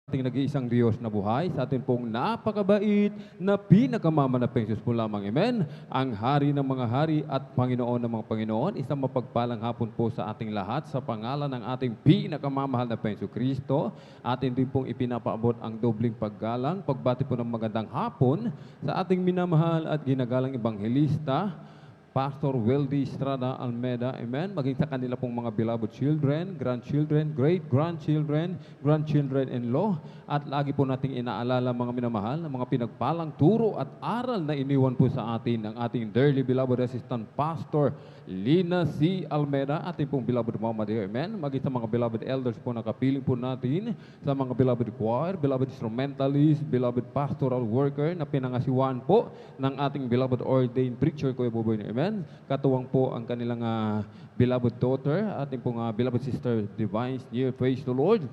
ating nag-iisang Diyos na buhay, sa ating pong napakabait na pinakamamanapeng Diyos po lamang. Amen. Ang Hari ng mga hari at Panginoon ng mga Panginoon, isang mapagpalang hapon po sa ating lahat sa pangalan ng ating pinakamamahal na Panginoon Kristo. Atin din pong ipinapaabot ang dobling paggalang, pagbati po ng magandang hapon sa ating minamahal at ginagalang Ebanghelista, Pastor Weldy Estrada Almeda, amen, maging sa kanila pong mga beloved children, grandchildren, great-grandchildren, grandchildren-in-law, at lagi po nating inaalala mga minamahal, mga pinagpalang turo at aral na iniwan po sa atin ng ating dearly beloved assistant pastor, Lina C. Almeda, ating pong beloved mama dear, amen, maging sa mga beloved elders po na kapiling po natin, sa mga beloved choir, beloved instrumentalist, beloved pastoral worker na pinangasiwaan po ng ating beloved ordained preacher, Kuya Boboy, amen. Katuwang po ang kanilang beloved daughter, ating pong beloved sister Divine Near, praise the Lord.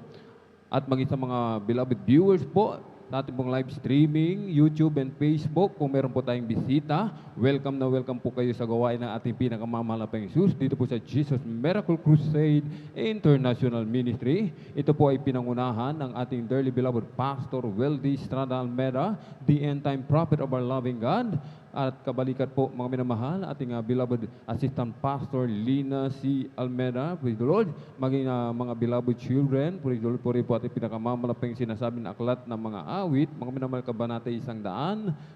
At maging sa mga beloved viewers po sa ating pong live streaming, YouTube and Facebook, kung meron po tayong bisita, welcome na welcome po kayo sa gawain ng ating pinakamamahal na Panginoong Jesus dito po sa Jesus Miracle Crusade International Ministry. Ito po ay pinangunahan ng ating dearly beloved Pastor Weldy Estrada Almeda, the end-time prophet of our loving God. At kabalikat po mga minamahal, ating beloved assistant pastor Lina C. Almeda, praise the Lord, maging mga beloved children, praise the Lord, po rin po ating pinakamamalapang sinasabi ng aklat ng mga awit, mga minamahal kabanata 100,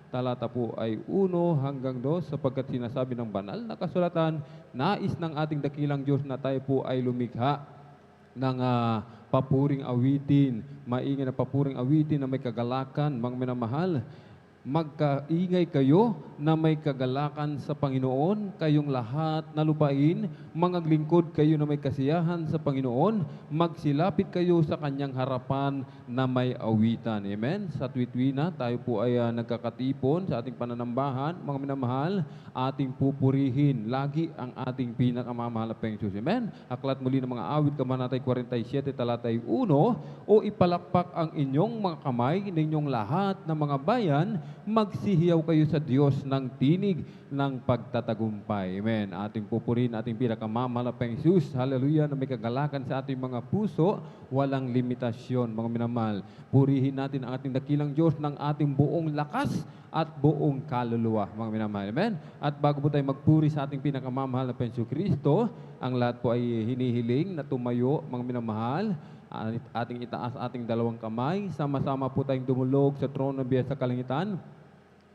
talata po ay 1 hanggang 2, sapagkat sinasabi ng banal na kasulatan, nais ng ating dakilang Diyos na tayo po ay lumikha ng papuring awitin, maingay na papuring awitin na may kagalakan, mga minamahal. Magkaingay kayo na may kagalakan sa Panginoon, kayong lahat na lupain, mangaglingkod kayo na may kasiyahan sa Panginoon, magsilapit kayo sa kanyang harapan na may awitan. Amen? Sa tuwid-tuwina, tayo po ay nagkakatipon sa ating pananambahan, mga minamahal, ating pupurihin lagi ang ating pinakamamahal na Panginoon. Amen? Aklat muli ng mga awit, kabanata 47, talata 1, o ipalakpak ang inyong mga kamay ninyong lahat ng mga bayan, magsihiyaw kayo sa Diyos ng tinig ng pagtatagumpay. Amen. Ating pupurihin, ating pinakamamahal na Panginoong Jesus. Hallelujah, na may kagalakan sa ating mga puso, walang limitasyon, mga minamahal. Purihin natin ang ating dakilang Diyos ng ating buong lakas at buong kaluluwa, mga minamahal. Amen. At bago po tayo magpuri sa ating pinakamamahal na Panginoong Kristo, ang lahat po ay hinihiling na tumayo, mga minamahal. Ating itaas ating dalawang kamay, sama-sama po tayong dumulog sa trono ng biyaya sa kalangitan.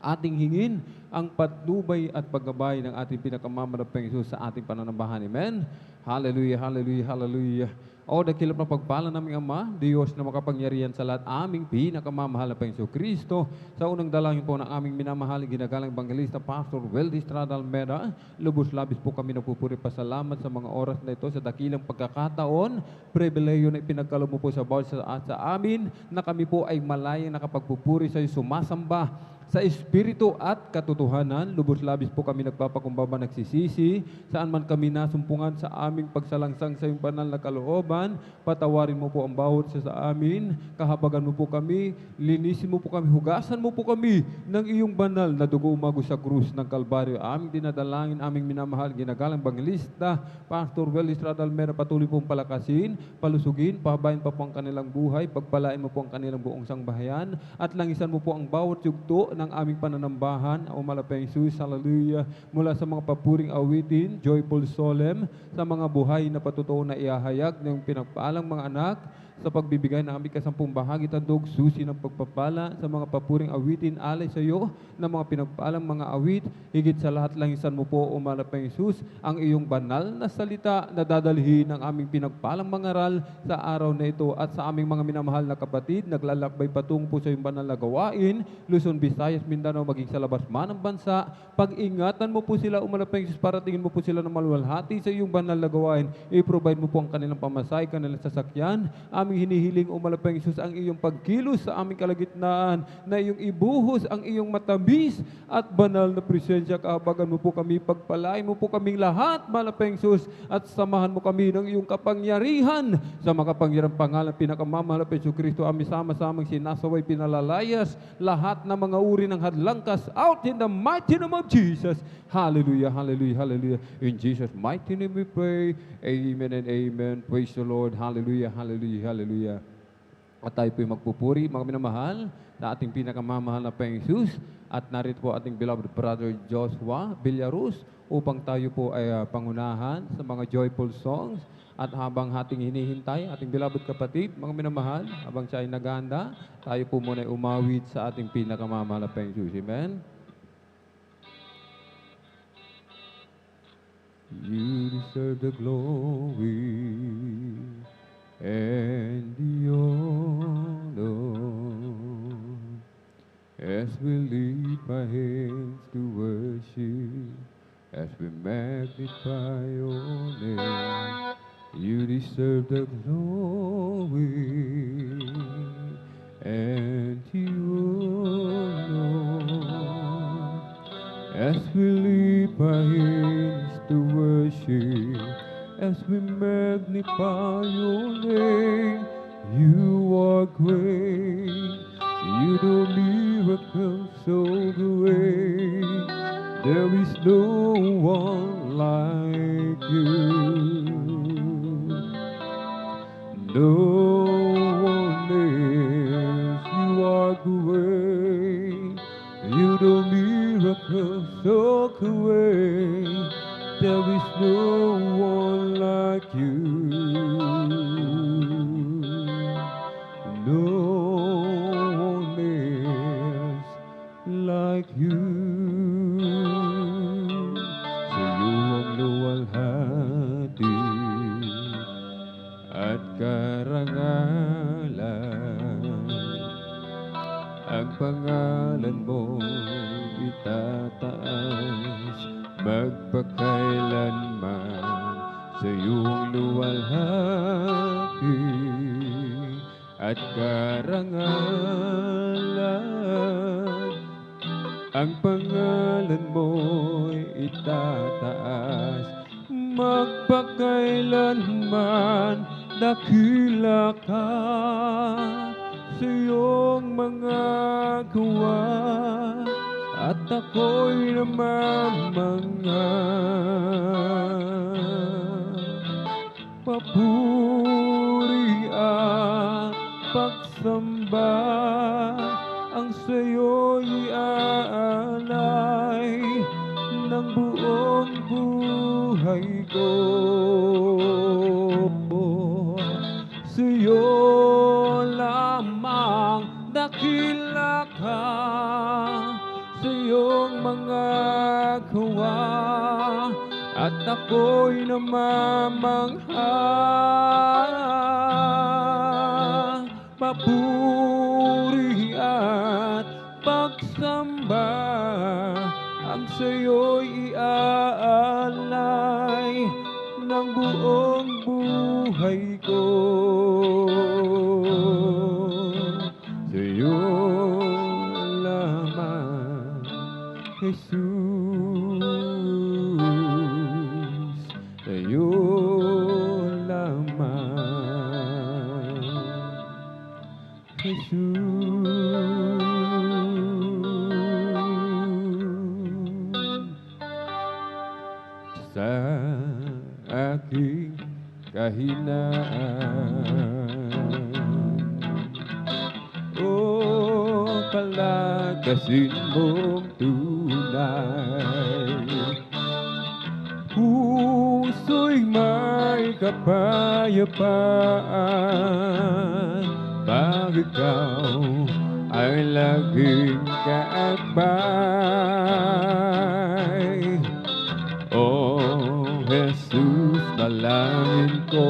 Ating hingin ang patnubay at paggabay ng ating pinakamamanapang Jesus sa ating pananambahan. Amen. Hallelujah, hallelujah, hallelujah. O dakilap na pagpala naming Ama, Diyos na makapangyarihan sa lahat, aming pinakamamahal na Panginoon Kristo, sa unang dalangin po ng aming minamahal, ginagalang Evangelista Pastor Weldy Estrada Almeda, lubos-labis po kami nagpupuri pasalamat sa mga oras na ito, sa dakilang pagkakataon, pribileyo na ipinagkaloob mo po sa bawat sa amin, na kami po ay malayang nakapagpupuri sa iyo, sumasamba sa Espiritu at katotohanan. Lubos-labis po kami nagpapakumbaba, nagsisisi, saan man kami nasumpungan sa aming pagsalangsang sa iyong banal na kalooban. Patawarin mo po ang bawat sa amin, kahabagan mo po kami, linisin mo po kami, hugasan mo po kami ng iyong banal na dugo umago sa krus ng Kalbaryo. Aming dinadalangin, aming minamahal, ginagalang Evangelista Pastor Weldy Estrada Almeda, patuloy pong palakasin, palusugin, pahabayan pa po ang kanilang buhay, pagpalain mo po ang kanilang buong sangbahayan, at langisan mo po ang bawat yugto ng aming pananambahan, o malapeng Jesus, hallelujah, mula sa mga papuring awitin, joyful solemn, sa mga buhay na patotoo na iahayag ng pinagpaalang mga anak, sa pagbibigay ng aming kasampung bahagi tandog, susi ng pagpapala, sa mga papuring awitin, alay sa iyo, ng mga pinagpaalang mga awit, higit sa lahat langisan mo po, o malapeng Jesus, ang iyong banal na salita na dadalhin ng aming pinagpalang mangaral sa araw na ito, at sa aming mga minamahal na kapatid, naglalakbay patungo po sa iyong banal na gawain, Luzon, Visayas, Mindanao, maging sa labas man ng bansa, pag-ingatan mo po sila, o malapeng Jesus, para tingin mo po sila ng maluwalhati sa iyong banal na gawain, i-provide mo po ang kanilang pamasay, kanilang sasakyan, aming hinihiling, o malapeng Jesus, ang iyong pagkilos sa aming kalagitnaan, na iyong ibuhos ang iyong matamis at banal na presensya. Kahabagan mo po kami, pagpalain mo po kaming lahat, malapeng Jesus, at samahan mo kami ng iyong kapangyarihan, sa makapangyarang pangalan pinakamamahal na Panginoon Kristo, aming sama-samang sinasaway, pinalalayas lahat ng mga uri ng hadlang, cast out in the mighty name of Jesus. Hallelujah, hallelujah, hallelujah. In Jesus' mighty name we pray. Amen and amen. Praise the Lord. Hallelujah, hallelujah, hallelujah. At tayo po'y magpupuri, mga minamahal, sa ating pinakamamahal na Panginoong Jesus. At narito po ating beloved brother Joshua Villarus upang tayo po ay pangunahan sa mga joyful songs. At habang ating hinihintay, ating beloved kapatid, mga minamahal, habang siya ay naghahanda, tayo po muna ay umawit sa ating pinakamamahal na Panginoong Jesus. Amen? You deserve the glory and the honor as we lift our hands to worship, as we magnify your name. You deserve the glory and the honor as we lift our hands to worship, as we magnify your name. You are great, you do miracles so great. There is no one like you, no one else. You are great, you do miracles so great. There is no one like you, no one else like you. Sa iyong luwalhati at karangalan, ang pangalan mo itataas magpakailanman. Sa iyong luwalhati at karangalan, ang pangalan mo'y itataas magpakailanman. Dakila ka sa iyong mga gawa, at ako'y namamangha. Papuri at pagsamba ang sa'yo'y aalay ng buong buhay ko. Sa'yo lamang dakila ka sa iyong mga gawa, at ako'y namamangha. Papuri at pagsamba ang sa'yo'y iaalay ng buong buhay ko. Sa'yo lamang, Jesus, sa'yo lamang, Jesus. Sa aking kahinaan, o palagasin mong tunay, puso'y may kapayapaan, pag ikaw ay laging kaakbay. O Jesus, dalangin ko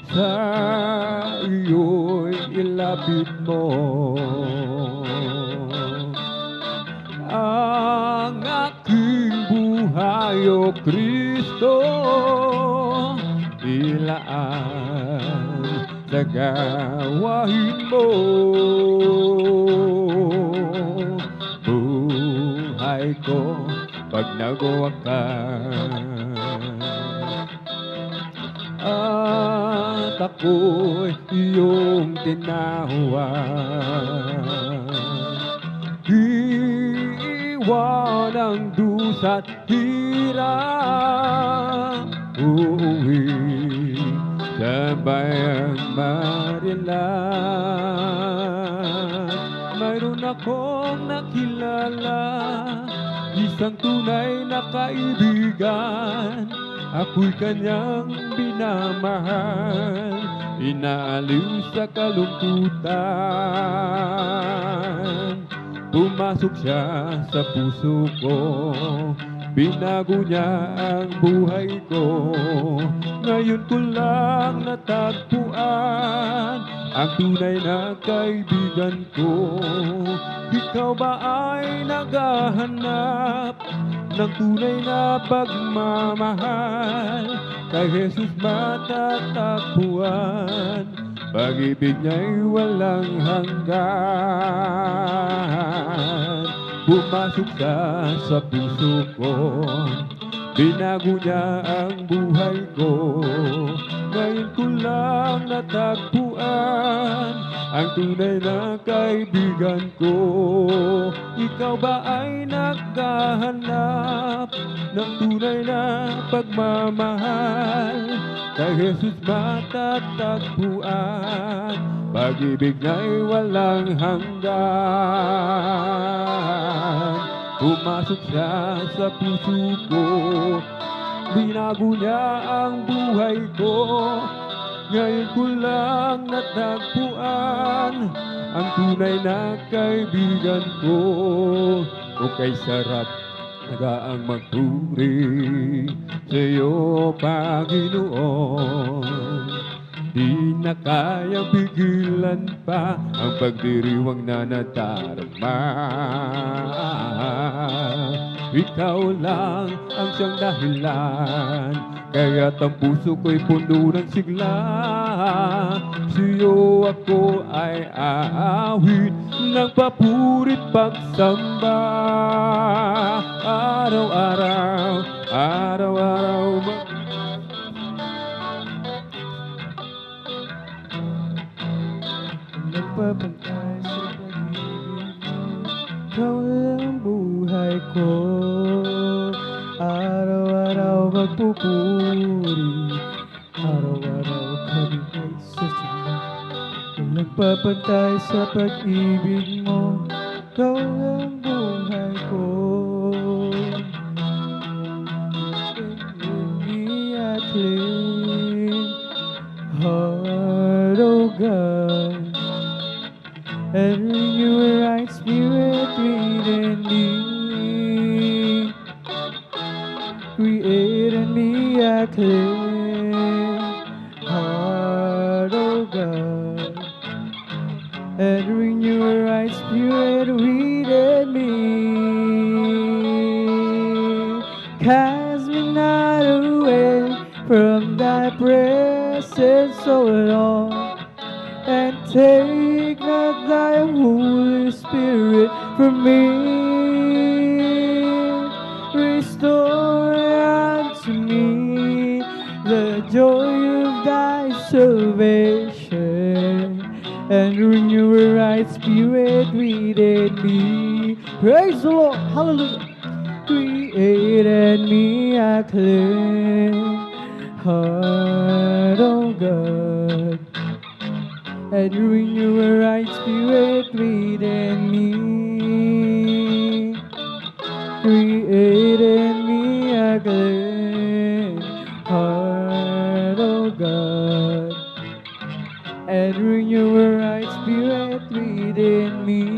sa iyo'y ilapit mo ang aking buhay, O Kristo. Ilaan sa gawain mo, buhay ko pag nagwakas, at ako'y iyong tinawan. Iiwan ang dusa't hirap, uuwi Sabay ang marilan. Mayroon akong nakilala, isang tunay na kaibigan. Ako'y kanyang binamahal, inaaliw sa kalungkutan. Pumasok siya sa puso ko, binago niya ang buhay ko. Ngayon ko lang natagpuan ang tunay na kaibigan ko. Ikaw ba ay naghahanap ng tunay na pagmamahal? Kay Jesus matatagpuan, pag-ibig niya'y walang hanggan. Pumasok siya sa puso ko, binago niya ang buhay ko. Ngayon ko lang natagpuan ang tunay na kaibigan ko. Ikaw ba ay naghahanap ng tunay na pagmamahal? Kay Jesus matatagpuan, pag-ibig niya'y walang hanggan. Pumasok siya sa puso ko, binago niya ang buhay ko. Ngayon ko lang natagpuan ang tunay na kaibigan ko. O kay sarap nagaang magpuri sa'yo, Panginoon. Di na kayang pigilan pa ang pagdiriwang na nadarama. Ikaw lang ang siyang dahilan, kaya't ang puso ko'y puno ng sigla. Sa'yo ako ay aawit ng papurit pagsamba. Araw-araw, araw-araw nagpapantay sa pag-ibig mo. Ikaw lang buhay ko, araw-araw magpupuri, araw-araw kami ay susuma. Nagpapantay sa pag-ibig mo, ikaw lang buhay ko. Give me a clean heart, oh God, and renew a right spirit within me. Create in me a clean heart, oh God, and renew a right spirit within me. Cast me not away from thy presence, so long, and take not thy Holy Spirit from me. Restore unto me the joy of thy salvation, and renew a right spirit within me. Praise the Lord, hallelujah. Create in me a clean heart, oh God, and renew a right spirit within me. Create in me a clean heart, oh God, and renew a right spirit within me.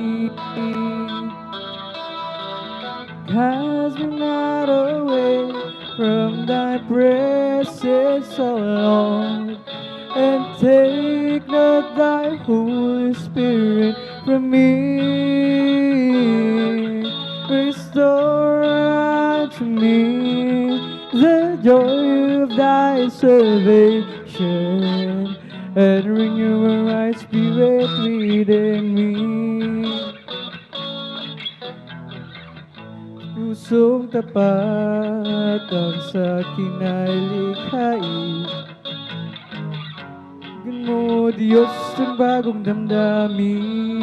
Cast me not away from thy presence, O Lord, and take not thy Holy Spirit from me. Restore unto me the joy of thy salvation, and renew a right spirit within me. Pusong tapat ang sa'kin ay likhain. Bigyan mo, Diyos, ng bagong damdamin.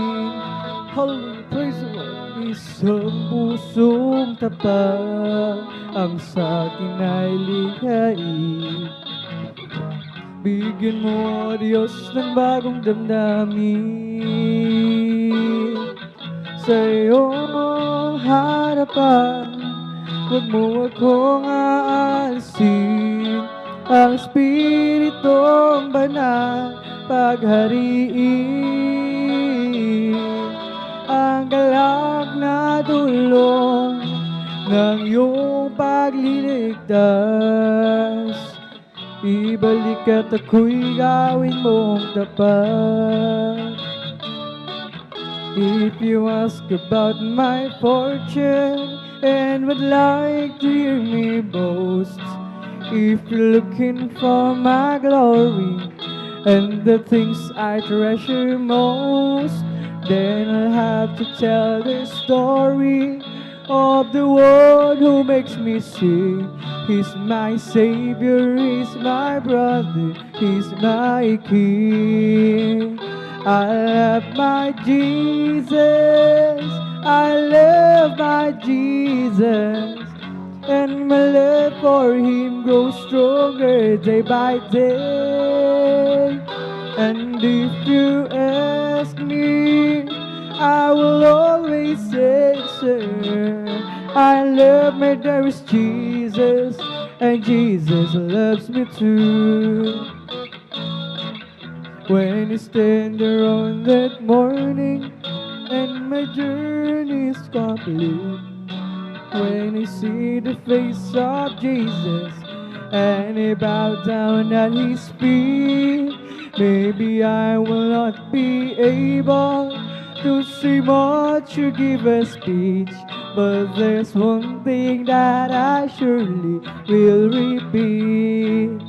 Hallelujah, praise the Lord. Isang pusong tapat ang sa'kin ay likhain. Bigyan mo, Diyos, ng bagong damdamin. Sa iyong harapan, huwag mo akong aalisin. Ang Espiritong Banal paghariin. Ang galak na dulong ng iyong pagliligtas. Ibalik at ako'y gawin mong tapat. If you ask about my fortune and would like to hear me boast, if you're looking for my glory and the things I treasure most, then I'll have to tell the story of the one who makes me sing. He's my Savior, He's my brother, He's my King. I love my Jesus, I love my Jesus, and my love for Him grows stronger day by day. And if you ask me, I will always answer, I love my dearest Jesus, and Jesus loves me too. When you stand there on that morning and my journey is complete, when I see the face of Jesus and I bow down at His feet, maybe I will not be able to say much or give a speech, but there's one thing that I surely will repeat.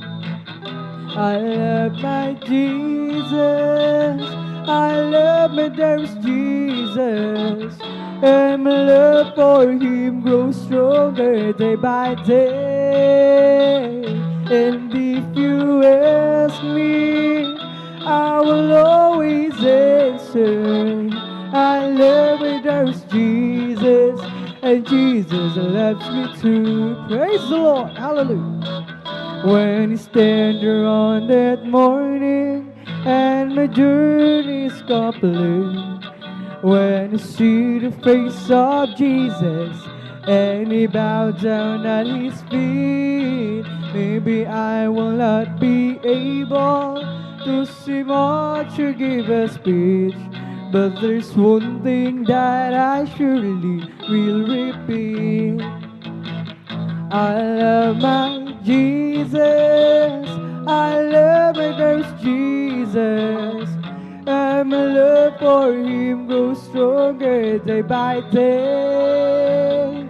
I love my Jesus, I love my dearest Jesus, and my love for Him grows stronger day by day. And if you ask me, I will always answer, I love my dearest Jesus, and Jesus loves me too. Praise the Lord, hallelujah. When you stand there on that morning and my journey is complete, when you see the face of Jesus and He bow down at His feet, maybe I will not be able to say much or give a speech, but there's one thing that I surely will repeat. I love my Jesus, I love my dearest Jesus, and my love for Him grows stronger day by day.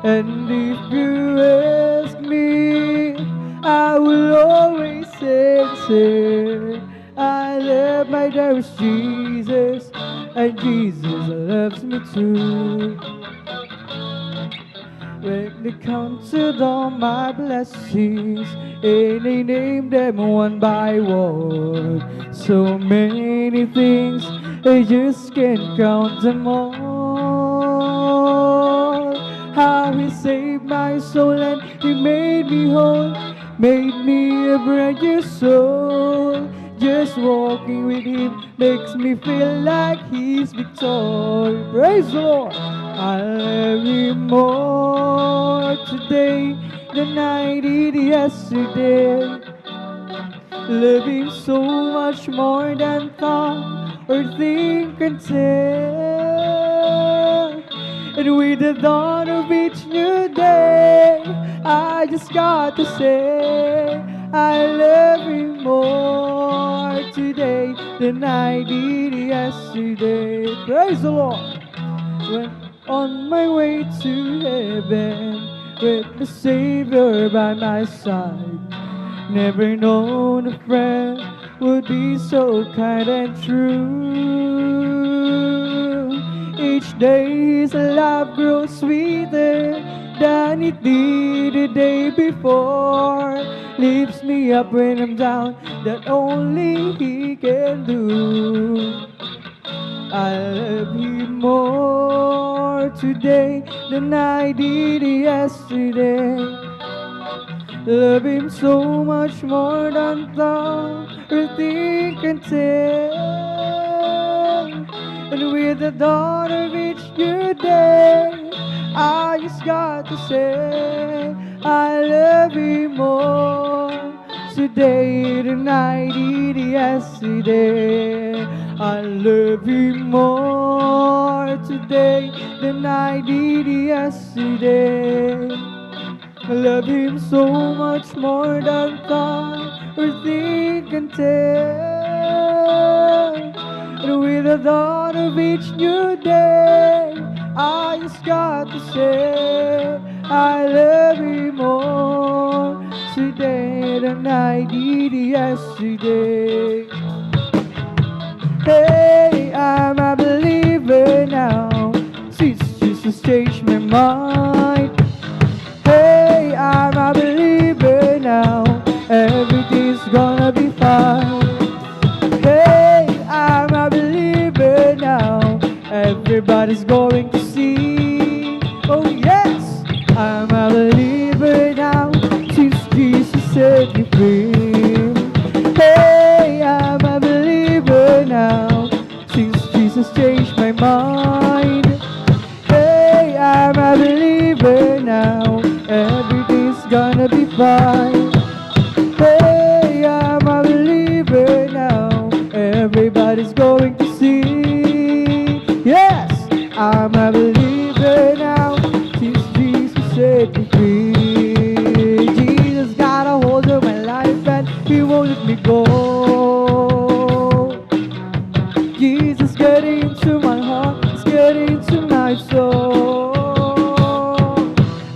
And if you ask me, I will always answer, I love my dearest Jesus, and Jesus loves me too. When they counted all my blessings and they named them one by one, so many things, I just can't count them all. How He saved my soul and He made me whole, made me a brand new soul. Just walking with Him makes me feel like He's victorious. Praise the Lord. I love Him more today than I did yesterday. Love Him so much more than thought or think can tell. And with the dawn of each new day, I just got to say, I love Him more today than I did yesterday. Praise the Lord. When on my way to heaven with the Savior by my side, never known a friend would be so kind and true. Each day His love grows sweeter than it did the day before. Lifts me up when I'm down, that only He can do. I love Him more today than I did yesterday. Love Him so much more than tongue or thing can tell. And with the dawn of each new day, I just got to say I love Him more today than I did yesterday. I love Him more today than I did yesterday. I love Him so much more than tongue or thing can tell. And with the dawn of each new day, I just got to say I love Him more today than I did yesterday. Hey, I'm a believer now, since Jesus changed my mind. Hey, I'm a believer now, everything's gonna be fine. Hey, I'm a believer now, everybody's going to see. Oh yes, I'm a believer now, since Jesus set me free. Hey, I'm a believer now, since Jesus changed my mind. Hey, I'm a believer now, everything's gonna be fine. Hey, I'm a believer now, everybody's going to see. Yes, I'm a believer now, since Jesus set me free. Jesus got a hold of my life and He won't let me go. Jesus get into my heart, He's getting into my soul.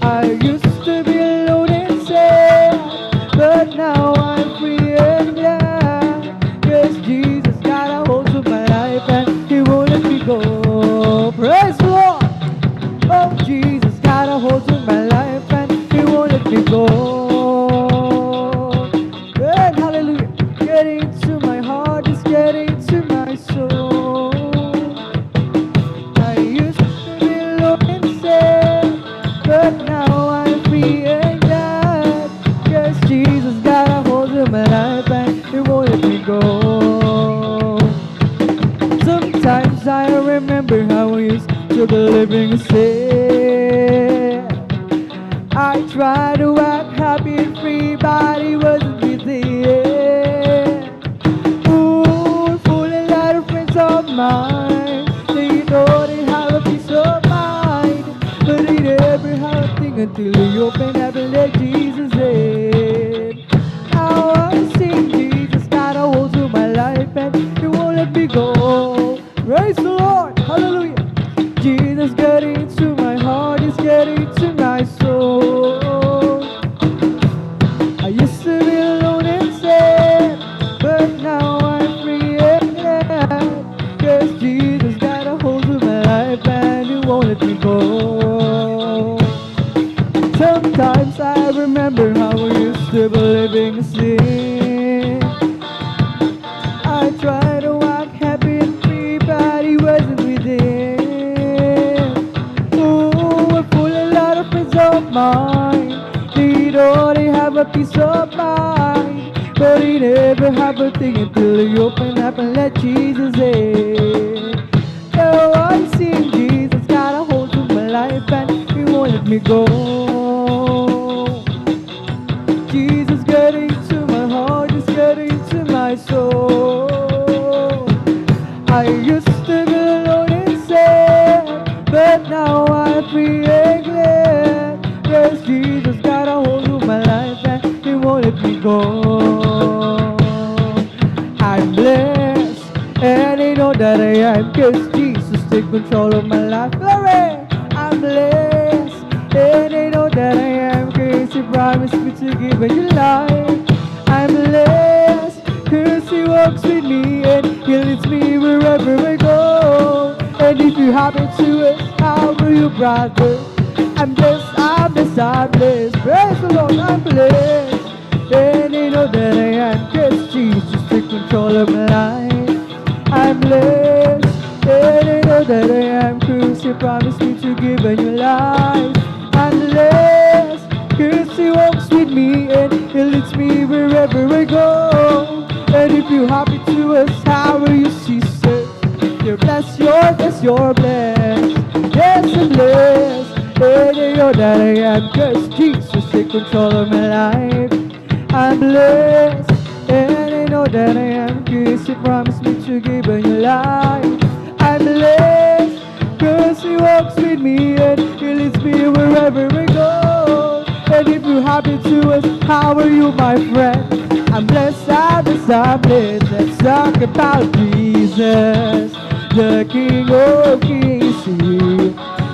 I used to be alone and sad, but now I'm free and glad. Yes, Jesus got a hold of my life and He won't let me go. Praise the Lord! Oh, Jesus got a hold of my life and He won't let me go. Good, hallelujah. Get into my heart, He's getting into my soul. I used to be alone and sad, but now I'm free and glad. Yes, Jesus got a hold of my life and He won't let me go. Sometimes I remember how I used to be living in sin. I tried to act happy and free, but He wasn't with the end. Ooh, full a lot of friends of mine. They thought they have a peace of mind, but they never have a thing until they open up and let Jesus in. Now I sing, Jesus got a hold of my life and He won't let me go. Praise the Lord, hallelujah. Jesus got into my heart, He's getting into my soul. I used to be alone and sad, but now I'm free and glad. Cause Jesus got a hold of my life and He won't let me go. Sometimes I remember how I used to be living in sin. I tried to act happy and free, but He wasn't within. Ooh, I full a lot of friends of mine. They already have a peace of mind, but they never have a thing until they open up and let Jesus in. Now I see Jesus got a hold of my life and He won't let me go. Jesus got into my heart, He's getting into my soul. I used to be alone and sad, but now I'm free and glad. Yes, Jesus got a hold of my life and He won't let me go. I'm blessed and I know that I am, cause Jesus take control of my life. Glory! I'm blessed and I know that I am, cause He promised me to give me life. I'm blessed cause He walks with me and He leads me wherever I go. And if you happen to ask, how are you, brother? I'm blessed, I'm blessed, I'm blessed. Praise the Lord, I'm blessed. And I know that I am, cause Jesus take control of my life. I'm blessed, and I know that I am, cause He promised me to give a new life. I'm blessed, cause He walks with me and Jesus take control of my life. I'm blessed, and I know that I am His. He promised me to give a new life. I'm blessed, cause He walks with me and He leads me wherever I go. And if you happen to ask, how are you, my friend? I'm blessed, I'm blessed. Let's talk about Jesus, the King of Kings,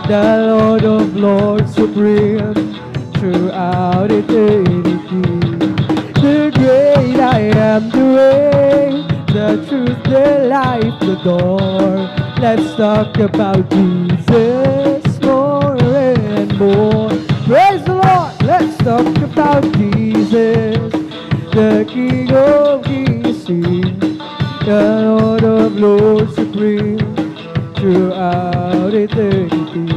the Lord of Lords, supreme throughout eternity. The great I am, the way, the truth, the life, the door. Let's talk about Jesus more and more. Praise the Lord. Let's talk about Jesus, the King of Kings, the Lord of Lords, supreme throughout eternity.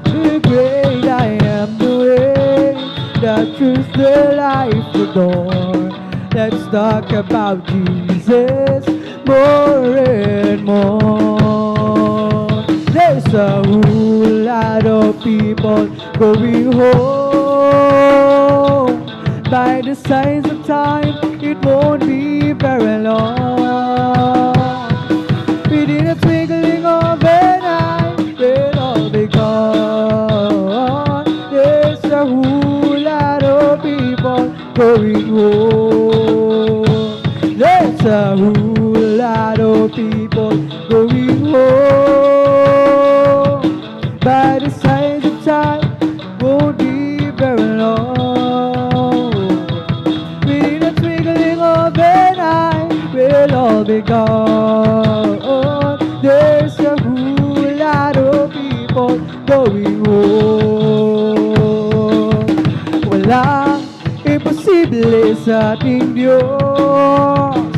The great I am, the way, the truth, the life, the door. Let's talk about Jesus more and more. There's a whole lot of people going home. By the signs of time, it won't be very long. Within a twinkling of an eye, we'll all be gone. There's a whole lot of people going home. There's a whole lot of people going home. By the signs of time, won't be very long. Within a twinkling of an eye, we'll all be gone. There's a whole lot of people going home. Walang imposible sa ating Diyos.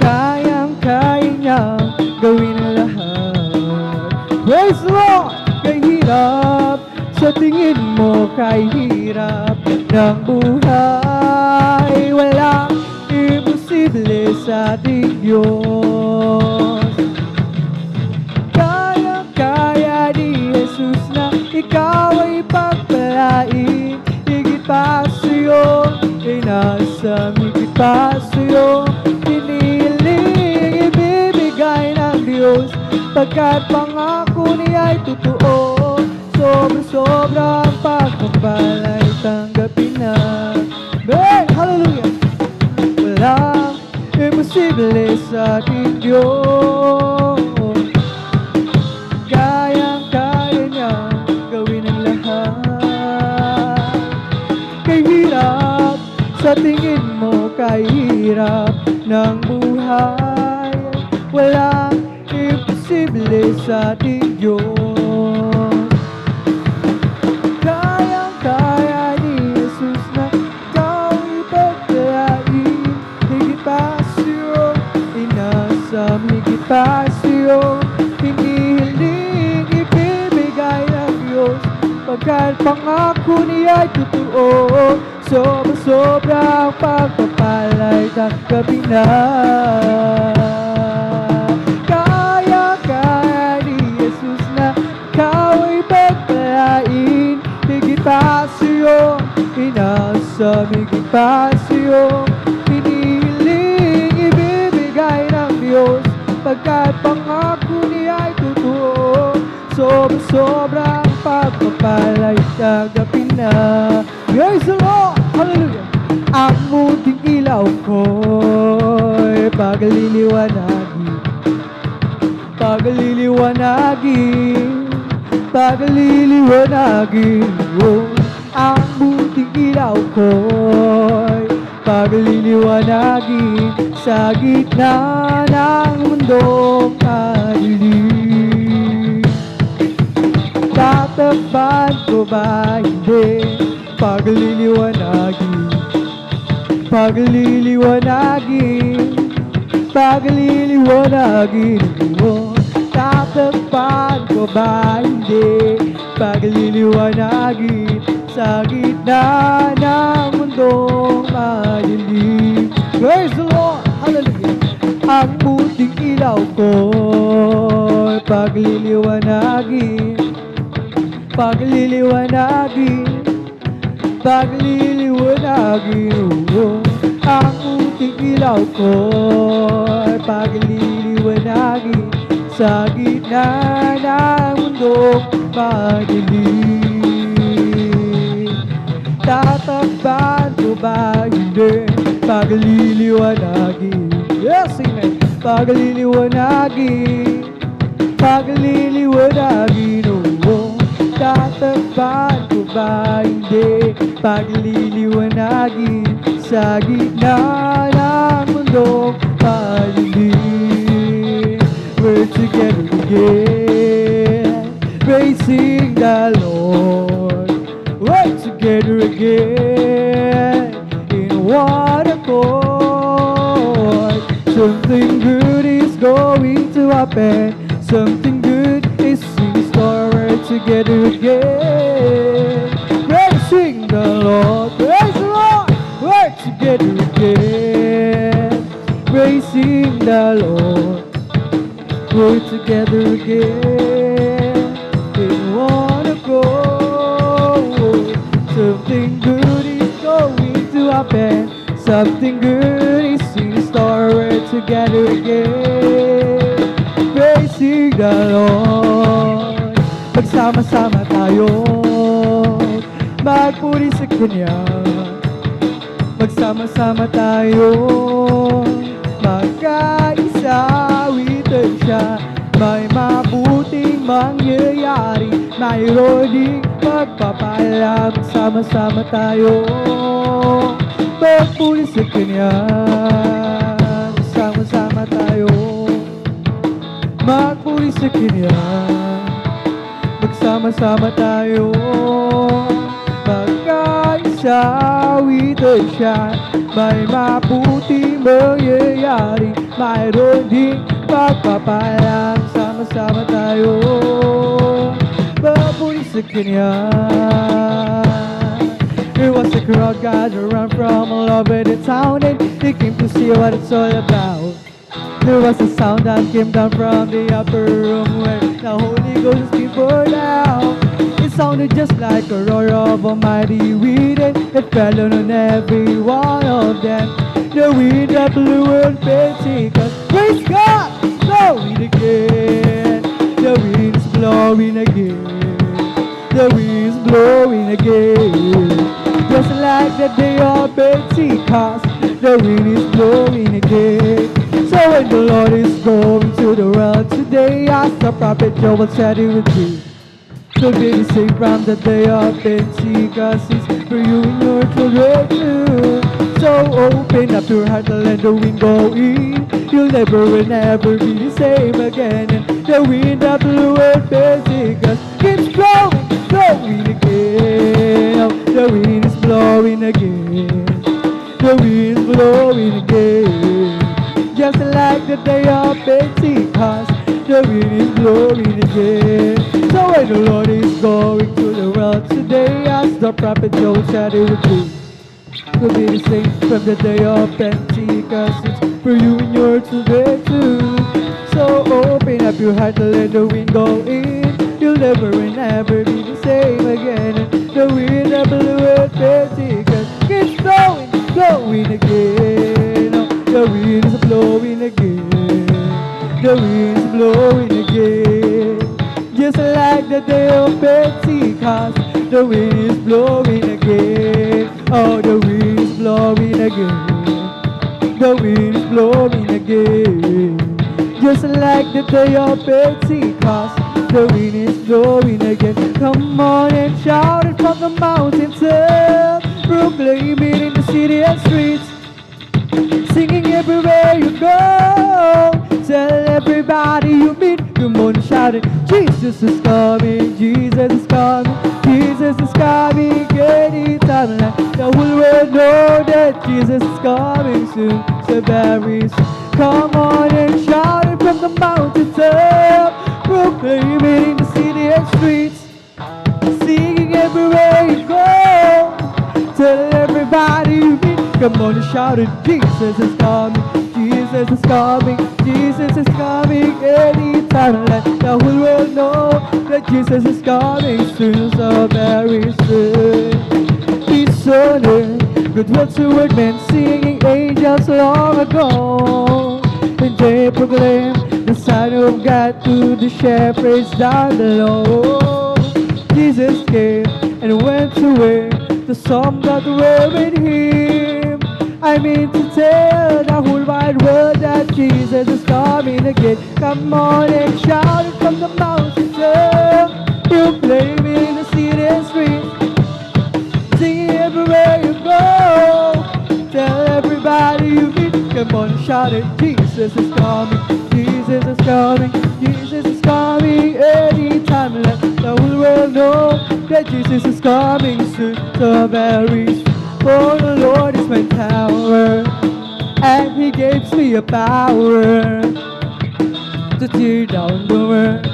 Kayang-kaya niyang gawin ang lahat. Praise the Lord! Kay hirap sa tingin mo, kay hirap ng buhay. Walang imposible sa ating Diyos. Kaya-kaya ni Jesus na ikaw ay pagpalain. Higit pa sa'yo, inasam, higit pa sa'yo. Hinihiling ibibigay ng Diyos, pagkat pangako niya ay totoo. Sobra-sobra ang pagpapalay, tanggapin na. Hey! Hallelujah! Walang imposible sa ating Diyos. Kayang-kaya niya gawin ang lahat. Kay hirap sa tingin mo, kay hirap ng buhay. Walang imposible sa ating Diyos. Kayang-kaya ni Jesus na ikaw ipagpalain. Higit pa sa'yo, inasam, higit pa sa'yo. Hinihiling ibibigay ng Diyos, pagkat pangako niya ay totoo. Sobra-sobra ang pagpapalay, tanggapin na. Kaya-kaya ni Jesus na ikaw ay pagpalain. Higit pa sa'yo, inasam, higit pa sa'yo. Hinihiling ibibigay ng Diyos, pagkat pangako niya ay totoo. Sobra-sobra ang pagpapalay, tanggapin na. Praise the Lord! Hallelujah! Ang munting ilaw ko'y pagliliwanagin. Pagliliwanagin, pagliliwanagin. Oh, ang munting ilaw ko'y pagliliwanagin sa gitna ng mundong madilim. Tatakpan ko ba hindi? Pagliliwanagin, pagliliwanagin, pagliliwanagin mo. Tatakpan ko ba hindi? Pagliliwanagin sa gitna ng mundong madilim. Praise the Lord! Hallelujah! Ang munting ilaw ko pagliliwanagin pagliliwanagin, pagliliwanagin, ang puting ilaw ko ay pagliliwanagin sa gitna ng mundong madilim. Tatakban ko ba hindi pagliliwanagin? Yes, amen. Pagliliwanagin, pagliliwanagin, tatakban ko ba hindi pagliliwanagin sa gitna ng mundong madilim. We're together again, praising the Lord. We're together again in one accord. Something good is going to happen. Something good is in store. We're together again, praising the Lord. Praise the Lord. We're together again, praising the Lord. We're together again in one accord. Something good is going to happen. Something good is in store. We're together again, praising the Lord. Magsama-sama tayo, magpuri sa Kanya. Magsama-sama tayo, magkaisa, witan siya. May mabuting mangyayari, mayroon ding pagpapala. Magsama-sama tayo, magpuri sa Kanya. Magsama-sama tayo, magpuri sa Kanya. Magsama-sama tayo, magkaisa, witan siya. May mabuting mangyayari, mayroon ding pagpapalang. Sama-sama tayo, magpuri sa Kanya. There was a crowd gathered around from all over the town, and they came to see what it's all about. There was a sound that came down from the upper room where the Holy Ghost came poured out. It sounded just like a roar of a mighty wind, and it fell on every one of them. The wind that blew on Pentecost. Praise God! Blowing again. The wind's blowing again. The wind's blowing again. Just like the day of Pentecost, the wind is blowing again. So when the Lord is going to the world today, as the prophet Joel said it would be, to be saved from the day of Pentecost is for you and your children too. So open up your heart and let the wind go in. You'll never will never be the same again. And the wind that blew at Pentecost keeps blowing, blowing again. Oh, the wind is blowing again. The wind is blowing again. Just like the day of Pentecost, the wind is blowing again. So when the Lord is going to the world today, as the prophet Joel said it would be, to be the same from the day of Pentecost, it's for you and your children too. So open up your heart and let the wind go in. You'll never and never be the same again. And the wind that blew at Pentecost keeps blowing, blowing again. Oh, the wind is blowing again. The wind is blowing again. Just like the day of Pentecost, the wind is blowing again. Oh, the wind is blowing again. The wind is blowing again. Just like the day of Pentecost, the wind is blowing again. Come on and shout it from the mountaintop, proclaim it in the city and streets, singing everywhere you go. Tell everybody you meet, come on and shout it. Jesus is coming, Jesus is coming, Jesus is coming anytime. Like the whole world know that Jesus is coming soon, so very soon. Come on and shout it from the mountaintop, proclaim it in the city and streets, singing everywhere you go. Tell everybody you meet, come on and shout it. Jesus is coming, Jesus Jesus is coming, Jesus is coming anytime. Let the whole world know that Jesus is coming soon, so very soon. Peace on earth, goodwill toward men, singing angels long ago. And they proclaim the Son of God to the shepherds down below. Jesus came and went away, the some that were with him. I mean to tell the whole wide world that Jesus is coming again. Come on and shout it from the mountaintop. He'll play me in the city and streets, sing it everywhere you go. Tell everybody you meet, come on and shout it. Jesus is coming, Jesus is coming, Jesus is coming anytime. Let the whole world know that Jesus is coming soon, so very soon. For the Lord is my tower, and He gives me a power to tear down the works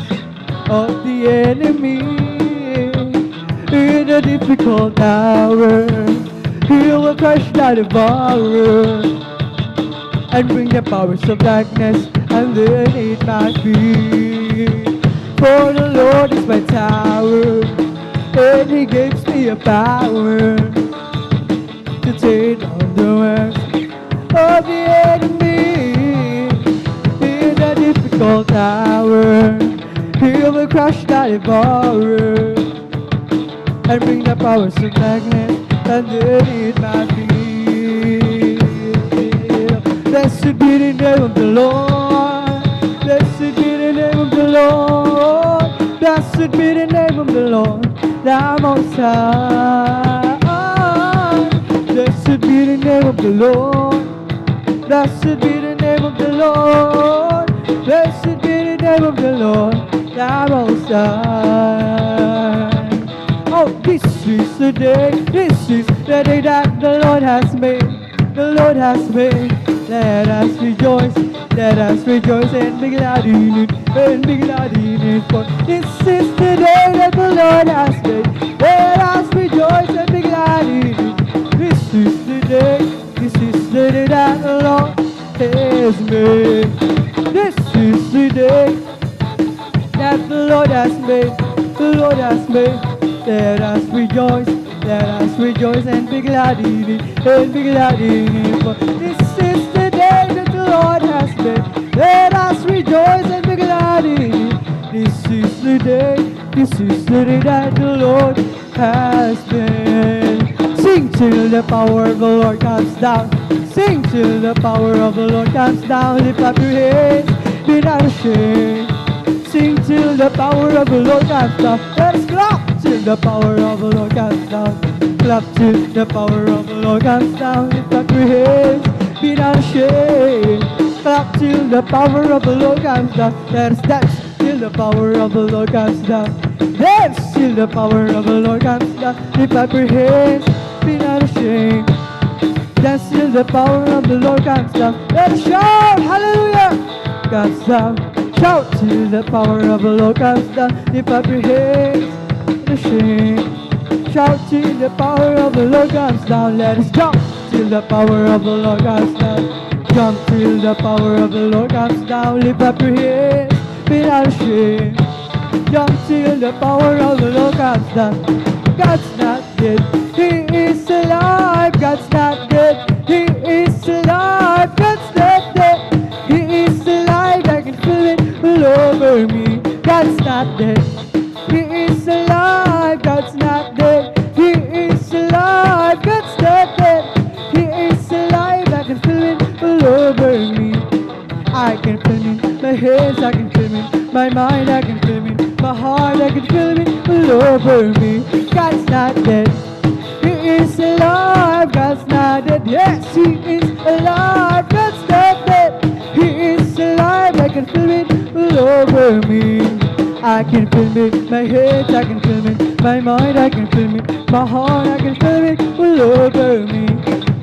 of the enemy. In a difficult hour, He will crush the devourer and bring the powers of darkness underneath my feet. For the Lord is my tower, and He gives me a power to tear down the works of the enemy. In a difficult hour, He will crush the devourer and bring the powers of darkness underneath my feet. Blessed be the name of the Lord. Blessed be the name of the Lord. Blessed be the name of the Lord, the Most High. Blessed be the name of the Lord. Blessed be the name of the Lord. Blessed be the name of the Lord, the Most High. Oh, this is the day that the Lord has made. The Lord has made. Let us rejoice and be glad in it, and be glad in it. For this is the day that the Lord has made. Let us rejoice and be glad in it. This is the day that the Lord has made. This is the day that the Lord has made. The Lord has made. Let us rejoice and be glad in it, and be glad in it. For this is the day that the Lord has made. Let us rejoice and be glad in it. This is the day that the Lord has made. Sing till the power of the Lord comes down. Sing till the power of the Lord comes down. Lift up your hands, be not ashamed. Sing till the power of the Lord comes down. Let us clap till the power of the Lord comes down. Clap till the power of the Lord comes down. Lift up your hands, be not ashamed. Clap till the power of the Lord comes down. Let us dance till the power of the Lord comes down. Dance till the power of the Lord comes down. Lift up your hands, be not ashamed. Dance till the power of the Lord comes down. Let us shout, hallelujah, comes down. Shout till the power of the Lord comes down. Lift up your hands, the shame. Shout till the power of the Lord comes down. Let us jump till the power of the Lord comes down. Jump till the power of the Lord comes down. Lift up your hands, be not ashamed. Jump till the power of the Lord comes down. God's not dead, He is alive. God's not dead, He is alive. God's not dead, He is alive. I can feel it all over me. God's not dead, He is alive. God's not dead, He is alive. God's not dead, He is alive. I can feel it all over me. I can feel it, my hands, I can feel it, my mind, I can feel it, my heart, I can feel it all over me. God's not dead, He is alive. God's not dead, yes, He is alive. God's not dead, He is alive. I can feel it all over me. I can feel it, my head, I can feel it, my mind, I can feel it, my heart, I can feel it all over me.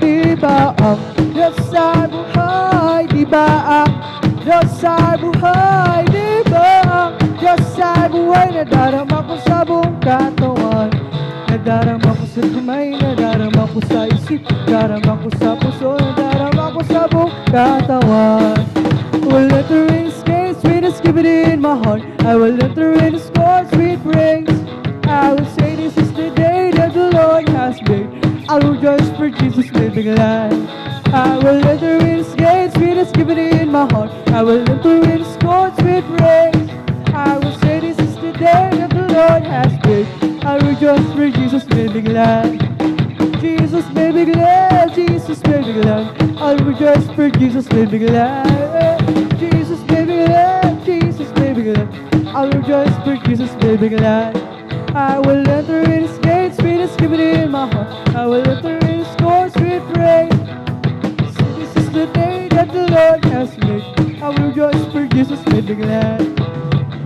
Iba ang Diyos sa buhay, diba ang Diyos sa buhay, diba ang Diyos sa buhay. Nadarama ko sa buong katawan, nadarama ko sa kamay, nadarama ko sa isip, nadarama ko sa puso, nadarama ko ko sa buong katawan. Will enter in His gates with thanksgiving in my heart. I will enter in His courts with praise. I will say this is the day that the Lord has made. I will rejoice for Jesus made me glad. I will enter in His gates with thanksgiving in my heart. I will enter in His courts with praise. I will say this is the day that the Lord has made. I will rejoice for Jesus made me glad. Jesus made me glad. Jesus made me glad. I will rejoice for Jesus made me glad. Jesus made me glad. Jesus made me glad. I will rejoice for Jesus made me glad. I will enter in His gates with thanksgiving in my heart. I will enter in His courts with praise. This is the day that the Lord has made. I will rejoice for Jesus made me glad.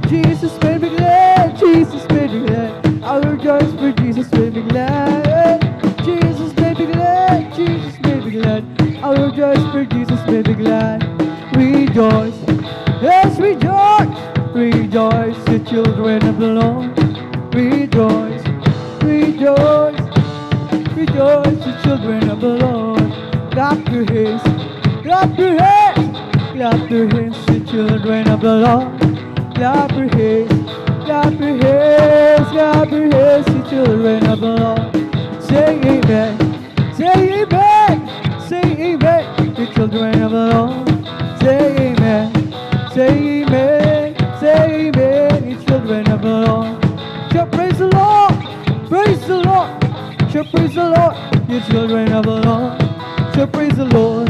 Jesus made me glad. Jesus made me glad. I will rejoice for Jesus made me glad. Jesus made me glad. Jesus made me glad. I will rejoice for Jesus made me glad. Rejoice, yes, rejoice. Rejoice, the children of the Lord. Rejoice, rejoice, rejoice, the children of the Lord. Clap your hands, clap your hands, clap your hands, the children of the Lord. Clap your hands, clap your hands, clap your hands, the children of the Lord. Say amen, say amen, say amen, the children of the Lord. Say amen, say amen, say amen, the children of the Lord. Shall praise the Lord, praise the Lord, shall praise the Lord, you children of the Lord. Shall praise the Lord,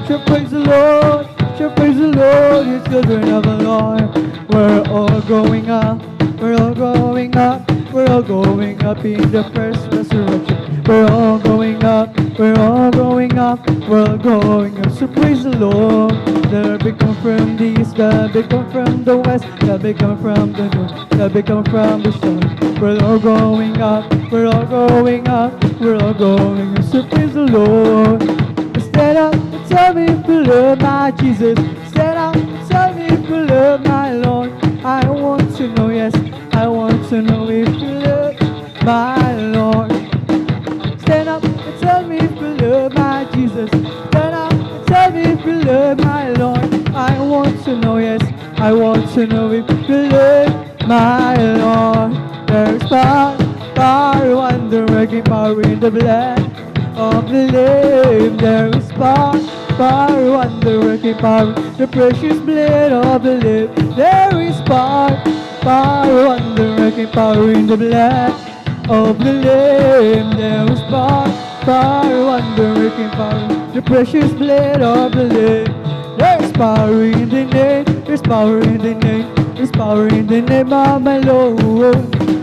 shall praise the Lord, shall praise the Lord, you children of the Lord. We're all going up, we're all going up, we're all going up in the first resurrection. We're all going up, we're all going up, we're all going up. So praise the Lord. There'll be come from the east, there'll be come from the west, there'll be come from the north, there'll be come from the south. We're all going up, we're all going up, we're all going up. So praise the Lord. Stand up and tell me if you love my Jesus. Stand up and tell me if you love my Lord. I want to know, yes, I want to know if you love my Lord. Stand up and tell me if you love my Jesus. Stand up and tell me if you love my Lord. I want to know, yes, I want to know if you love my Lord. There's power, power, wonder, working power in the blood of the Lamb. There is power, power, wonder, working power, the precious blood of the Lamb. There is power, power, wonder, working power in the blood of the Lamb. There is power, power, wonder, working power, the precious blood of the Lamb. There is power in the name, there's power in the name, there's power in the name of my Lord.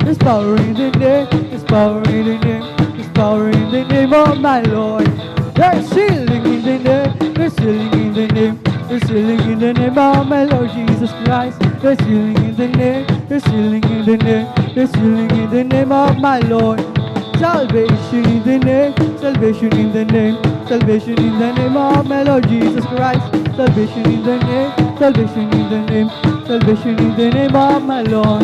There's power in the name, there's power in the name, there's power in the name of my Lord. There's healing in the name, there's healing in the name, there's healing in the name of my Lord Jesus Christ. There's healing in the name, there's healing in the name, there's healing in the name of my Lord. Salvation in the name, salvation in the name, salvation in the name of my Lord Jesus Christ. Salvation in the name, salvation in the name, salvation in the name of my Lord.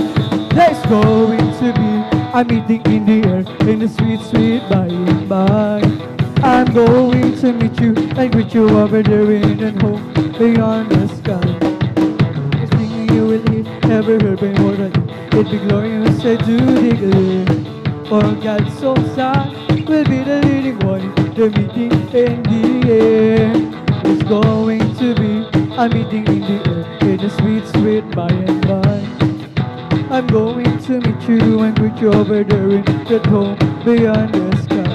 There's going to be a meeting in the air, in the sweet, sweet by and by. I'm going to meet you and greet you over there in and home beyond the sky. This thing you will hear, never heard by more than it'd be glorious, I do declare. For God's so sad will be the leading one, the meeting in the air. There's going to be a meeting in the air, in the sweet, sweet by and by. I'm going to meet you and greet you over there in that home beyond the sky.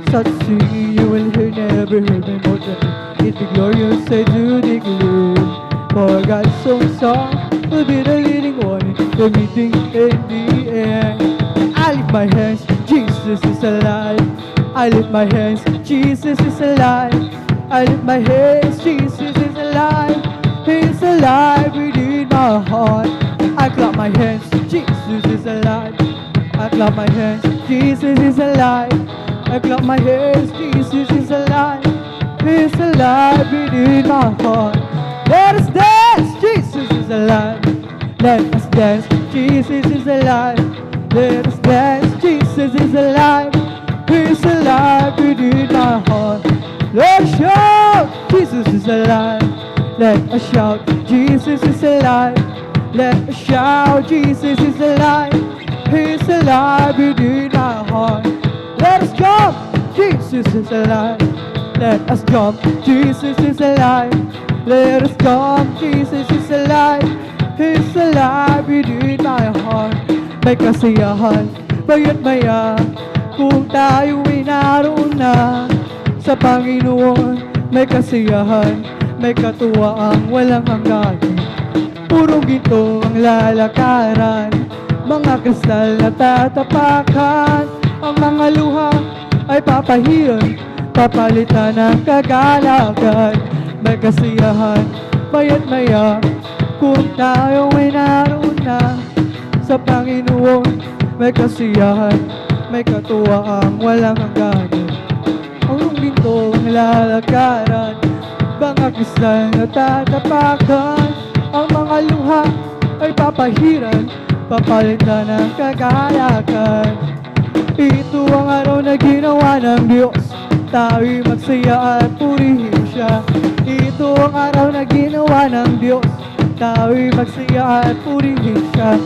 Such singing you will hear, never heard me more than it'd be glorious, I do declare. For God's own song will be the leading one, the meeting in the air. I lift my hands, Jesus is alive. I lift my hands, Jesus is alive. I lift my hands, Jesus is alive. He's alive within my heart. I clap my hands, Jesus is alive. I clap my hands, Jesus is alive. I clap my hands, Jesus is alive. He's alive within my heart. Let us dance, Jesus is alive. Let us dance, Jesus is alive. Let us dance, Jesus is alive. He's alive within my heart. Let's shout. Jesus is alive. Let us shout, Jesus is alive. Let us shout, Jesus is alive. He's alive within our heart. Let us jump, Jesus is alive. Let us jump, Jesus is alive. Let us jump, Jesus is alive. He's alive within my heart. May kasiyahan, baya't maya, kung tayo'y naroon na sa Panginoon. May kasiyahan, may katuwaang walang hanggan. Puro ginto ang lalakaran, mga kristal na tatapakan. Ang mga luha ay papahiran, papalitan ng kagalakan. May kasiyahan, baya't maya, kung tayo ay naroon na sa Panginoon. May kasiyahan, may katuwaang walang hanggan. Ang ginto ang lalakaran, mga kristal na tatapakan. Ang mga luha ay papahiran, papalitan ng kagalakan. Ito ang araw na ginawa ng Diyos, tayo'y magsaya at purihin siya. Ito ang araw na ginawa ng Diyos, tayo'y magsaya at purihin siya.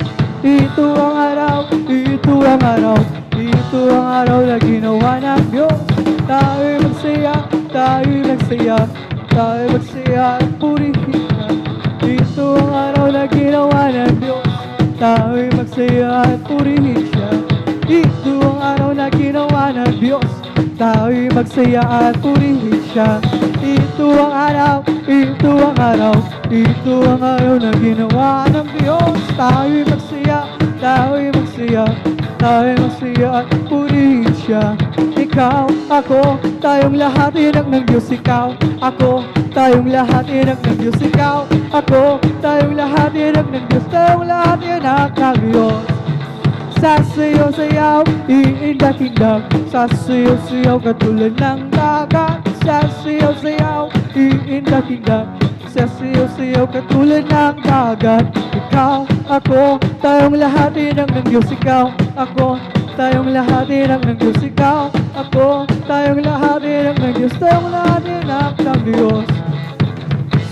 Ito ang araw, ito ang araw, ito ang araw na ginawa ng Diyos, tayo'y magsaya, tayo'y magsaya, tayo'y magsaya at purihin siya. Ito ang araw na ginawa ng Diyos, tayo'y magsaya at purihin siya. Ito ang araw na ginawa ng Diyos, tayo'y magsaya at purihin siya. Ito ang araw, ito ang araw, ito ang araw na ginawa ng Diyos, tayo'y magsaya, tayo'y magsaya, tayo'y magsaya at purihin siya. Ikaw, ako, tayong lahat inak ng Diyos. Ikaw, ako, tayong lahat inak ng Diyos. Ikaw, ako, tayong lahat inak ng Diyos. Tayong lahat inak ng Diyos. Sasayaw-sayaw, iindak-indak, sasayaw-sayaw katulad ng dagat. Sasayaw-sayaw, iindak-indak, sasayaw-sayaw katulad ng dagat. Ikaw, ako, tayong lahat inak ng Diyos. Ikaw, ako, tayong lahat inak ng Diyos. Ikaw, ako, tayong lahat inak ng Diyos. Tayong lahat inak ng Diyos.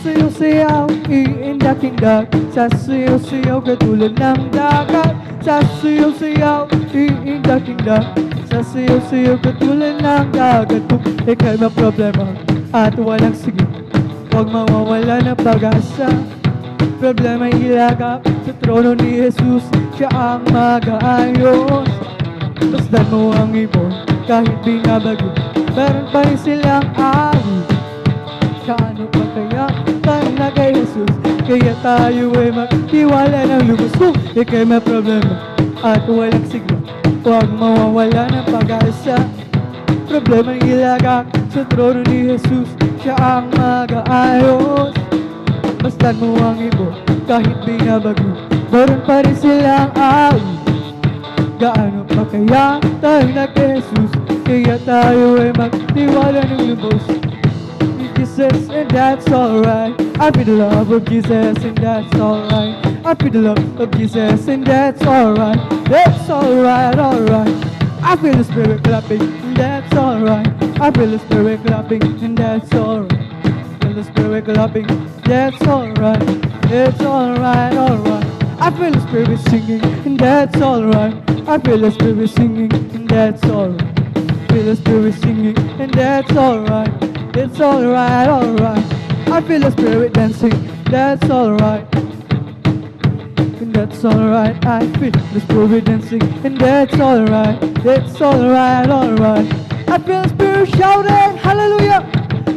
Sayaw-sayaw, iindak-indak, sasayaw-sayaw katulad ng dagat. Sasayaw-sayaw, iindak-indak, sasayaw-sayaw katulad ng dagat. Kung ika'y may problema at walang sige, huwag mawawala ng pag-asa. Problema'y ilagak sa trono ni Jesus, siya ang mag-aayos. Basta mo ang ibon, kahit binabago, meron pa rin silang awit. Kaano pa kaya tayo na kay Jesus, kaya tayo ay magtiwala ng lubos. Kung ika'y may problema at walang sigla, huwag mawawala ng pag-asa. Problema'y ilagak sa trono ni Jesus, siya ang mag-aayos. Basta't mo ang ibon, kahit binabago, meron pa rin silang awit. Gaano pa kaya tayo na kay Jesus, kaya tayo ay magtiwala ng lubos. Jesus, and that's alright. I feel the love of Jesus, and that's alright. I feel the love of Jesus, and that's alright. That's alright, alright. I feel the Spirit clapping, and that's alright. I feel the Spirit clapping, and that's alright. Feel the Spirit clapping, that's alright. It's alright, alright. I feel the Spirit singing, and that's alright. I feel the Spirit singing, and that's alright. Feel the Spirit singing, and that's alright. It's alright, alright. I feel the Spirit dancing, that's alright. And that's alright. I feel the Spirit dancing, and that's alright. It's alright, alright. I feel the Spirit shouting, hallelujah.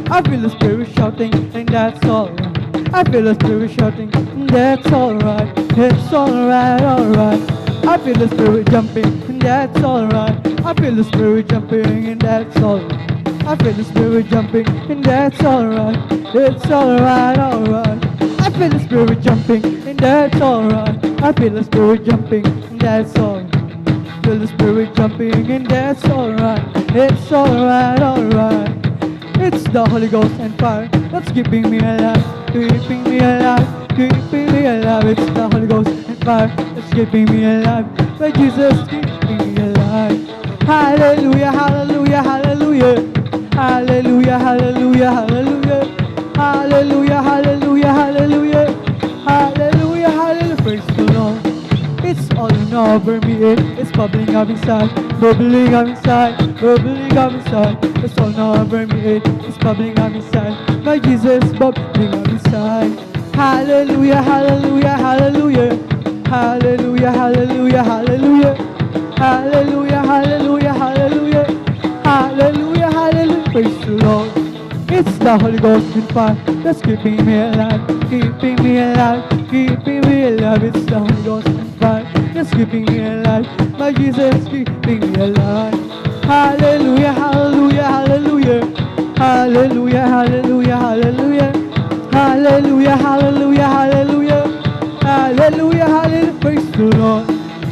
I feel the Spirit shouting, and that's alright. I feel the Spirit shouting, and that's alright. It's alright, alright. I feel the Spirit jumping, and that's alright. I feel the Spirit jumping, and that's alright. I feel the Spirit jumping, and that's alright. It's alright, alright. I feel the Spirit jumping, and that's alright. I feel the Spirit jumping, and that's alright. Feel the Spirit jumping, and that's alright. It's alright, alright. It's the Holy Ghost and fire that's keeping me alive, keeping me alive, keeping me alive. It's the Holy Ghost and fire that's keeping me alive. But Jesus keeping me alive. Hallelujah, hallelujah, hallelujah. Hallelujah, hallelujah, hallelujah. It's bubbling up inside, bubbling up inside, bubbling up inside. It's all over me, it's bubbling up inside. My Jesus bubbling up inside. Hallelujah, hallelujah, hallelujah. Hallelujah, hallelujah, hallelujah. Hallelujah, hallelujah, hallelujah. Hallelujah, hallelujah. Praise the Lord. It's the Holy Ghost in fire that's keeping me alive, keeping me alive, keeping me alive. It's the Holy Ghost in fire that's keeping me alive. My Jesus keeping me alive. Hallelujah, hallelujah, hallelujah. Hallelujah, hallelujah, hallelujah. Hallelujah, hallelujah, hallelujah. Hallelujah, hallelujah. Praise the Lord.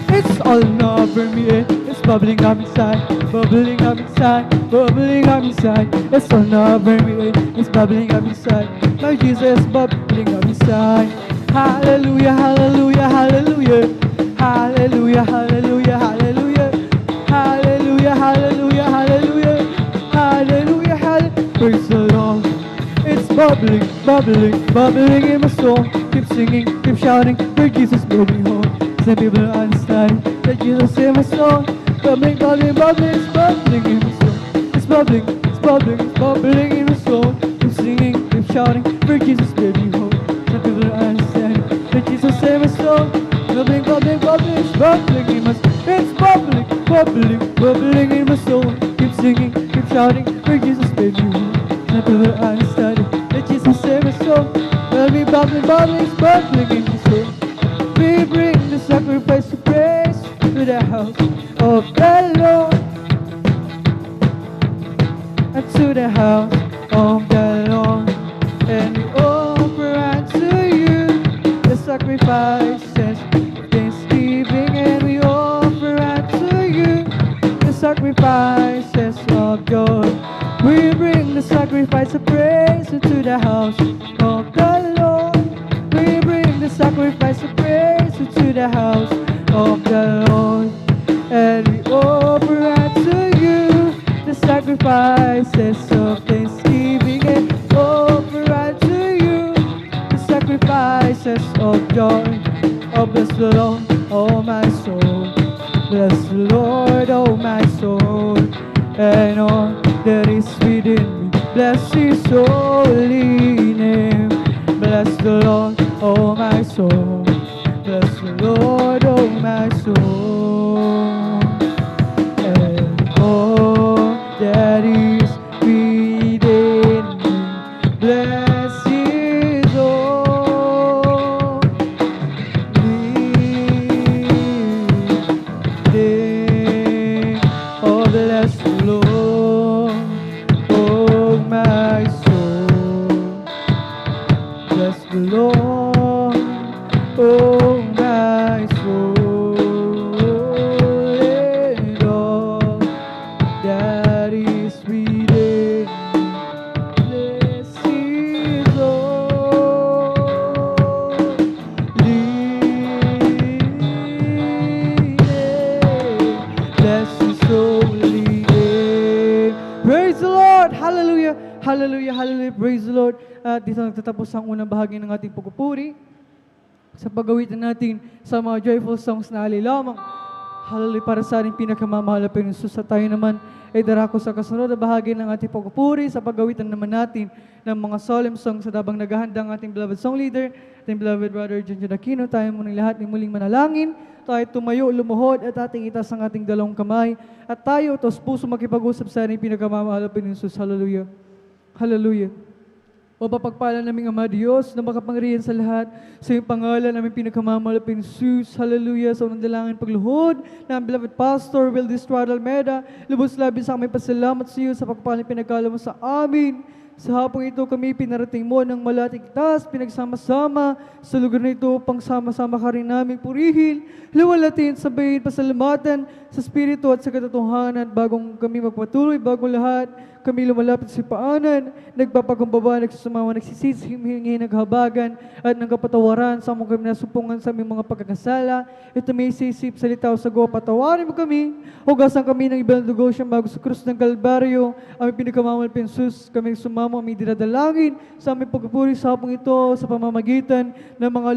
It's all over me, it's bubbling up inside, bubbling up inside, bubbling up inside. It's all over me, it's bubbling up inside. My Jesus bubbling up inside. Hallelujah, hallelujah, hallelujah. Hallelujah, hallelujah, hallelujah. Hallelujah, hallelujah, hallelujah. Hallelujah, hallelujah. Praise the Lord. It's bubbling, bubbling, bubbling in my soul. Keep singing, keep shouting, for Jesus made me whole. Some people understand that Jesus saved my soul. Bubbling, bubbling, bubbling, it's bubbling in my soul. It's bubbling, it's bubbling, it's bubbling in my soul. Keep singing, keep shouting, for Jesus made me whole. Some people understand that Jesus saved my soul. Bubbling, bubbling, bubbling, it's bubbling in my soul. It's bubbling, bubbling, bubbling in my soul. Keep singing, keep shouting, for Jesus made me whole. Some people understand that Jesus saved my soul. Bubbling, bubbling, bubbling, it's bubbling in my soul. We bring the sacrifice of praise to the house of the Lord, and to the house of the Lord, and we offer unto you the sacrifices of thanksgiving, and we offer unto you the sacrifices of joy. We bring the sacrifice of praise into the house of the Lord. We bring the sacrifice of praise into the house of the Lord, and we offer unto you the sacrifices of thanksgiving, and offer unto you the sacrifices of joy. Oh, bless the Lord, oh my soul. Bless the Lord, oh my soul, and all that is within me. Bless His holy name. Bless the Lord, oh my soul. Bless the Lord, oh my soul, and all that is within me. Bless His holy name. Oh, bless the Lord, oh my soul. Bless the Lord, oh my soul, and all that is within me. Bless His holy name. Bless His holy name. Praise the Lord! Hallelujah! Hallelujah! Hallelujah! Praise the Lord! At dito nagtatapos ang unang bahagi ng ating pagpupuri sa paggawitan natin sa mga joyful songs na alilamang. Hallelujah, para sa ating pinakamamahal na Panginoon. Sa tayo naman ay darako sa kasunod na bahagi ng ating pagpupuri sa paggawitan naman natin ng mga solemn songs sa dabang naghahanda ang ating beloved song leader, ating beloved brother John Aquino. Tayo munang lahat ng muling manalangin. Tayo tumayo, lumuhod at ating itas ang ating dalawang kamay. At tayo, tos puso makipag-usap sa ating pinakamamahal na Panginoon. Hallelujah. Hallelujah. O papagpala naming Ama Diyos na makapangyarihan sa lahat, sa iyong pangalan namin pinagkamamahal Jesus. Hallelujah. Sa unang dalangin pagluhod ng beloved Pastor Will Distrado Almeida, lubos labis sa aming pasalamat sa iyo sa pagpapalang pinagkala mo sa amin. Sa hapong ito kami pinarating mo ng malating tas, pinagsama-sama sa lugar na ito, pang sama-sama ka rin namin purihin, luwalatin, sabayin, pasalamatan sa Espiritu at sa katotohanan bagong kami magpatuloy, bagong lahat kami lumalapit sa paanan, nagpapakumbaba, nagsusumama, nagsisisi, humingi, naghabagan at ng kapatawaran sa among kami nasumpungan sa aming mga pagkakasala. Ito may sisip, salita o sago, patawarin mo kami, hugasan kami ng ibang dugo siyang bago sa krus ng Kalbaryo, aming pinagkamamal pinsus, kami sumama, aming dinadalangin sa aming pagpupuri sa hapong ito sa pamamagitan ng mga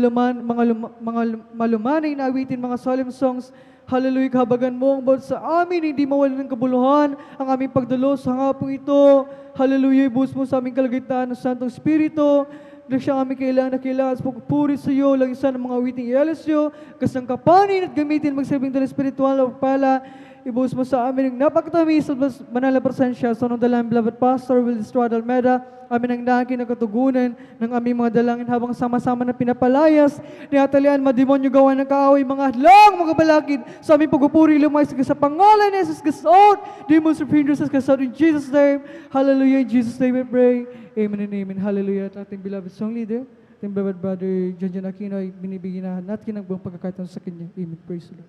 malumanay na awitin, mga solemn songs, Hallelujah, kahabagan mo ang bawat sa amin, hindi mawala ng kabuluhan ang aming pagdalo sa hapong ito. Hallelujah, ibuhos mo sa aming kalagitnaan ng Santong Espiritu, na siya aming kailangan na kailangan sa pagpupuri sa iyo, lang isa ng mga awiting ialasyo, kasang kapanin at gamitin magsabing dala espiritual na pala. Ibuhos mo sa amin ang napakatamis at banal na presensya sa nung dalang beloved Pastor Will Estrada Almeida, amin ang naging nagkatugunan ng aming mga dalangin habang sama-sama na pinapalayas, niatalian mademonyo gawa ng kaaway, mga hadlang, mga balakid, sa aming pagpupuri lumay sa pangalan ni Jesus Gasot, demons of hindrances Gasot, in Jesus' name, hallelujah, in Jesus' name we pray, amen and amen, hallelujah. At ating beloved song leader, ating beloved brother John Aquino ay binibigyan na natin ang buong pagkakataon sa kanya, amen, praise the Lord.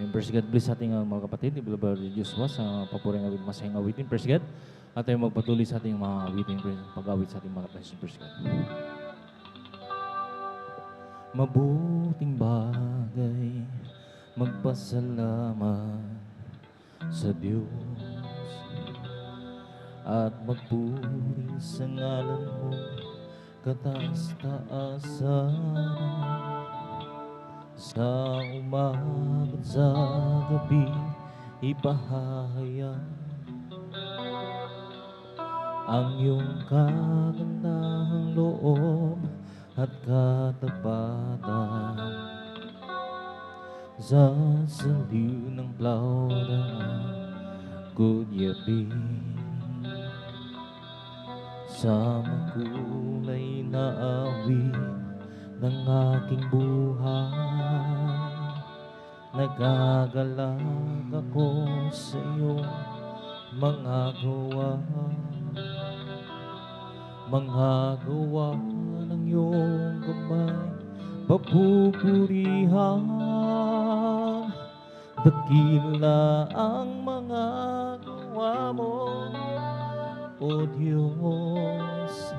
And praise God, bless ating mga kapatid, ni Brother Joshua sa papuring awit, masayang awitin, praise God. At tayo magpatuloy sa ating mga awitin, pag-awit sa ating mga kapatid, praise God. Mabuting bagay, magpasalamat sa Diyos at magpuri sa ngalan mo, kataas-taasan. Sa umaga at sa gabi, ipahahayag ang iyong kagandahang loob at katapatan. Sa saliw ng plauda, kudyabing sa makulay na awit ng aking buhay, nagagalang ako sa iyong mga gawa ng iyong kamay, papupurihan. Dakila ang mga gawa mo, O Diyos.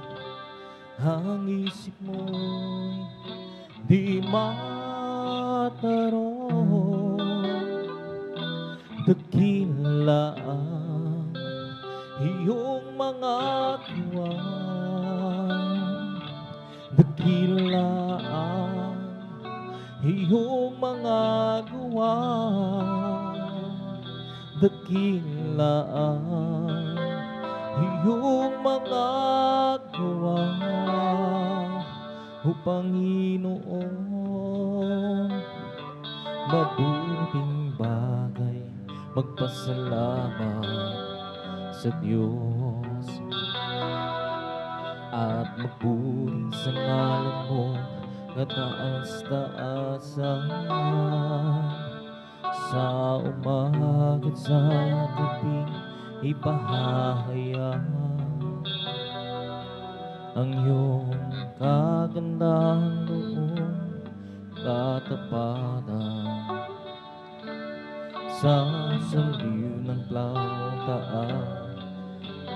Ang isip mo'y di matarong, dakila ang iyong mga gawa, dakila ang iyong mga gawa, dakila ang iyong mga gawa, O Panginoon. Mabuting bagay, magpasalamat sa Diyos at magpuri sa ngalan mo, kataas-taasan. Sa umaga at sa gabi, ipahahayag ang iyong kagandahang loob, katapatan. Sa saliw ng plauta at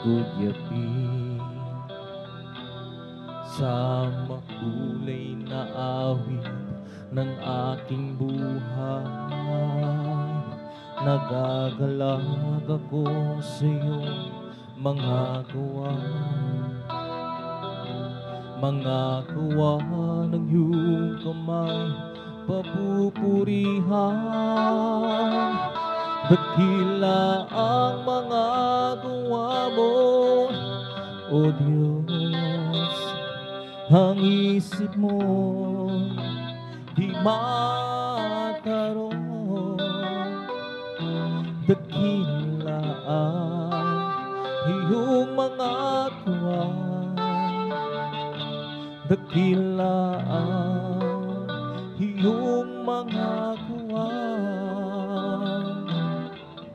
kudyapin, sa makulay na awit ng aking buhay, nagagalag ako sa iyong mga gawa, mga gawa ng iyong kamay, papupurihan. Dakila ang mga gawa mo, O Diyos. Ang isip mo di matarong, dakila ang iyong mga gawa, dakila ang iyong mga gawa,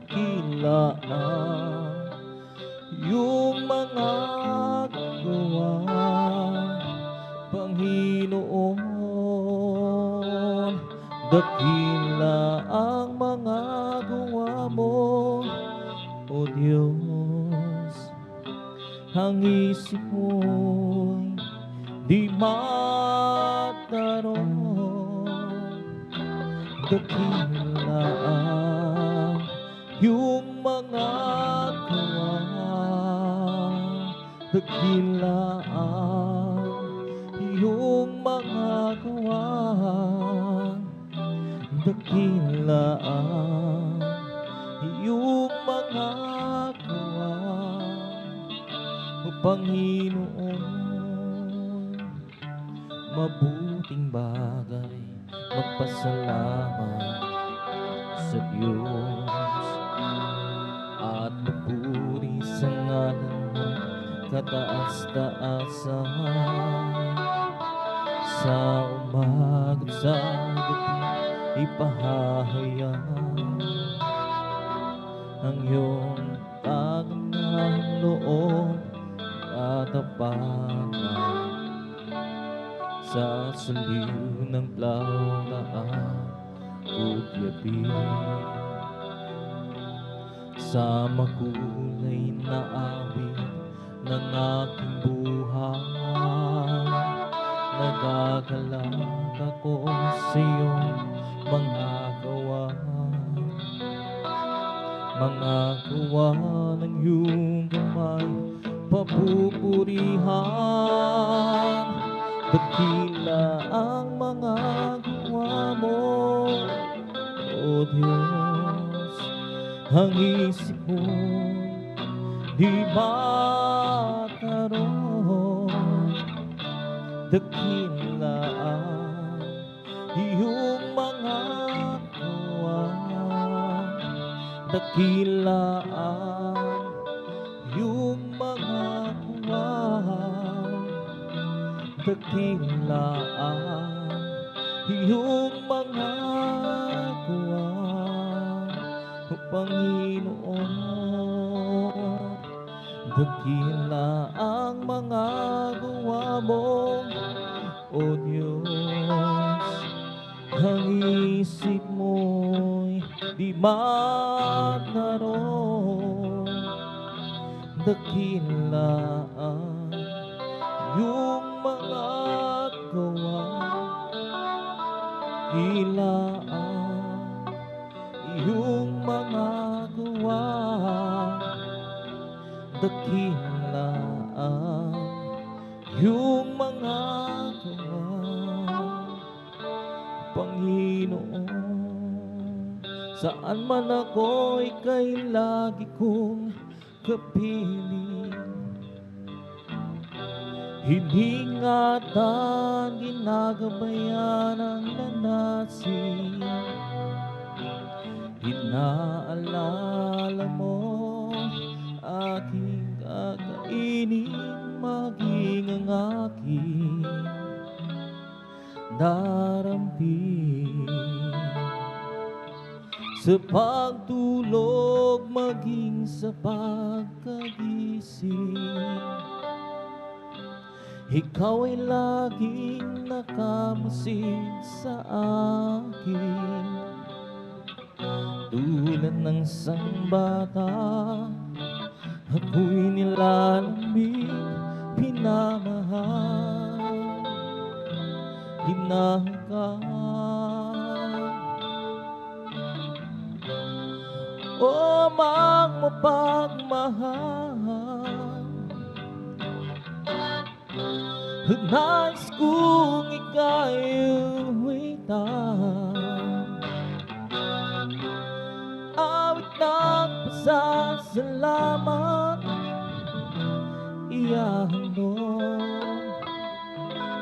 dakila ang iyong mga gawa, Panginoon. Dakila ang mga gawa mo, O Diyos. Ang isip mo'y di matarong, dakila ang iyong mga gawa, dakila ang iyong iyong mga gawa, dakilaan iyong mga gawa, O Panginoon. Mabuting bagay magpasalamat sa Diyos at magpuri sa ngalan mo kataas-taasan. Sa umaga at sa gabi ipahahayag ang iyong kagandahan loob at tapangan. Sa saliw ng plaulaan at yabi, sa makulay na awit ng aking buhay, nagagalak ako sa iyong mga gawa, mga gawa ng iyong kamay, papupurihan. Dakila ang mga gawa mo, O Diyos. Ang isip mo di mataron. Dakila ang iyong mga gawa, dakila ang iyong mga gawa, dakilaan iyong mga gawa, O Panginoon. Dakila ang mga gawa mo, O Diyos. Ang isip mo'y di mataron. Dakilaan iyong mga gawa, dakilaan iyong mga gawa, dakilaan iyong mga gawa, Panginoon. Saan man ako'y kay lagi kong kapiling, hiningatan, ginagabayan ang lanasin. Inaalala mo aking kakainin, maging ang aking daramdin. Sa pagtulog, maging sa pagkagising, ikaw ay laging nakamasid sa akin. Tulad ng isang bata, ako'y nilalamig, pinamahal, hinahangad. O amang mapagmahal, nais kong ika'y uwitan, awit ng pasasalamat, iyahandog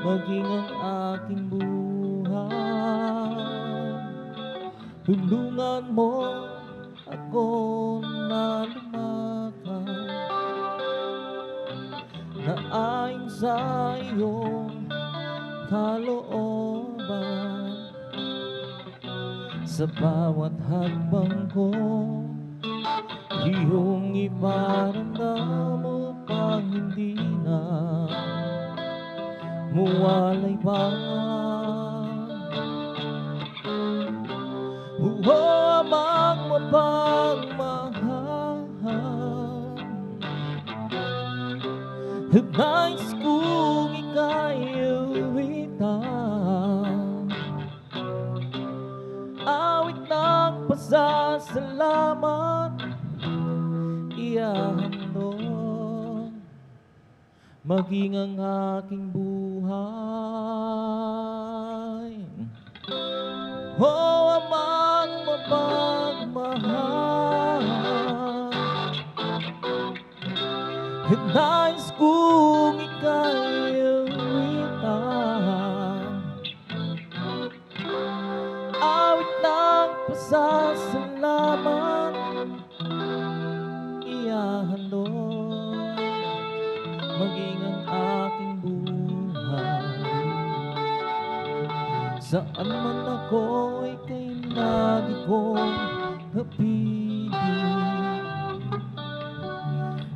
maging ang aking buhay. Tulungan mo ako na lumakad na ayon sa iyong kalooban. Sa bawat hakbang ko, iyong iparamdam upang hindi na muwalay pa. Amang mapagmahal, nais kong ika'y uwitan, awit ng pasasalamat, iyahandog maging ang aking buhay. buhay. O Amang mapagmahal, nais kong ika'y awitan, awit ng pasasalamat, iyahandog maging ang aking buhay. Saan man ako'y kay lagi kong napili,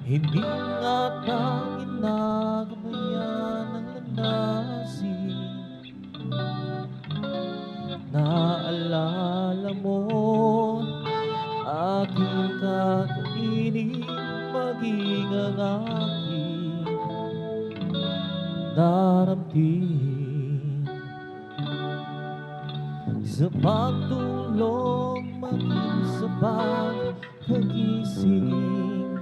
hindi nga ang ginagabayan ng landasin. Naalala mo aking kakainin, maging ang aking daramtin. Sa pagtulog, maging sa pagkagising,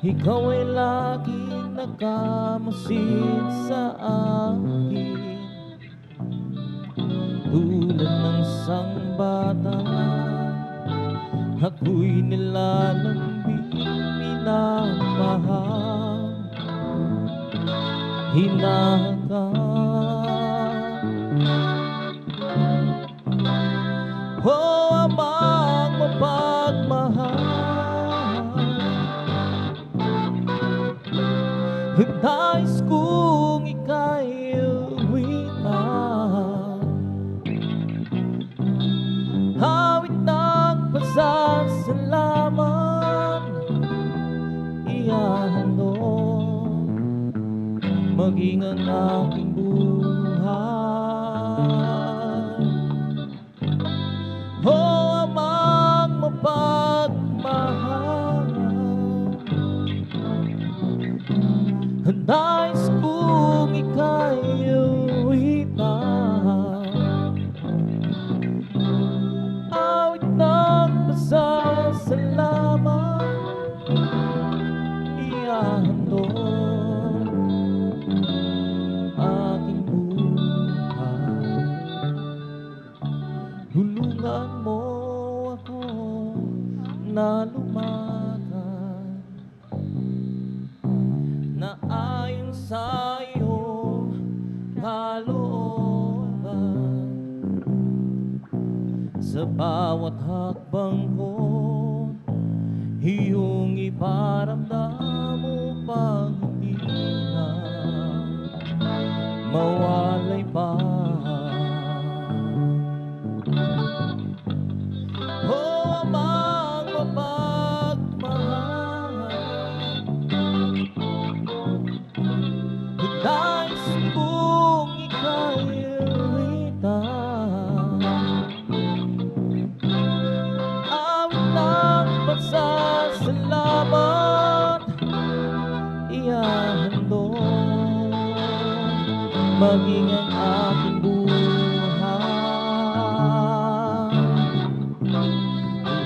ikaw ay laging nakamasid sa akin. Tulad ng isang bata, ako'y nilalambing, minamahal, hinahangad. O Amang mapagmahal, nais kong ika'y awitan, awit ng pasasalamat, iyahandog maging ang aking buhay. O Amang mapagmahal, nais kong ika'y awitan, awit ng pasasalamat, iyahandog aking buhay. Tulungan mo ako na lumakad na ayon sa iyong kalooban. Sa bawat hakbang ko, iyong iparamdam upang hindi na mawalay pa. O Amang mapagmahal, nais kong ika'y awitan, awit ng pasasalamat, iyahandog maging ang aking buhay.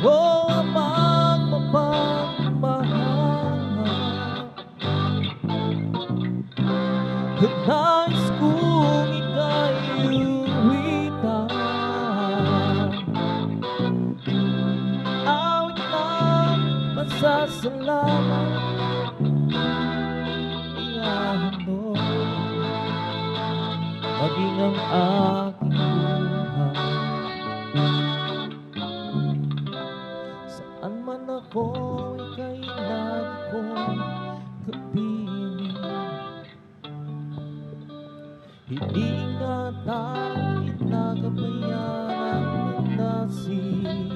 O Amang mapagmahal, nais kong ika'y awitan, awit ng pasasalamat, iyahandog maging ang aking buhay. Saan man ako, ika'y lagi kong kapiling, hindi nga tayo nagabayan ng landasin.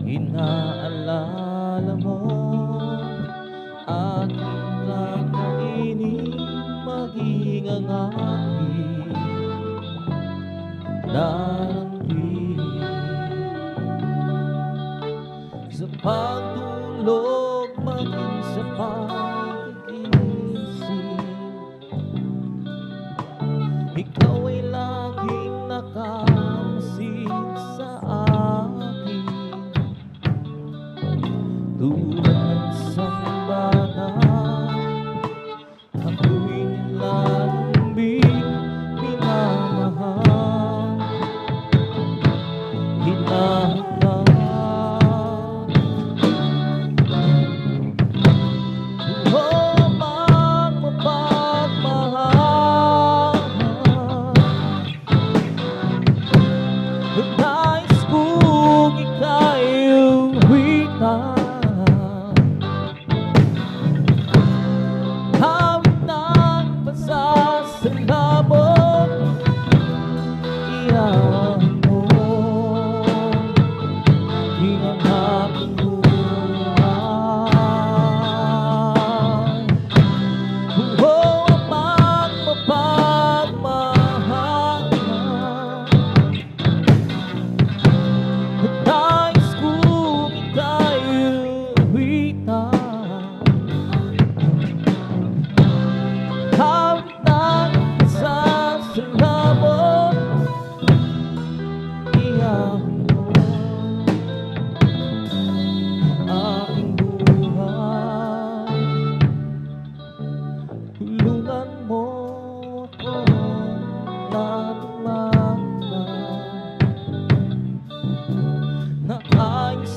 Inaalala mo aking kakainin, maging ang aking daramdin. Sa pagtulog, maging sa pagkagising, ikaw ay laging nakamasid sa akin. Tulad ng isang bata,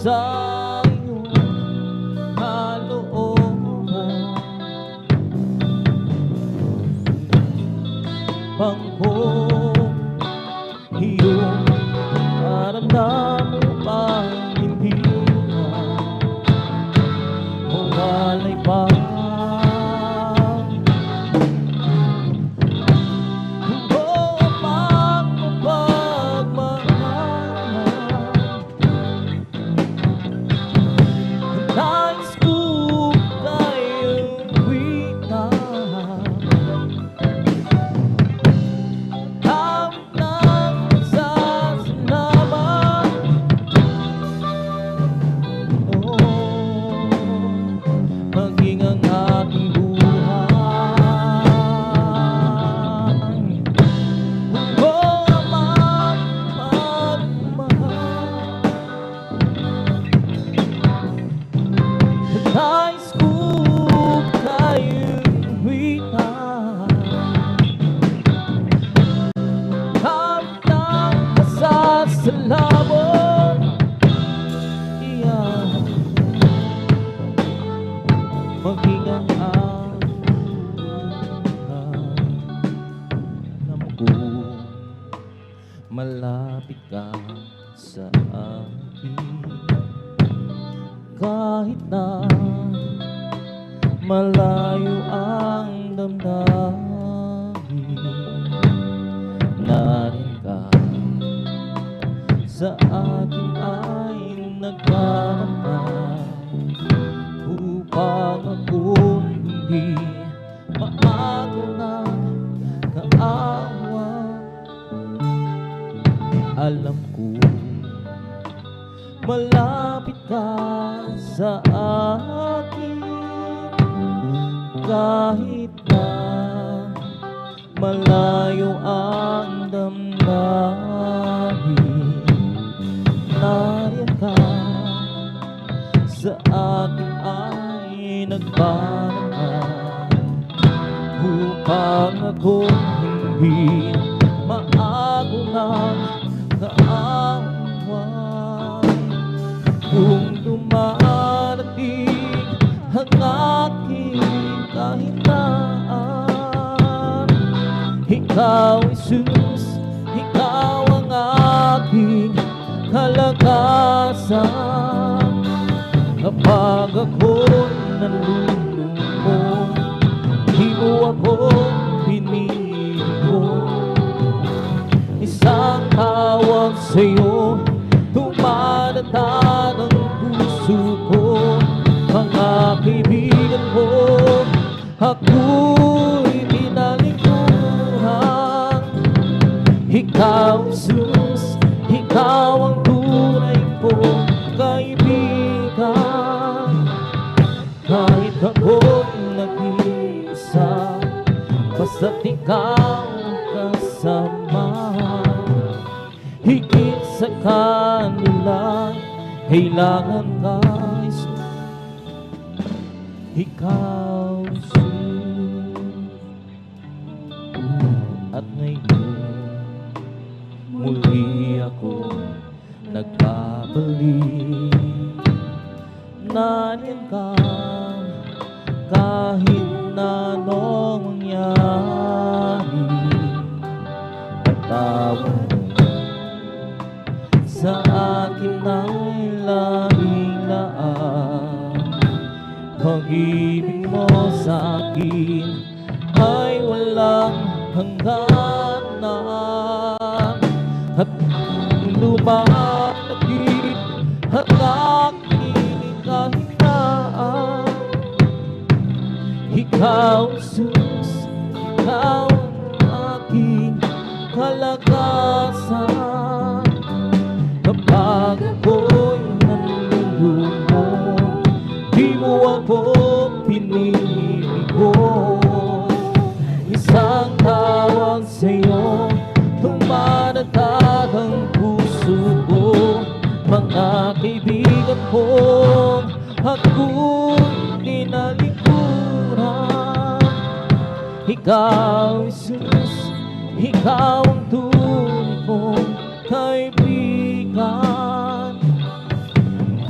sa iyong kalooban. Pangkong iyong aramdam mo pang hindi na mawalay pa. Malapit ka sa akin kahit na malayo ang damdamin. Narin ka sa akin ay nagkaramay upang ako hindi maago na kaawa. Alam ko malapit ka sa akin kahit na malayo ang damdamin. Nariyan ka sa akin ay nagparaan upang ako hindi maago na kaawa. Kung dumarating ang aking kahinaan, ikaw, Jesus, ikaw ang aking kalakasan. Kapag ako'y nalulungkot, di mo ako pinili. Isang tawag sa'yo, tumatatag ang puso ko. Mga kaibigan ko, ako'y pinalikuran. Ikaw, Jesus, ikaw ang tunay kong kaibigan. Kahit ako'y nag-iisa, basta't ikaw kasama. Higit sa kanila, kailangan ka, ikaw, Jesus. At ngayon, muli ako nagbabalik. Nandiyan ka kahit na anong mangyari. Patawad sa akin ay laging laan. Pag-ibig mo sa akin ay walang hangganan. At lumalagit ang aking kahinaan. Ikaw, Jesus, ikaw ang aking kalakasan. Kapag ako'y nalulungkot, di mo ako pinili-ko. Isang tawag sa'yo, tumatatag ang puso ko. Mga kaibigan ko, ako'y tinalikuran. Ikaw, Jesus, ikaw ang tunay kong kaibigan.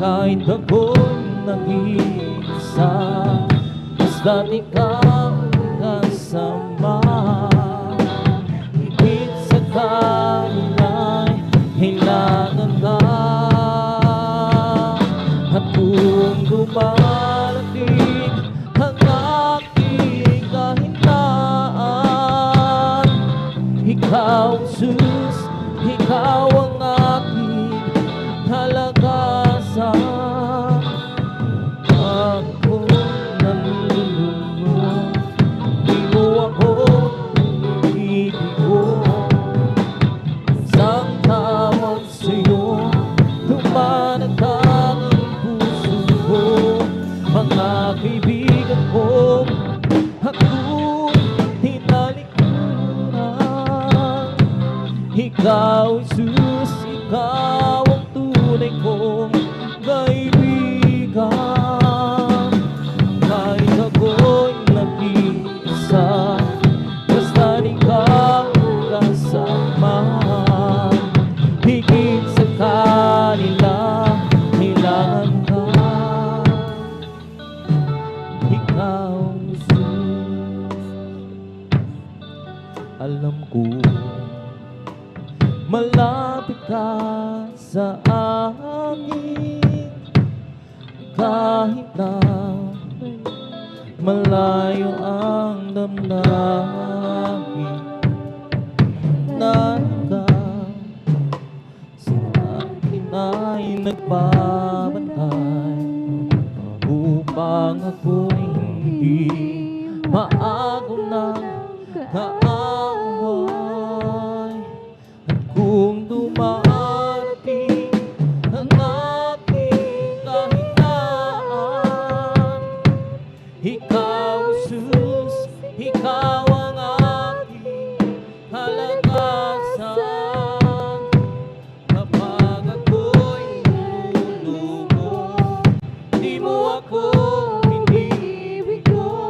kahit ako'y nag-iisa, basta't ikaw kasama. Higit sa kanila'y kailangan ka. At kung dumarating ang aking kahinaan, ikaw, Jesus, ikaw ang aking kalagasan. Ako nalulunod, di mo ako iniibigo. Isang tawag sa'yo, tumanatag ang puso ko. Mga kaibigan ko, ako'y tinalikuran. Ikaw, Jesus, ikaw ang tunay kong kaibigan. Kahit ako'y nag-iisa, basta't ikaw kasama. Higit sa kanila, kailangan ka. Ikaw, Jesus. Alam ko malapit ka sa akin, kahit na malayo ang damdamin. Nandun ka sa akin ay nagbabantay, upang ako'y hindi maago ng kaaway. At kung dumarating ang aking kahinaan, ikaw, Jesus, ikaw ang aking kalagasan. Kapag ako'y nalulunod, di mo ako iniibigo.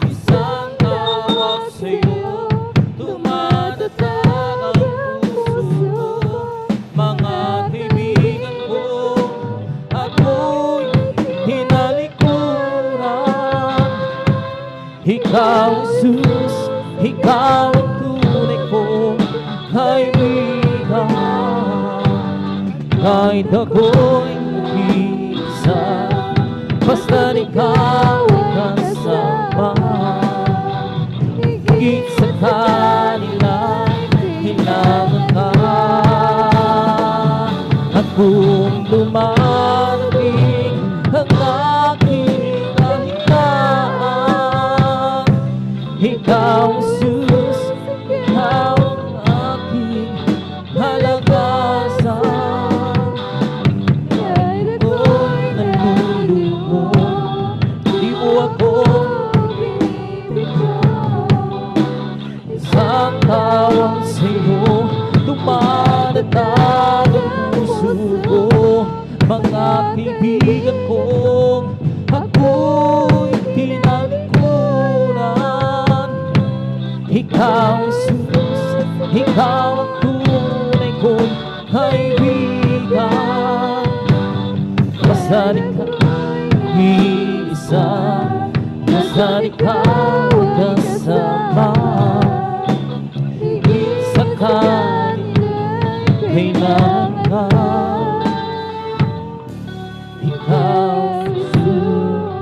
Isang tawag sa'yo, tumatatag ang puso ko. Mga kaibigan ko, ako'y hinalikuran. Ikaw, Jesus, ikaw ang tunay kong kaibigan. Kahit ako'y nag-iisa, basta't ikaw ang kasama. Higit sa kanila, kailangan ka. At kung dumarating ang aking kahinaan, ikaw, Jesus, ikaw ang aking kalagasan. Kahit ako'y nalulunod, di mo ako iniibigo. Isang tawag sa'yo, tumatatag ang puso ko. Mga kaibigan ko, ako'y tinalikuran. Ikaw, Jesus, ikaw ang tunay kong kaibigan. Basta't ikaw iisa, basta't ikaw kasama. Higit sa kanila, kailangan ka. Ikaw, Jesus.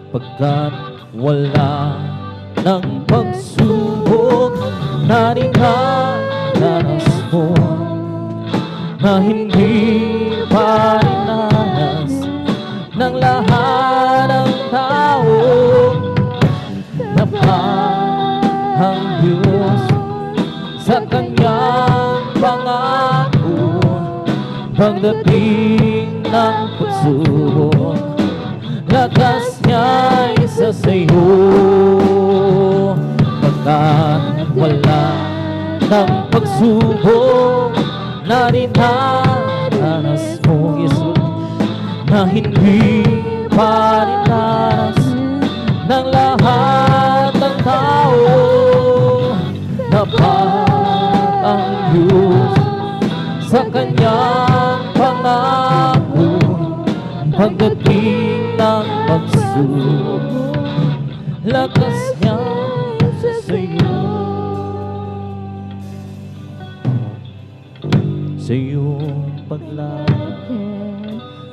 Pagkat wala ng pagsubok na dinaranas mo, na hindi pa rinanas ng lahat ng tao, na ang Diyos sa kanyang pangako. Pagdating ng pagsubok, lakas niya'y sa sa'yo. Pagkat wala ng pagsubok na dinaranas mo, Jesus, na hindi pa rinanas ng lahat ng tao. Dapat ang Diyos sa kanyang pangako. pagdating ng pagsubok, lakas niya sa sayo. Sa iyong paglakad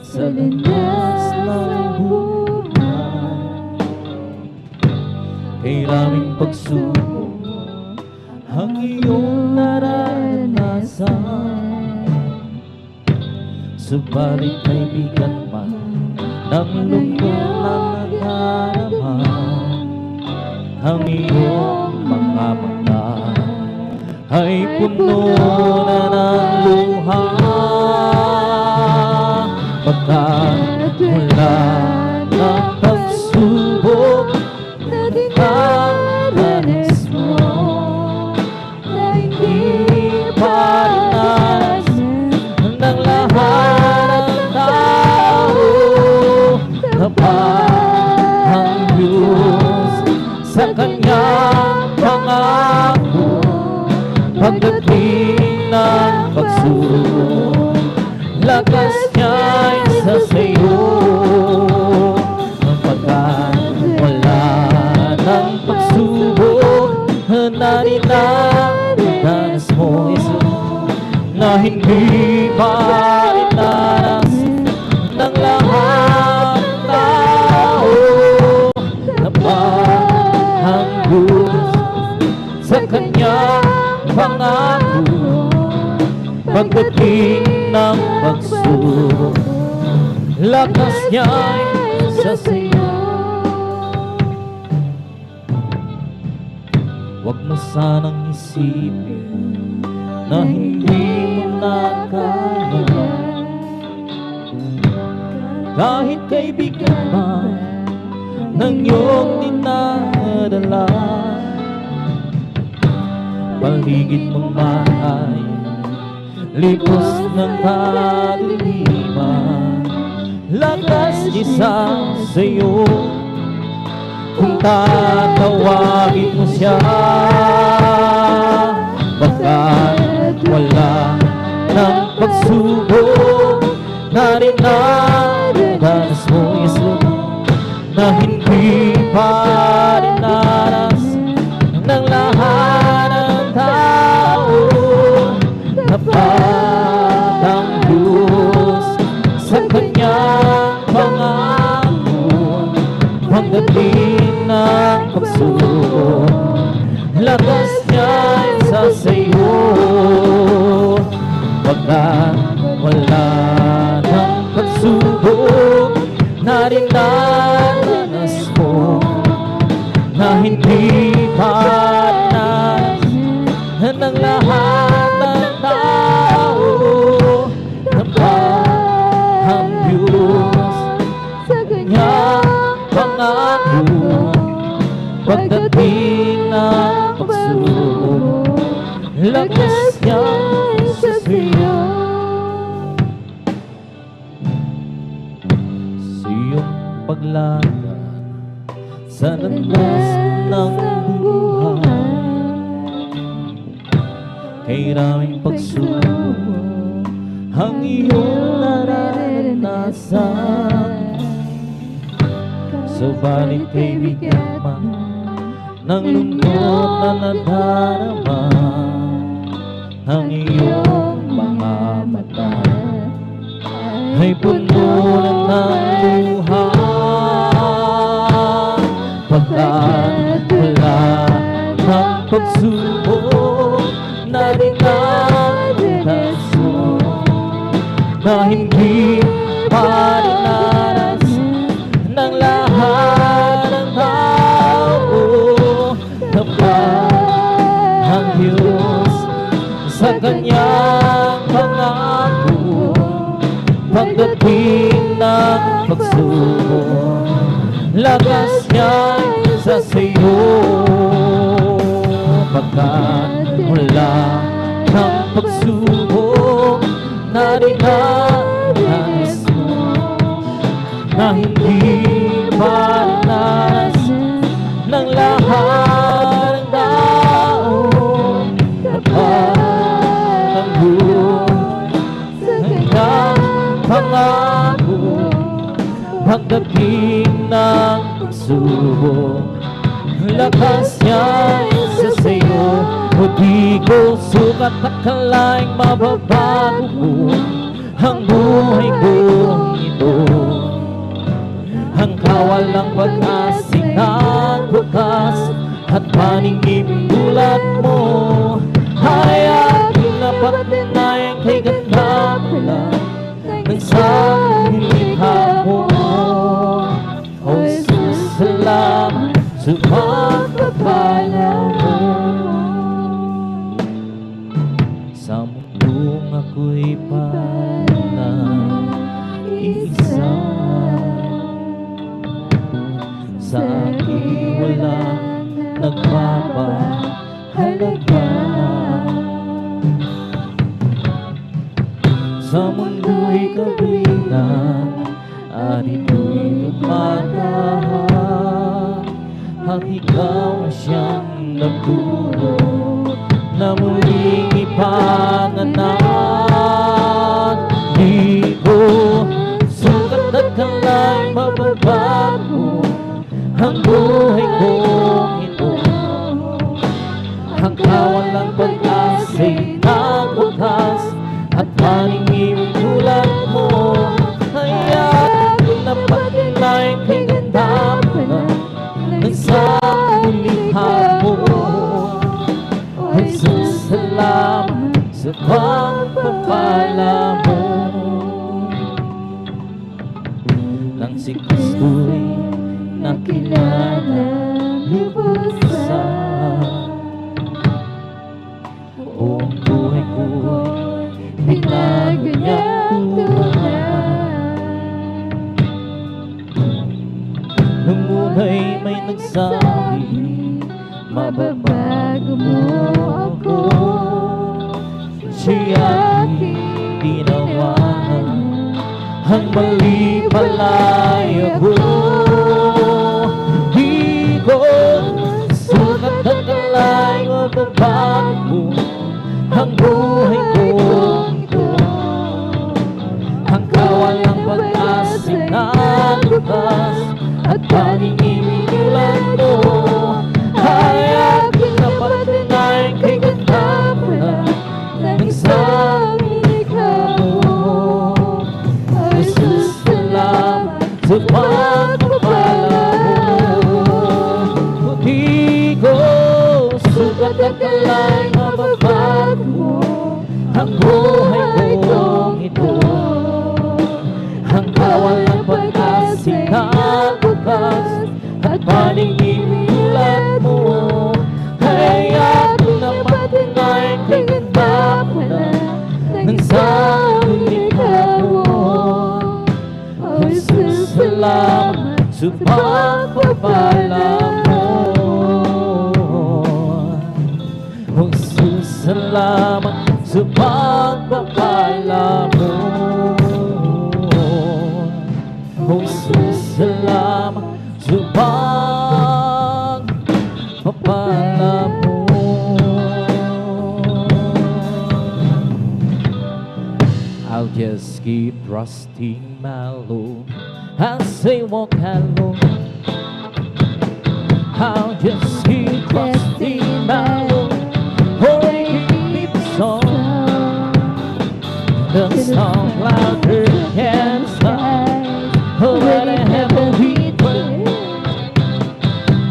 sa landas ng buhay, kay raming pagsubok ang iyong nararanasan. Subalit may bigat man ng lungkot na nadarama, ang iyong mga mata ay puno na ng luha. Pagkat wala ng pagsubok na dinaranas mo, na hindi pa rinasan ng lahat ng tao, kapag ang Diyos sa kanyang pangako, pagdating ng pagsubok, lakas niya'y sa sayo. Pagkat wala ng pagsubok na dinaranas mo, na hindi pa rinaras ng lahat ng tao, kapag ang Diyos sa kanyang pangako, pagdating ng pagsubok, lakas niya'y sa sayo. Huwag mo sanang isipin na hindi mo na kaya, kahit kaibigan man ng iyong dinadala. Paligid mong bahay, lipos ng kadiliman, lakas isa sa iyo kung tatawagin mo siya. Pagkat wala ng pagsubok na dinaranas mo, Yesus, na hindi pa dinaras ng lahat ng tao, kapag ang Diyos sa kanyang pangako, pagdating ng pagsubok, lakas niya'y sa sayo. Pagkat wala ng pagsubok na dinaranas mo, na hindi pa rinasan ng lahat ng tao, kapag ang Diyos sa kanyang pangako, pagdating ng pagsubok, lakas niya'y sa sayo. Sa iyong paglakad sa landas ng buhay, kay raming pagsubok ang iyong nararanasan. Subalit kay bigyan man ng lungkot na nadarama, ang iyong mga mata ay puno ng luha. Pagkat wala ng pagsubok na dinaranas mo, na hindi pa dinaras ng lahat ng tao, kapag ang Diyos sa kanyang pangako, pagdating ng pagsubok, lakas niya'y sa sayo. Pagkat wala ng pagsubok na dinaranas mo, na hindi pa dinaras ng lahat ng tao, kapag ang Diyos sa kanyang pangako, pagdating ng pagsubok, lakas niya'y isa sa'yo. O di ko sukat akalaing mababago mo ang buhay kong ito. Ang kawalang pag-asing ng bukas at paningin tulad mo ay aking napatunayan kay ganda pala ng sanglilikha mo. O Jesus, salamat sa pagpapala mo. Sa mundong ako'y parang isa, sa aking walang nagpapahalaga. Sa mundo'y kabilang at ito'y lumatahan, at ikaw siyang nagturo na muling ipanganak. Di ko sukat at kalay mababago ang buhay kong ito. Ang kawalang pag-asay ng wakas at paningin tulad mo, kaya napatunayan kay ganda pala ng sanglilikha mo. O Jesus, salamat sa pagpapala mo. Nang si Kristo'y nakilala lubusan, buong buhay ko'y binago niyang tuwanan. Nung una'y may nagsabi, mababago mo ako, siya aking tinawanan, ang mali pala'y ako. Di ko sukat at kalay mababago ang buhay kong ito. Ang kawalang pag-asing ng lukas at paningin tulad mo ay aking napatunayan kay ganda pala ng sanglilikha mo. Jesus, salamat sa pagpapala mo. Di ko sukat at kalay mababago ang buhay kong ito. Ang kawalang pag-asing ng bukas at paningin tulad mo ay aking napatunayan kay ganda pala ng sanglilikha mo. O Jesus, salamat sa pagpapala mo. O Jesus, salamat sa pagpapala mo. O Jesus, salamat sa pagpapala mo. I'll just keep trusting my Lord as I walk alone. I'll just keep trusting my Lord, for He keep the song. The song louder than sky, oh, what a heavenly praise.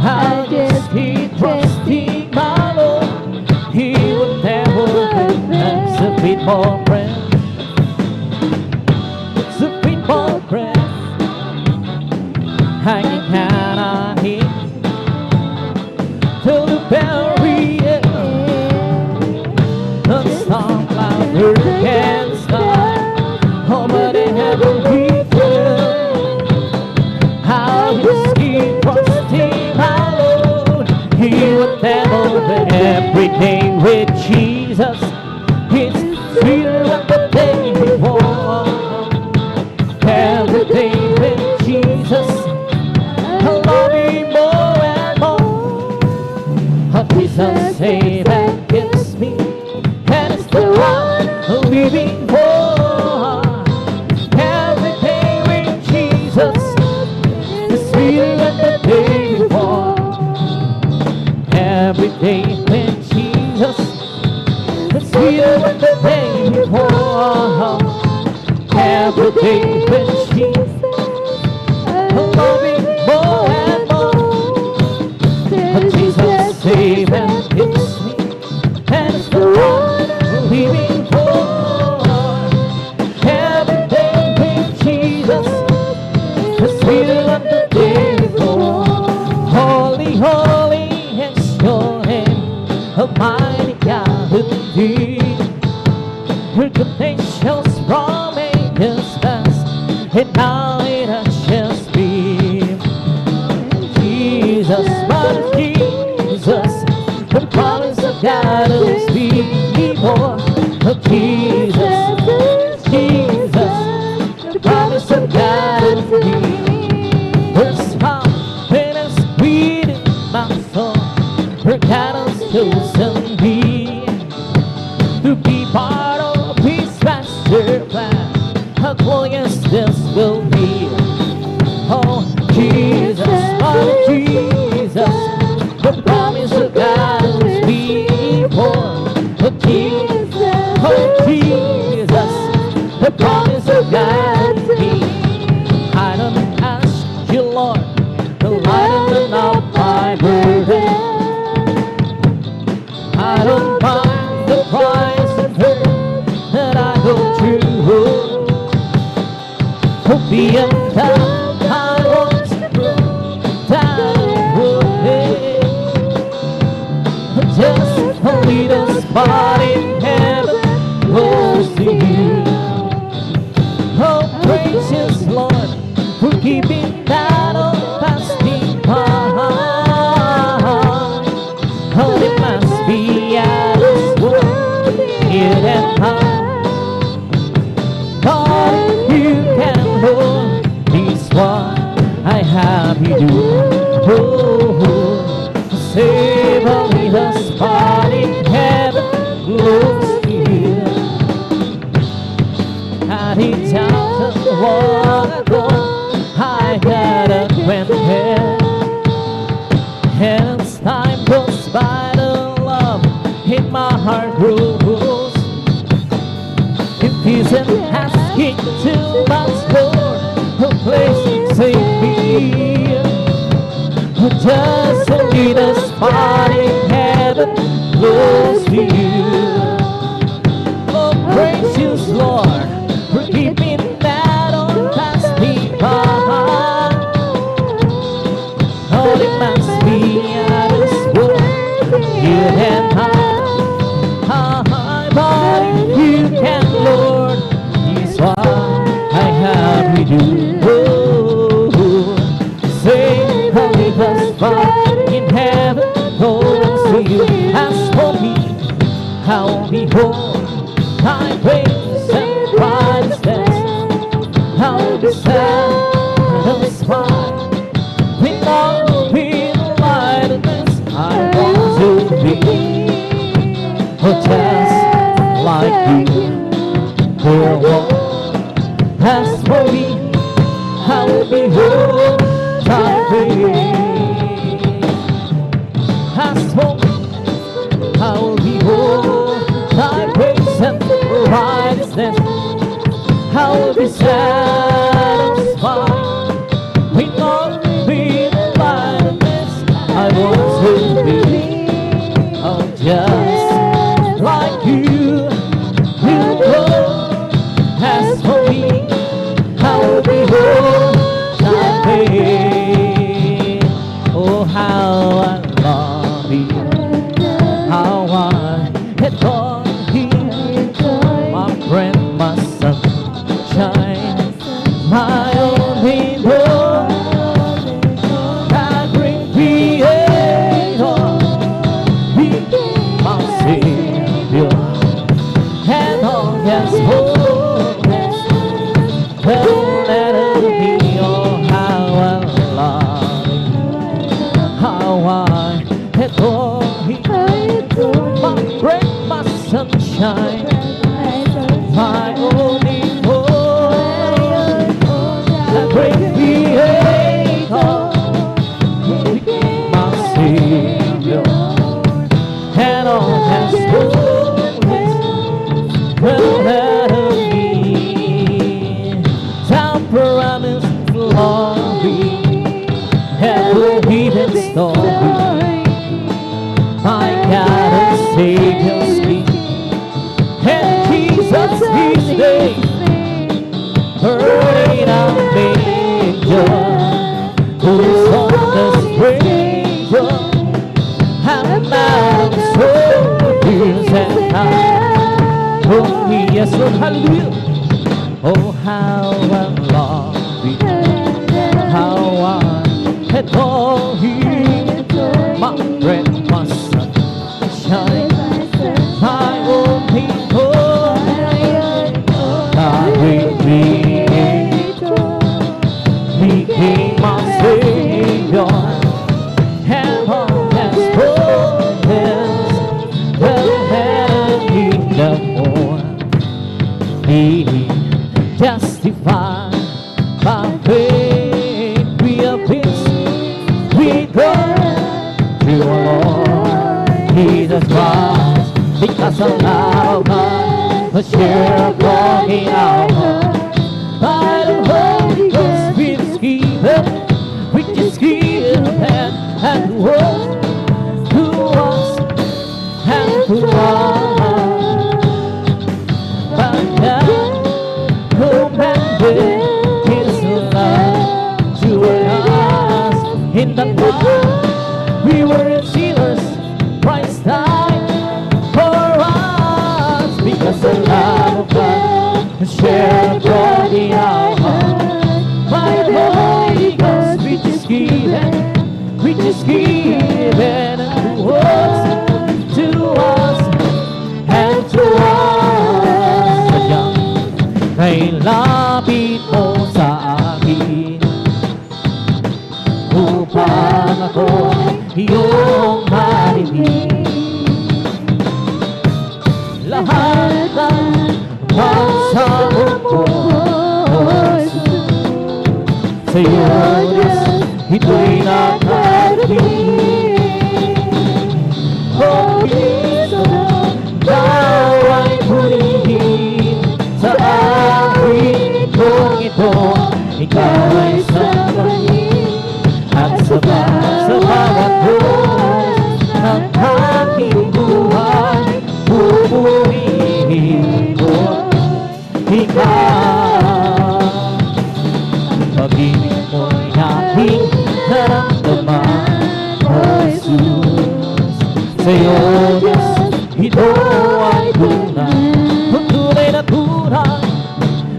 I'll just keep trusting my Lord, He will never fail. That's a bit more breath, it's a bit more breath, hanging out on Him till the very end. The song louder than sky, oh, but a heavenly praise. I'll just keep trusting my Lord, He will never fail. Every day with Jesus, it's sweeter than the day before. Every day with Jesus, I love Him more and more. A piece of save and gives me, and it's the one I'm living for. Every day with Jesus, day when Jesus love me more and more. But Jesus saves and gives me, and it's the one I'm living for. Every day with Jesus is sweeter than the day before. Holy, holy is your name, Almighty God indeed. Your goodness shows from ages past, and now it has me. Jesus, but Jesus, the promise of God is before. Oh, Jesus, Jesus, the promise of God is me. First time when I sweet in my soul, her God has chosen me to be part of His master plan. How glorious this will be. Oh, Jesus, oh, Jesus, the promise of God is before. Oh, Jesus, the promise of God is me. I don't ask you, Lord, to lighten up my burden. I don't mind the price of hurt that I go through. Oh, beyond that, I want to grow down away. Just a little spot in heaven close to you. Oh, gracious Lord, for keeping that old past behind. Oh, it must be out of this world, near and high. God, if you can, Lord, this what I have you do. Oh, save a little spot in heaven close to you. At each time of the walk I go, I gotta went there. And as time goes by, the love in my heart grows. If isn't asking too much more, a place to save me. Just a little spot in heaven close to you. Oh, gracious Lord, for keeping that old past behind. Oh, it must be out of this world, you and high, but if you can, Lord, is what I have you do. Oh, say, holy the spot in heaven close to you. As for me, I'll behold thy praise and righteousness. I'll be satisfied with all the lightness I want to be. Oh, just like you, dear Lord. As for me, I will behold thy praise. As for me, I will behold thy praise and righteousness. I will be satisfied with all the lightness I want to be. Oh, just like you, Lord. As for me, I will behold thy face. Oh, how I love you, how I adore you, my friend, my sunshine, my only Lord, thy great Creator, my Savior, and all that's holiness. Well, let it be, oh, how I love you, how I adore you, my friend, my sunshine, my only Lord, the great Creator, my Savior, and all has fullness. Well, let it be, story. My God and Savior's King, and Jesus His name, burning on manger, who's on the stranger, and man so years and time. Oh yes, Lord, hallelujah. Oh how I love you, how I adore you. My breath, my sun, shine, my own people. God with me, became my Savior, and all has progress. Well, had he the more, be justified by faith. We are peace, we go to our Lord Jesus Christ, because of love God, a share of God in our heart. By the Holy Ghost, which is given and works to us and to us. But now, commanded His love to us. In the past, we were sinners, Christ died for us, because the love of God is shared abroad in our heart. By the Holy Ghost, which is given to us and to us. Sadyang kay lapit mo sa akin, upang ako iyong marinig. Lahat ng pagsabot ko, sa'yo, Diyos, ito'y nakarating. Oh, Kristo, Thou ay purihin sa awit kong ito. Ikaw ay sambahin at sa bawat oras ng aking buhay, pupurihin ko Ikaw. Pag-ibig mo'y aking naramdaman, O Jesus. Sa'yo, Diyos, ito ang tunay, ang tunay na tunay,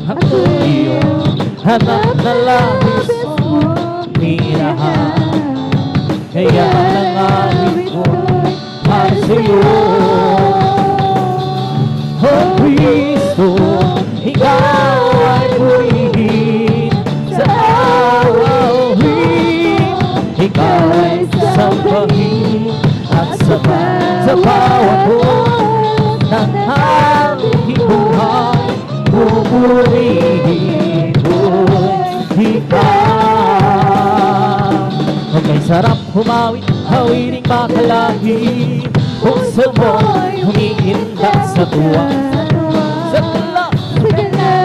at iyong hanap na labis mong minahal. Kaya nangalit ko ay sa'yo. O Kristo, Ikaw ay purihin sa awawin. Ikaw ay sambahin at sa bawat oras ng aking buhay, pupurihin ko'y Ikaw. Kay sarap humawit, hawiring makalahi, kung sa mo'y humiindak sa tuwa, sa tula,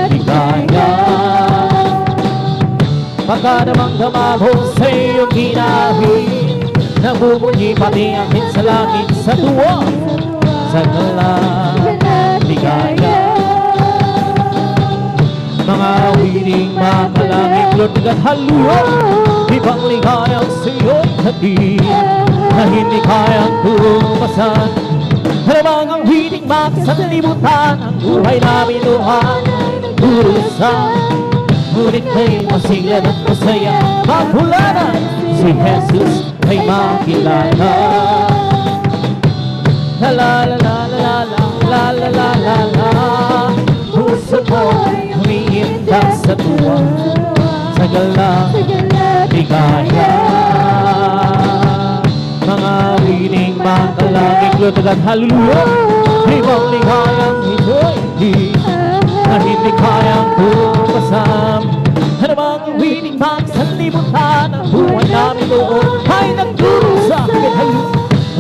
ligaya. Pagkadamang-dama mo sa iyong ginahin, nabubunyi pati ang sa langit sa tuwa, sa tula, ligaya. Mga wiring makalangit, Lord God, hallelujah. Ibang ligayang sa'yo'y hatid na hindi kayang tumasan. Halamang ang wiring makasanlibutan, ang buhay namin luhan ng durusan. Ngunit may masiglan at masaya, mapulanan si Jesus ay makilala. La la la la la la la la la la la. Puso mo'y humiindak sa tuwa, sa gala, ligaya. Mga wining makalangit, Lord God, hallelujah. Ibang ligayang ito'y na hindi kayang tumasam. Ano bang wining magsanlibutan, ang buhay namin doon ay nagdurusa.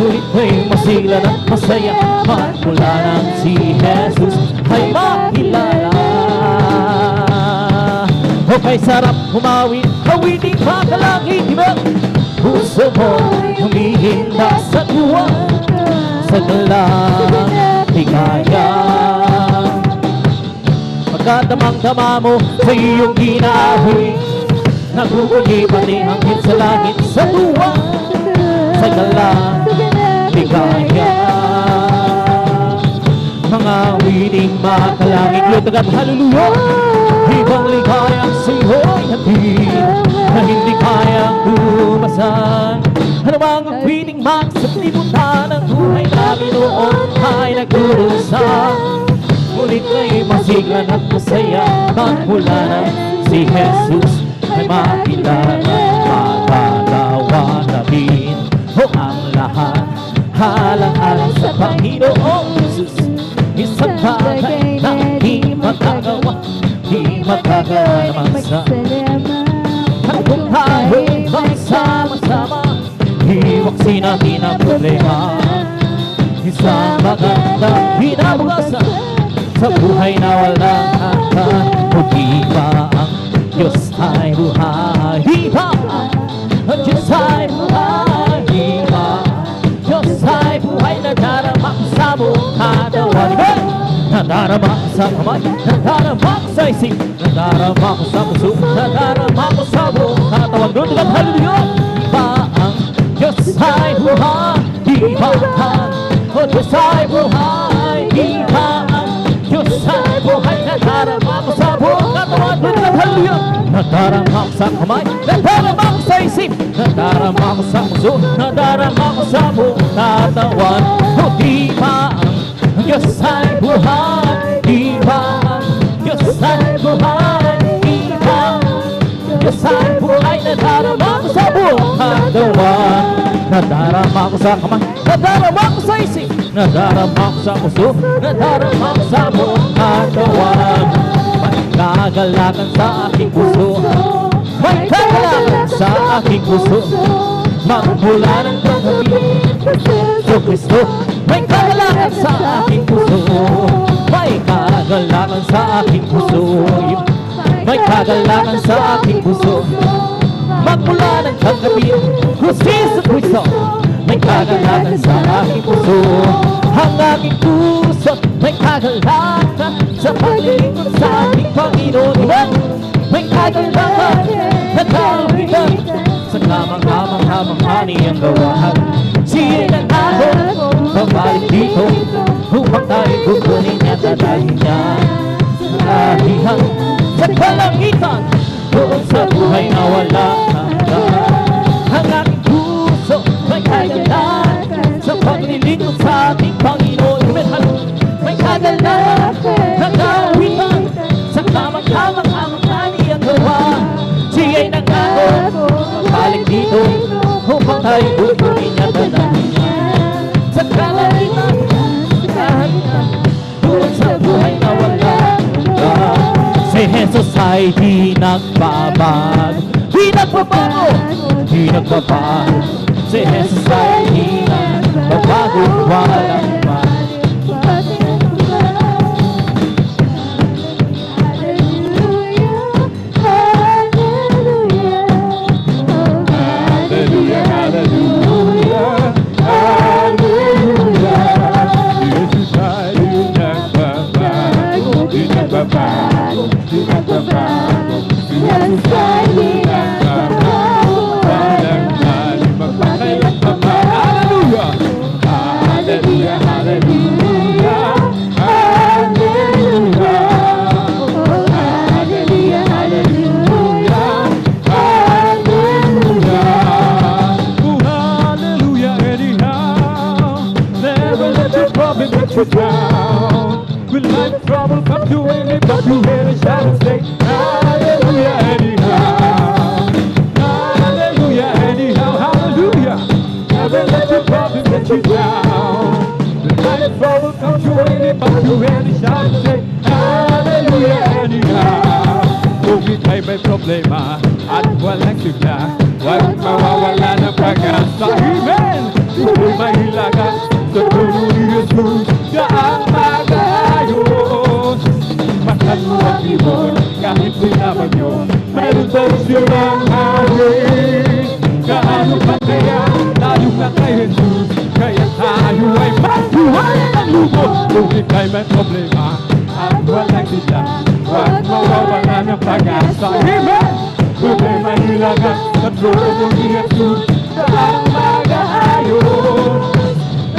Ngunit may masiglan at masaya, magmula nang si Jesus ay makilala. O kay sarap humawin, hawiting makalangit, diba? puso mo humihinda sa tuwa, sa galang ligaya. Pagkadamang-dama mo sa iyong ginahit, naguguyi pati hangin sa langit sa tuwa, sa galang ligaya. Mga wiling makalangit, lutag at hallelujah, ibang ligayang sa'yo'y hatid na hindi kayang lumasan. Ano bang ang wiling magsalimutan ang buhay namin noon ay nagdurusa, ngunit nga'y masiglan at masaya magmula na si Jesus ay makilala. Magalawa namin o ang lahat halang-halang sa Panginoong Jesus. Isang bagay na di magagawa, di magagawa naman sa at kung tayo magsama-sama, hiwaksin natin ang problema. Isang magandang binabukasan sa buhay na walang hanggan. O di ba ang Diyos ay buhay? Di ba ang Diyos ay buhay? Di ba Diyos ay buhay? Nadarama ko sa buong katawan, nadarama ko sa kamay, nadarama ko sa isip, nadarama ko sa puso, nadarama ko sa buong katawan. Doon at hallelujah. Di ba ang Diyos ay buhay? Di ba ang Diyos ay buhay? Di ba ang Diyos ay buhay? Nadarama ko sa buong katawan. Doon at hallelujah. Nadarama ko sa kamay, nadarama ko sa isip, nadarama ko sa puso, nadarama ko sa buong katawan. O di ba ang Diyos ay buhay? Di ba ang Diyos ay buhay? Di ba ang Diyos ay buhay? Nadarama ko sa buong katawan, nadarama ko sa kamay, nadarama ko sa isip, nadarama ko sa puso, nadarama ko sa buong katawan. May kagalakan sa aking puso, may kagalakan sa aking puso, magmula ng pagkabi sa Kristo. May kagalakan sa aking puso, may kagalakan sa aking puso, may kagalakan sa aking puso, magmula ng pagkabi sa Kristo. May kagalakan sa aking puso, ang aking puso may kagalakan sa paglilingkod sa ating Panginoon. May kagalakan na kawitan sa kamang-kamang kaniyang gawahan. Siya'y nangako pabalik dito upang tayo kukunin niya at dadahin niya lahihan sa kalangitan doon sa buhay na walang hanggan. Ang aking puso may kagalakan sa paglilingkod sa ating Panginoon. May kagalakan na kawitan sa kamang-kamang kaniyang gawahan. Siya'y nangako pabalik dito upang tayo kukunin niya at dadahin niya sa kalangitan doon sa buhay na walang hanggan. Si Jesus ay di nagbabago, di nagbabago, di nagbabago. Si Jesus ay di nagbabago, walang bago. Down. When life trouble comes your way, lift up your head and shout and say, hallelujah anyhow. Hallelujah anyhow, hallelujah. Never let your problem get you down. When life trouble comes your way, lift up your head and shout and say, hallelujah anyhow. Kung ika'y may problema at walang sigla, huwag mawawala ng pag-asa. Amen! Ika'y mahilaga sa tulong ni Jesus na ang mag-aayos. Makan mo ang ibon kahit sinabag yun, meron daw silang hangin. Kaano pa Kaya tayo na kay Jesus, kaya tayo ay mabuhay ng lubos. Kung ika'y may problema at walang sila, huwag mawawala ng pag-asa. Amen! Problema hilaga sa trono ni Jesus, ang mag-aayos.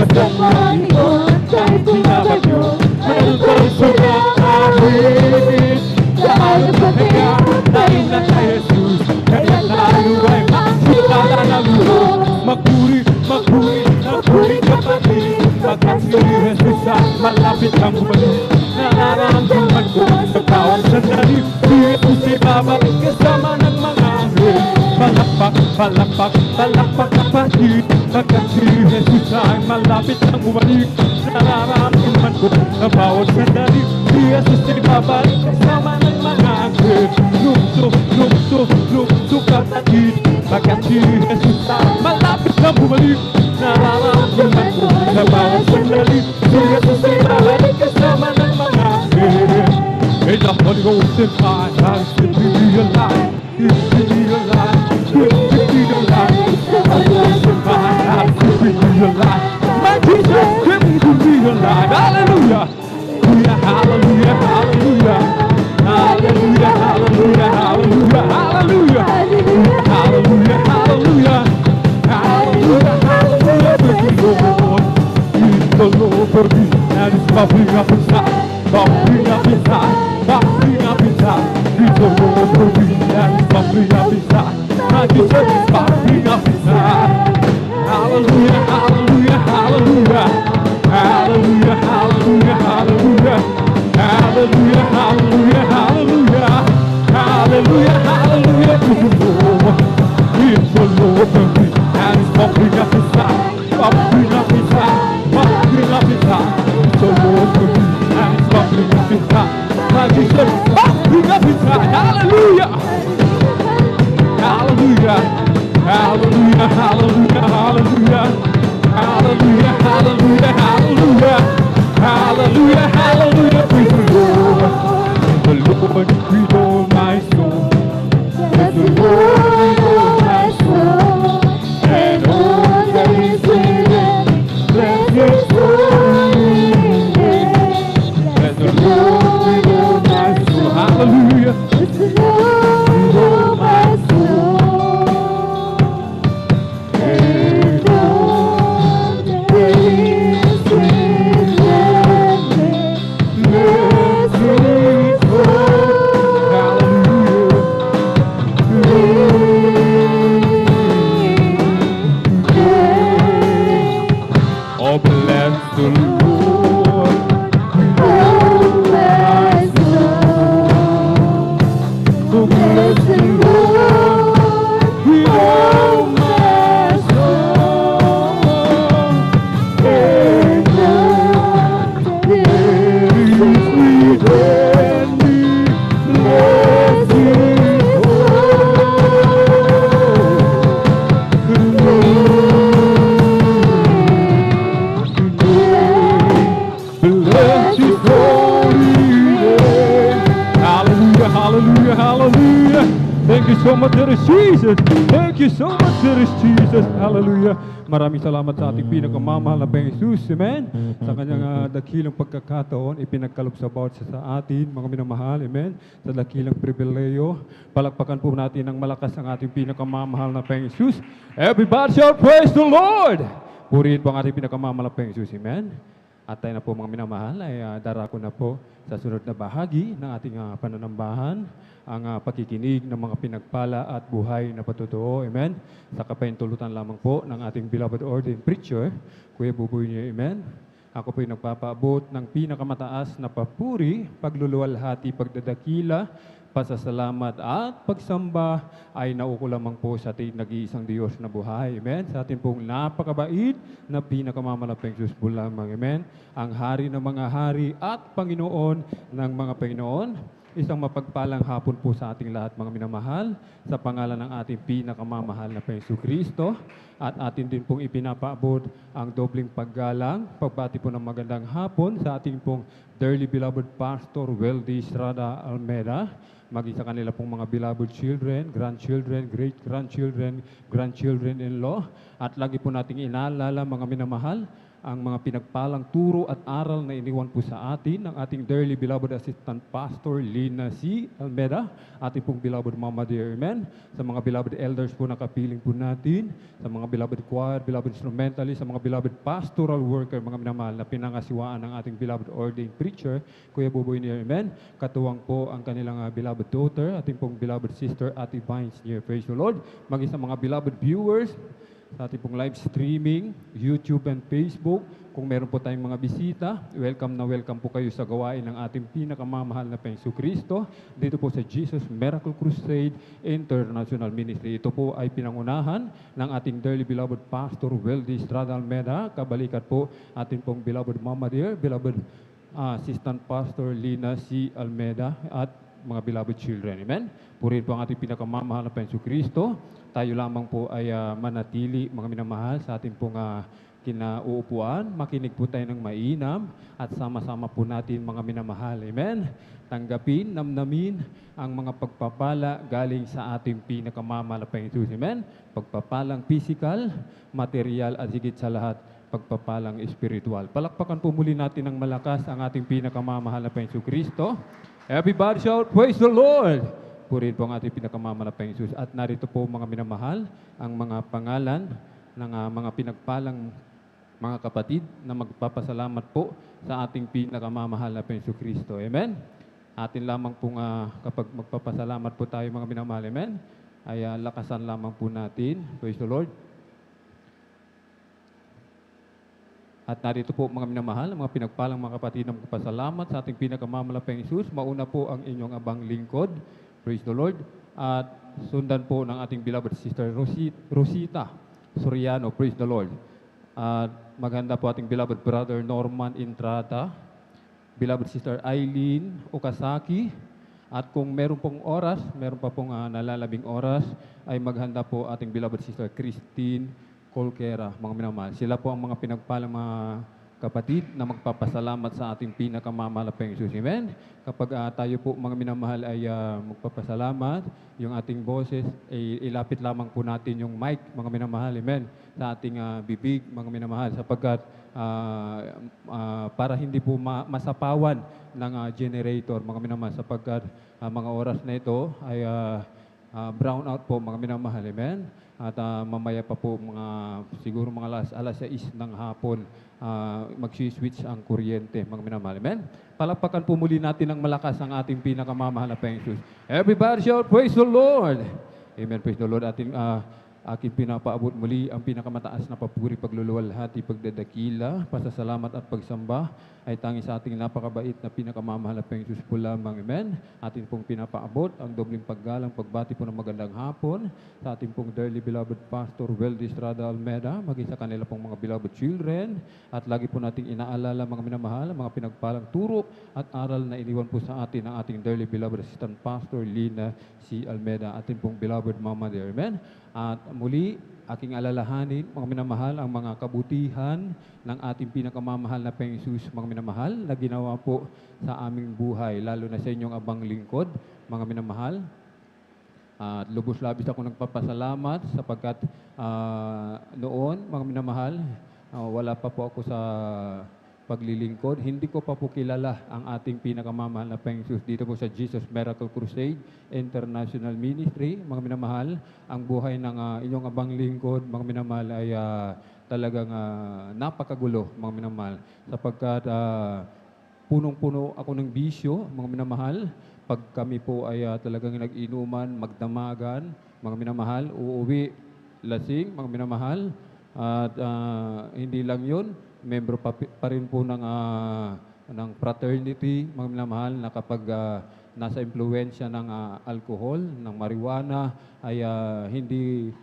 Kasama ito kahit binabagyo, malutay sila amin. Dahil kaya tayo na kay Jesus, kaya tayo ay magsitala ng lubos. Magpuri, magpuri, magpuri kapatid, pagkat si Jesus ay malapit ang bumalik. Nararamdaman ko sa bawat sandali, si Jesus ay babalik kasama ng mga anghel. Palakpak, palakpak, palakpak kapatid, pagkat si Jesus ay malapit ang bumalik. Nararamdaman ko sa bawat sandali, si Jesus ay babalik kasama ng mga anghel. Lukso, lukso, lukso kapatid, pagkat si Jesus ay malapit ang bumalik. Nararamdaman ko sa bawat sandali, si Jesus ay babalik kasama ng mga anghel. May the Holy Ghost in my life, give me a life, give me a life, give me a life. The Holy Ghost in my life, give me a life. My Jesus, give me a life. Hallelujah, hallelujah, hallelujah, hallelujah, hallelujah, hallelujah, hallelujah, hallelujah, hallelujah, hallelujah, hallelujah. Praise the Lord, he's the Lord for me, and it's bubbling up inside. Bubbling up inside, bubbling up inside. He's the Lord for me, and it's bubbling up inside. My Jesus is bubbling up inside. Hallelujah, hallelujah, hallelujah, hallelujah, hallelujah, hallelujah, hallelujah, hallelujah, hallelujah, hallelujah, hallelujah. He's the Lord for me, and it's bubbling up inside, bubbling up inside, bubbling up inside. He's the Lord for me. Bubbling up inside, my Jesus, bubbling up inside. Hallelujah, hallelujah, hallelujah, hallelujah, hallelujah, hallelujah, hallelujah, hallelujah, hallelujah, hallelujah. Praise the Lord. The Lord feed all my soul. Let the Lord feed all my soul, and all that is within. Bless His holy name. The Lord will my soul. Hallelujah. It's the Lord will my soul. And all that is within me, bless His holy. Hallelujah. Oh, bless the Lord. Bless the Lord, oh my soul, and all that is within me, bless His bless His holy name. Hallelujah, hallelujah, hallelujah. Thank you so much, dear Jesus. Thank you so much, dear Jesus. Hallelujah. Maraming salamat sa ating pinakamamahal na Panginoong Jesus. Amen. Sa kanyang dakilang pagkakataon, ipinagkaloob sa bawat sa atin, mga minamahal. Amen. Sa dakilang pribileyo, palakpakan po natin ng malakas ang ating pinakamamahal na Panginoong Jesus. Everybody shall praise the Lord. Purihin po ang ating pinakamamahal na Panginoong Jesus. Amen. At tayo na po mga minamahal ay darako na po sa sunod na bahagi ng ating pananambahan, ang pakikinig ng mga pinagpala at buhay na patotoo. Amen. Sa kapahintulutan lamang po ng ating beloved ordained preacher, Kuya Buboy niyo. Amen. Ako po'y nagpapaabot ng pinakamataas na papuri, pagluluwalhati, pagdadakila, pasasalamat at pagsamba ay nauko lamang po sa ating nag-iisang Diyos na buhay. Amen. Sa ating pong napakabait na pinakamamalaking Diyos po lamang. Amen. Ang hari ng mga hari at Panginoon ng mga Panginoon. Isang mapagpalang hapon po sa ating lahat mga minamahal, sa pangalan ng ating pinakamamahal na Panginoong Kristo, at atin din pong ipinapaabot ang dobling paggalang, pagbati po ng magandang hapon sa ating pong dearly beloved Pastor Weldy Estrada Almeda, maging sa kanila pong mga beloved children, grandchildren, great-grandchildren, grandchildren-in-law, at lagi po nating inaalala mga minamahal, ang mga pinagpalang turo at aral na iniwan po sa atin ng ating dearly beloved Assistant Pastor Lina C. Almeda, ating pong beloved Mama Dear, amen. Sa mga beloved elders po na kapiling po natin, sa mga beloved choir, beloved instrumentalist, sa mga beloved pastoral worker, mga minamahal na pinangasiwaan ng ating beloved ordained preacher, Kuya Buboy Nier, amen. Katuwang po ang kanilang beloved daughter, ating pong beloved sister, Ate Vines Nier, praise the Lord. Maging sa mga beloved viewers, sa ating pong live streaming, YouTube and Facebook. Kung meron po tayong mga bisita, welcome po kayo sa gawain ng ating pinakamamahal na Panginoong Kristo dito po sa Jesus Miracle Crusade International Ministry. Ito po ay pinangunahan ng ating dearly beloved Pastor Weldy Estrada Almeda, kabalikat po ating pong beloved Mama Dear, beloved Assistant Pastor Lina C. Almeda, at mga beloved children. Amen? Purihin po ang ating pinakamamahal na Panginoong Kristo. Tayo lamang po ay manatili, mga minamahal, sa ating pong kinauupuan. Makinig po tayo ng mainam at sama-sama po natin, mga minamahal. Amen? Tanggapin, namnamin ang mga pagpapala galing sa ating pinakamamahal na Panginoon. Amen? Pagpapalang physical, material, at higit sa lahat, pagpapalang espiritual. Palakpakan po muli natin ng malakas ang ating pinakamamahal na Panginoon Kristo. Everybody shout, praise the Lord! Purihin po ang ating pinakamamahal na Panginoon Jesus. At narito po, mga minamahal, ang mga pangalan ng mga pinagpalang mga kapatid na magpapasalamat po sa ating pinakamamahal na Panginoon Kristo. Amen? Atin lamang pong kapag magpapasalamat po tayo, mga minamahal, amen? Ay lakasan lamang po natin. Praise the Lord. At narito po, mga minamahal, mga pinagpalang mga kapatid na magpasalamat sa ating pinakamamahal na Panginoon Jesus. Mauna po ang inyong abang lingkod. Praise the Lord. At sundan po ng ating beloved sister Rosita Soriano. Praise the Lord. At maghanda po ating beloved brother Norman Intrata, beloved sister Eileen Okasaki. At kung meron pong oras, meron pa pong nalalabing oras, ay maghanda po ating beloved sister Christine Colquera, mga minamahal. Sila po ang mga pinagpalang mga kapatid na magpapasalamat sa ating pinakamamahal na Panginoon. Amen? Kapag tayo po, mga minamahal, ay magpapasalamat, yung ating boses, ay ilapit lamang po natin yung mic, mga minamahal. Amen? Sa ating bibig, mga minamahal, sapagkat para hindi po masapawan ng generator, mga minamahal, sapagkat mga oras na ito ay brown out po, mga minamahal. Amen? At mamaya pa po, siguro mga alas 6 ng hapon, mag-switch ang kuryente, mga minamahal. Amen? Palakpakan po muli natin ng malakas ang ating pinakamamahal na Panginoon Jesus. Everybody shout, praise the Lord! Amen, praise the Lord. Aking pinapaabot muli ang pinakamataas na papuri, pagluluwalhati, pagdadakila, pasasalamat at pagsamba ay tangi sa ating napakabait na pinakamamahal na Panginoon Jesus po lamang. Amen. Atin pong pinapaabot ang dobling paggalang, pagbati po ng magandang hapon sa ating pong dearly beloved Pastor Weldy Estrada Almeda, maging sa kanila pong mga beloved children, at lagi po nating inaalala, mga minamahal, mga pinagpalang turo at aral na iniwan po sa atin ng ating dearly beloved Assistant Pastor Lina C. Almeda, ating pong beloved Mama Dear. Amen. At muli, aking alalahanin, mga minamahal, ang mga kabutihan ng ating pinakamamahal na Panginoon Jesus, mga minamahal, na ginawa po sa aming buhay, lalo na sa inyong abang lingkod, mga minamahal. At lubos-labis ako nagpapasalamat sapagkat noon, mga minamahal, wala pa po ako sa paglilingkod. Hindi ko pa po kilala ang ating pinakamamahal na Panginoon Jesus dito po sa Jesus Miracle Crusade International Ministry. Mga minamahal, ang buhay ng inyong abang lingkod, mga minamahal, ay talagang napakagulo, mga minamahal. Sapagkat punong-puno ako ng bisyo, mga minamahal. Pag kami po ay talagang nag-inuman, magdamagan, mga minamahal, uuwi, lasing, mga minamahal. At hindi lang yun, membro pa rin po ng fraternity, mga minamahal, na kapag nasa impluensya ng alcohol, ng marijuana, ay hindi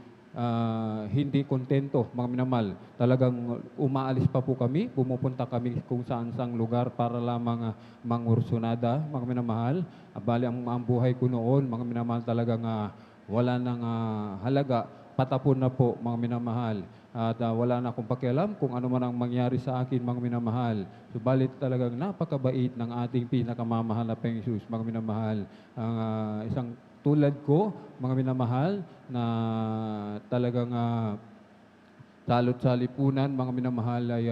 hindi kontento, mga minamahal. Talagang umaalis pa po kami, pumupunta kami kung saan-sang lugar para lamang mangursunada, mga minamahal. Bali, ang buhay ko noon, mga minamahal, talagang wala nang halaga. Patapon na po, mga minamahal. At wala na akong pakialam kung ano man ang mangyari sa akin, mga minamahal. Subalit talagang napakabait ng ating pinakamamahal na Panginoong Jesus, mga minamahal. Ang isang tulad ko, mga minamahal, na talagang salot sa lipunan, mga minamahal, ay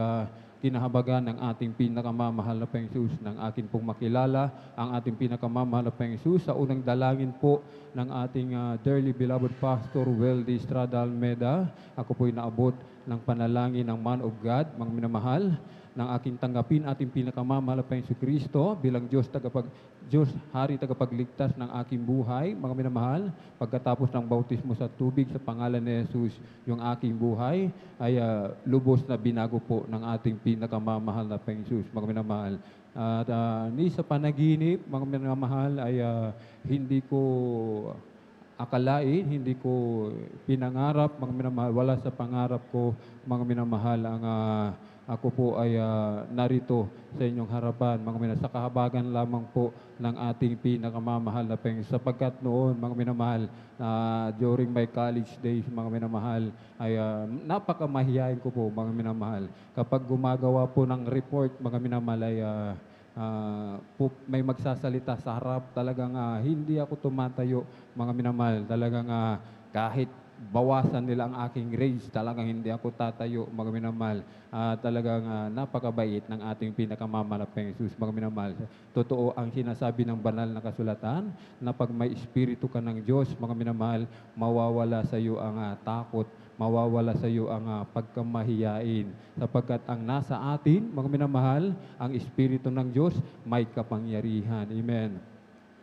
kinahabagan ng ating pinakamamahal na Panginoong Jesus, ng akin pong makilala ang ating pinakamamahal na Panginoong Jesus sa unang dalangin po ng ating dearly beloved Pastor Weldy Estrada Almeda. Ako po'y naabot ng panalangin ng Man of God, mga minamahal, ng aking tanggapin ating pinakamamahal na Panginoong Kristo bilang Diyos Hari tagapagligtas ng aking buhay, mga minamahal. Pagkatapos ng bautismo sa tubig sa pangalan ni Jesus, yung aking buhay ay lubos na binago po ng ating pinakamamahal na Panginoong Jesus, mga minamahal. At ni sa panaginip, mga minamahal, ay hindi ko akalain, hindi ko pinangarap, mga minamahal, wala sa pangarap ko, mga minamahal, ang ako po ay narito sa inyong harapan, mga minamahal, sa kahabagan lamang po ng ating pinakamamahal na Panginoon. Sapagkat noon, mga minamahal, during my college days, mga minamahal, ay napakamahiyain ko po, mga minamahal. Kapag gumagawa po ng report, mga minamahal, ay may magsasalita sa harap, talagang hindi ako tumatayo, mga minamahal. Talagang kahit bawasan nila ang aking grades, talagang hindi ako tatayo, mga minamahal. Talagang napakabait ng ating pinakamamahal na Panginoong Jesus, mga minamahal. Totoo ang sinasabi ng banal na kasulatan na pag may espiritu ka ng Diyos, mga minamahal, mawawala sa iyo ang takot, mawawala sa iyo ang pagkamahiyain. Sapagkat ang nasa atin, mga minamahal, ang espiritu ng Diyos may kapangyarihan. Amen.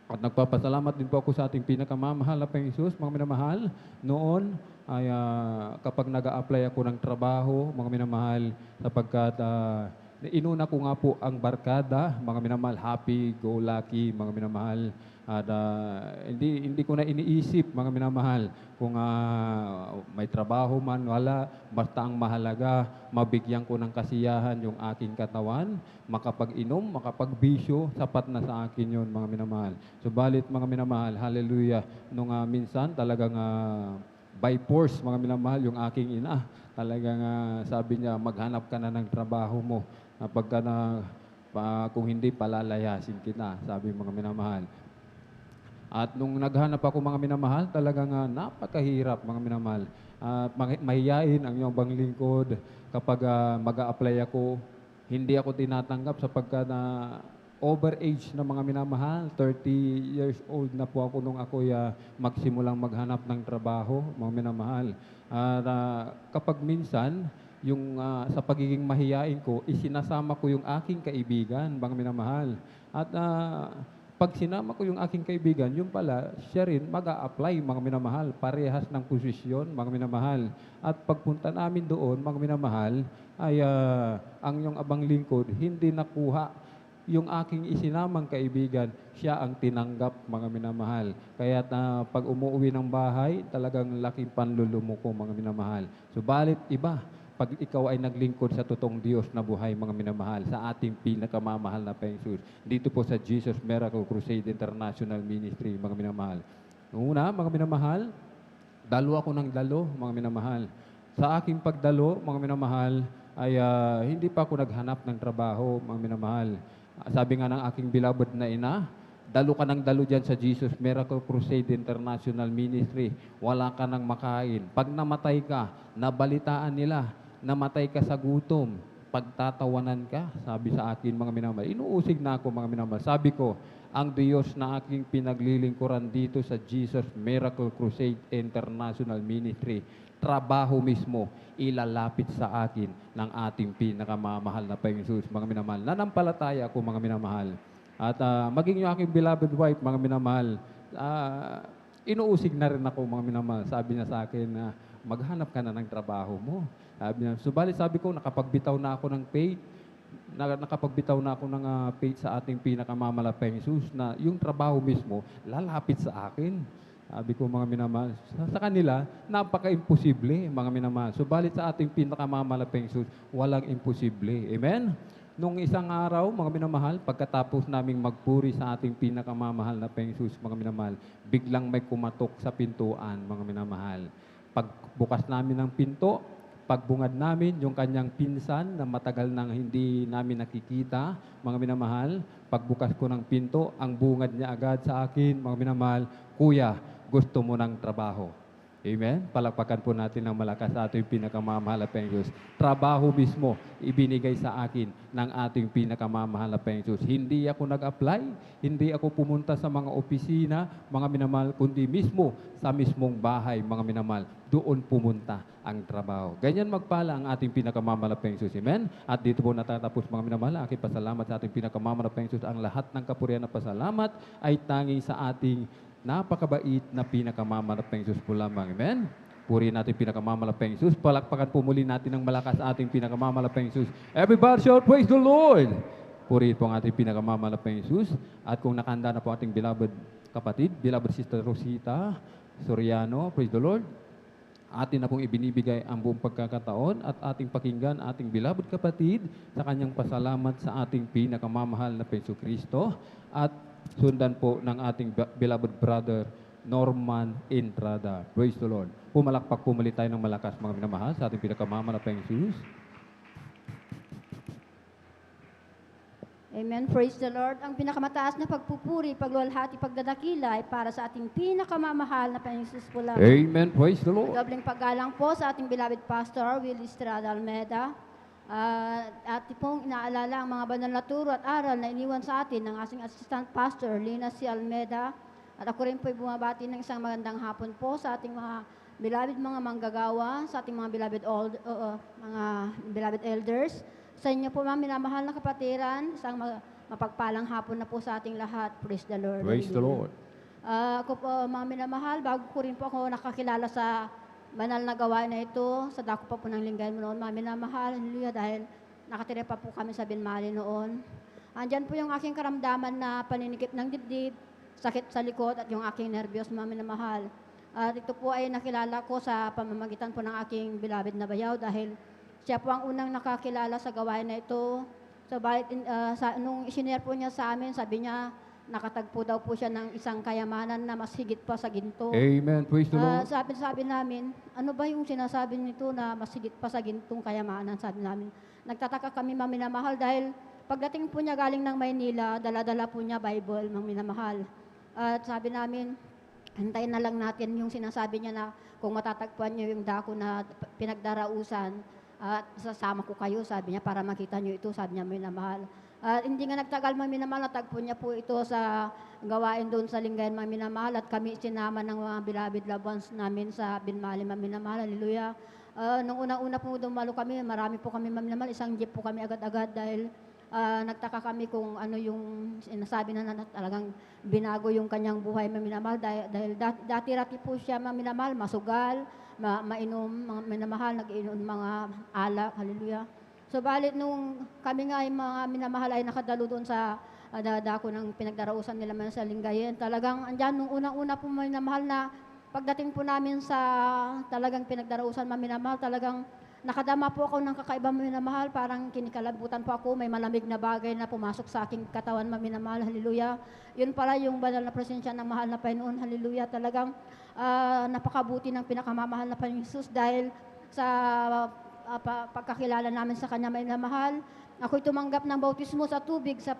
At nagpapasalamat din po ako sa ating pinakamamahal na Panginoong Jesus, mga minamahal. Noon ay kapag nag-a-apply ako ng trabaho, mga minamahal, sapagkat inuna ko nga po ang barkada, mga minamahal, happy, go lucky, mga minamahal. At hindi ko na iniisip, mga minamahal, kung may trabaho man, wala, basta ang mahalaga, mabigyan ko ng kasiyahan yung aking katawan, makapag-inom, makapagbisyo, sapat na sa akin yun, mga minamahal. Subalit, mga minamahal, hallelujah, nung minsan talagang by force, mga minamahal, yung aking ina, talagang sabi niya, maghanap ka na ng trabaho mo, pagka kung hindi, palalayasin kita, sabi mga minamahal. At nung naghanap ako, mga minamahal, talagang napakahirap, mga minamahal. Mahiyain ang iyong banglingkod kapag mag-a-apply ako. Hindi ako tinatanggap sapagkat overage na, mga minamahal. 30 years old na po ako nung ako magsimulang maghanap ng trabaho, mga minamahal. At kapag minsan, yung sa pagiging mahiyain ko, isinasama ko yung aking kaibigan, mga minamahal. At pag sinama ko yung aking kaibigan, yung pala, siya rin mag-a-apply, mga minamahal. Parehas ng posisyon, mga minamahal. At pagpunta namin doon, mga minamahal, ay ang yung abang lingkod, hindi nakuha yung aking isinamang kaibigan, siya ang tinanggap, mga minamahal. Kaya pag umuwi ng bahay, talagang laking panlulumuko, mga minamahal. Subalit iba, pag ikaw ay naglingkod sa totoong Diyos na buhay, mga minamahal, sa ating pinakamamahal na Panginoong Jesus, dito po sa Jesus Miracle Crusade International Ministry, mga minamahal. Una, mga minamahal, dalo ako ng dalo, mga minamahal. Sa aking pagdalo, mga minamahal, ay hindi pa ako naghanap ng trabaho, mga minamahal. Sabi nga ng aking beloved na ina, dalo ka ng dalo dyan sa Jesus Miracle Crusade International Ministry, wala ka nang makain. Pag namatay ka, nabalitaan nila, namatay ka sa gutom, pagtatawanan ka, sabi sa akin, mga minamahal. Inuusig na ako, mga minamahal. Sabi ko, ang Diyos na aking pinaglilingkuran dito sa Jesus Miracle Crusade International Ministry, trabaho mismo, ilalapit sa akin ng ating pinakamamahal na Panginoong Jesus, mga minamahal. Nanampalataya ako, mga minamahal. At maging yung aking beloved wife, mga minamahal, inuusig na rin ako, mga minamahal. Sabi niya sa akin na maghanap ka na ng trabaho mo. Sabi niya, subalit sabi ko, nakapagbitaw na ako ng faith, nakapagbitaw na ako ng faith sa ating pinakamamahal na Panginoong Jesus na yung trabaho mismo lalapit sa akin. Sabi ko mga minamahal, sa kanila, napaka-imposible mga minamahal. Subalit sa ating pinakamamalapeng Diyos, walang imposible. Amen? Nung isang araw, mga minamahal, pagkatapos naming magpuri sa ating pinakamamahal na Panginoon, mga minamahal, biglang may kumatok sa pintuan, mga minamahal. Pagbukas namin ng pinto, pagbungad namin yung kanyang pinsan na matagal nang hindi namin nakikita, mga minamahal, pagbukas ko ng pinto, ang bungad niya agad sa akin, mga minamahal, Kuya, gusto mo ng trabaho. Amen? Palakpakan po natin ng malakas sa ating pinakamamahal na Diyos. Trabaho mismo ibinigay sa akin ng ating pinakamamahal na Diyos. Hindi ako nag-apply, hindi ako pumunta sa mga opisina, mga minamahal, kundi mismo sa mismong bahay, mga minamahal. Doon pumunta ang trabaho. Ganyan magpala ang ating pinakamamahal na Diyos. Amen? At dito po natatapos, mga minamahal, aking pasalamat sa ating pinakamamahal na Diyos. Ang lahat ng kapurihan na pasalamat ay tanging sa ating napakabait na pinakamamalapeng Diyos po lamang. Amen? Purihin natin pinakamamalapeng Diyos. Palakpakan po muli natin ng malakas ating pinakamamalapeng Diyos. Everybody shout, praise the Lord! Purihin po ang ating pinakamamalapeng Diyos. At kung nakahanda na po ating beloved kapatid, beloved Sister Rosita Soriano, praise the Lord. Atin na pong ibinibigay ang buong pagkakataon at ating pakinggan ating beloved kapatid sa kanyang pasalamat sa ating pinakamamahal na Penso Kristo at sundan po ng ating beloved brother Norman Entrada. Praise the Lord. Pumalakpak po muli tayo ng malakas, mga minamahal, sa ating pinakamamahal na Jesus. Amen. Praise the Lord. Ang pinakamataas na pagpupuri, pagluwalhati, pagdadakila ay para sa ating pinakamamahal na Panginoon po lang. Amen. Praise the Lord. Dobleng paggalang po sa ating beloved pastor, Willie Estrada Almeda. At pong inaalala ang mga banal na turo at aral na iniwan sa atin ng ating assistant pastor, Lina C. Almeda. At ako rin po ay bumabati ng isang magandang hapon po sa ating mga beloved mga manggagawa, sa ating mga beloved elders. Sa inyo po mga minamahal na kapatiran, isang mapagpalang hapon na po sa ating lahat. Praise the Lord. Praise the Lord. Ako po mga minamahal, bago ko rin po ako nakakilala sa banal na gawain na ito, sa dako pa po ng linggayan mo noon, mga minamahal, hallelujah, dahil nakatira pa po kami sa Binmali noon. Andyan po yung aking karamdaman na paninikip ng dibdib, sakit sa likod at yung aking nervyos, mga minamahal. At ito po ay nakilala ko sa pamamagitan po ng aking beloved na bayaw dahil siya po ang unang nakakilala sa gawain na ito. So, nung isinare po niya sa amin, sabi niya, nakatagpo daw po siya ng isang kayamanan na mas higit pa sa ginto. Amen. Praise the Lord. Sabi namin, ano ba yung sinasabi nito na mas higit pa sa gintong kayamanan? Sabi namin, nagtataka kami, mga minamahal, dahil pagdating po niya galing ng Maynila, dala-dala po niya Bible, mga minamahal. At sabi namin, hintayin na lang natin yung sinasabi niya na kung matatagpuan niyo yung dako na pinagdarausan, at sasama ko kayo, sabi niya, para makita niyo ito, sabi niya, minamahal. Hindi nga nagtagal, mga minamahal, natagpo niya po ito sa gawain doon sa linggayan, mga minamahal, at kami sinama ng mga beloved loved ones namin sa Binmali, mga minamahal, hallelujah. Nung unang-una po dumalo kami, marami po kami, mga minamahal, isang jeep po kami agad-agad dahil nagtaka kami kung ano yung sinasabi na talagang binago yung kanyang buhay, mga minamahal, dahil dati-rati po siya, mga minamahal, masugal, mainom, mga minamahal, nag-inom mga alak, hallelujah. So, balit nung kami nga ay mga minamahal ay nakadalo doon sa dako ng pinagdarausan nila man sa linggayen, talagang andyan nung unang-una po minamahal na pagdating po namin sa talagang pinagdarausan, mga minamahal, talagang nakadama po ako ng kakaibang minamahal, parang kinikalabutan po ako, may malamig na bagay na pumasok sa aking katawan, mga minamahal, hallelujah. Yun pala yung banal na presensya ng mahal na Panginoon, hallelujah. Talagang napakabuti ng pinakamamahal na Panginoon Jesus dahil sa pagkakilala namin sa Kanya, may minamahal. Ako'y tumanggap ng bautismo sa tubig sa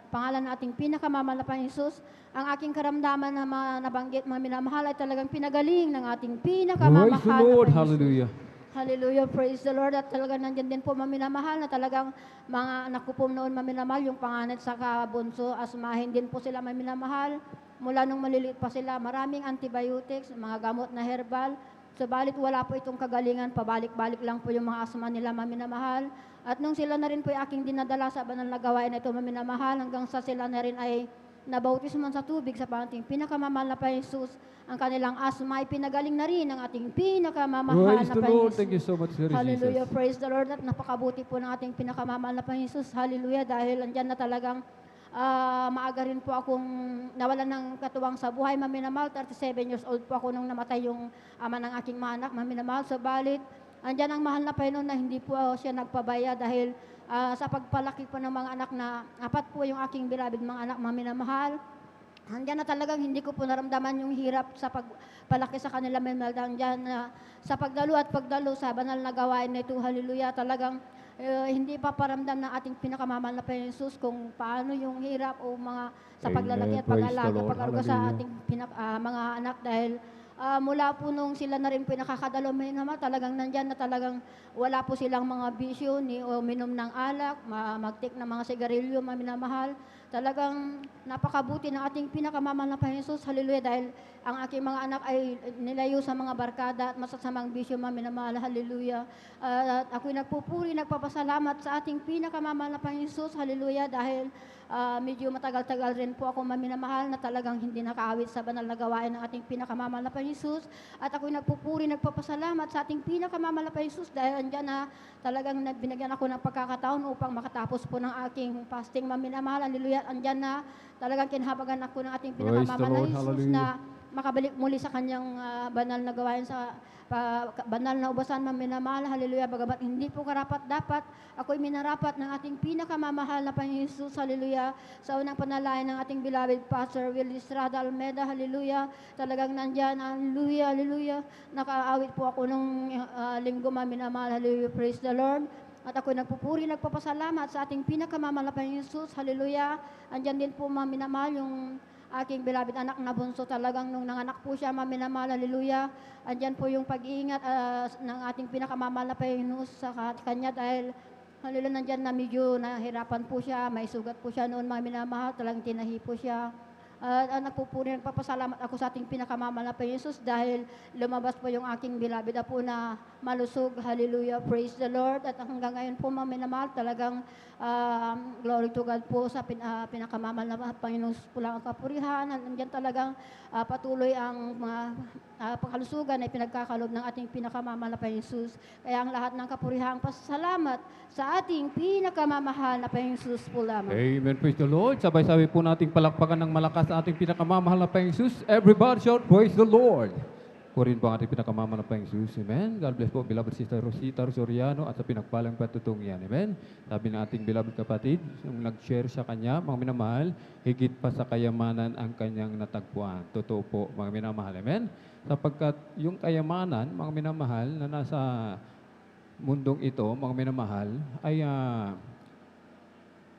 pangalan ng ating pinakamamahal na Panginoon Jesus. Ang aking karamdaman na nabanggit, mga minamahal, ay talagang pinagaling ng ating pinakamamahal Praise the Lord. na Panginoon Hallelujah. Jesus. Hallelujah, praise the Lord. At talagang nandiyan din po, mga minamahal, na talagang mga anak ko po noon, mga minamahal, yung panganay sa kabunso, asmahin din po sila, mga minamahal. Mula nung maliliit pa sila, maraming antibiotics, mga gamot na herbal. Subalit wala po itong kagalingan, pabalik-balik lang po yung mga asma nila, mga minamahal. At nung sila na rin po aking dinadala sa banal na gawain na ito, mga minamahal, hanggang sa sila na rin ay nabautisman sa tubig sa pangating pinakamamahal na Panginoon Jesus, ang kanilang asma ay pinagaling na rin ng ating pinakamamahal Praise na the Panginoon Lord. Jesus. Thank you so much, Sir Hallelujah, Jesus. praise the Lord. At napakabuti po ng ating pinakamamahal na Panginoon Jesus. Hallelujah, dahil andyan na talagang maaga rin po akong nawalan ng katuwang sa buhay, Ma'am minamahal. 37 years old po ako nung namatay yung ama ng aking mga anak, Ma'am minamahal. Subalit, andyan ang mahal na Panginoon na hindi po siya nagpabaya dahil sa pagpalaki po ng mga anak na apat po yung aking beloved mga anak, Ma'am minamahal. Hanggang na talagang hindi ko po naramdaman yung hirap sa pagpalaki sa kanila, Ma'am minamahal. Hanggang na sa pagdalo at pagdalo sa banal na gawain na ito, hallelujah, talagang hindi pa paramdam ng ating pinakamamahal na Panginoon Jesus kung paano yung hirap o mga sa paglalaki Amen. at Praise the pag-alaga, Lord. pag-aruga sa Hallelujah. ating mga anak dahil mula po nung sila na rin po nakakadalo, naman talagang nandyan na talagang wala po silang mga bisyo ni o minom ng alak, mag-take ng mga sigarilyo, minamahal. Talagang napakabuti ng ating pinakamamahal na Panginoon Jesus, hallelujah, dahil ang aking mga anak ay nilayo sa mga barkada at masasamang bisyo, minamahal, hallelujah. At ako'y nagpupuri, nagpapasalamat sa ating pinakamamahal na Panginoon Jesus, hallelujah, dahil medyo matagal-tagal rin po ako, minamahal, na talagang hindi nakaawit sa banal na gawain ng ating pinakamamahal na Panginoon Jesus. At ako'y nagpupuri, nagpapasalamat sa ating pinakamamahal na Panginoon Jesus dahil andyan na talagang binigyan ako ng pagkakataon upang makatapos po ng aking fasting, minamahal, hallelujah. Andyan na talagang kinahabagan ako ng ating Praise the pinakamamahal na Lord. Jesus Hallelujah. na makabalik muli sa kanyang banal na gawain sa banal na ubasan, minamahal, hallelujah. Bagamat hindi po karapat-dapat, ako'y minarapat ng ating pinakamamahal na Panginoon Jesus, hallelujah. Sa unang panalangin ng ating beloved Pastor Willie Estrada Almeida, hallelujah. Talagang nandyan, hallelujah, hallelujah. Nakaawit po ako nung linggo, minamahal, hallelujah, praise the Lord. At ako'y nagpupuri, nagpapasalamat sa ating pinakamamahal na Panginoon Jesus, hallelujah. Andyan din po, minamahal, yung aking beloved anak na bunso, talagang nung nanganak po siya, minamahal, hallelujah. Andyan po yung pag-iingat ng ating pinakamamahal na Panginoon sa kanya dahil hallelujah, nandyan na medyo nahirapan po siya, may sugat po siya noon, minamahal, talagang tinahi po siya. Nagpupuri, nagpapasalamat ako sa ating pinakamamahal na Panginoon Jesus dahil lumabas po yung aking beloved po na malusog, hallelujah, praise the Lord. At hanggang ngayon po, minamahal, talagang glory to God po sa pinakamamahal na Panginoon po lang ang kapurihan. Nandiyan talagang patuloy ang mga pangkalusugan ay pinagkakalob ng ating pinakamamahal na Panginoon Jesus. Kaya ang lahat ng kapurihan, pasalamat sa ating pinakamamahal na Panginoon Jesus po lamang. Amen. Praise the Lord. Sabay-sabay po nating palakpakan ng malakas sa ating pinakamamahal na Panginoon Jesus. Everybody shout, praise the Lord. Purin po ang ating pinakamamahal na Panginoon Jesus. Amen. God bless po, beloved Sister Rosita Rosoriano at sa pinagpalang patutong yan. Amen. Sabi ng ating beloved kapatid, yung nag-share sa kanya, mga minamahal, higit pa sa kayamanan ang kanyang natagpuan. Totoo po, mga minamahal. Amen. Sapagkat yung kayamanan, mga minamahal, na nasa mundong ito, mga minamahal, ay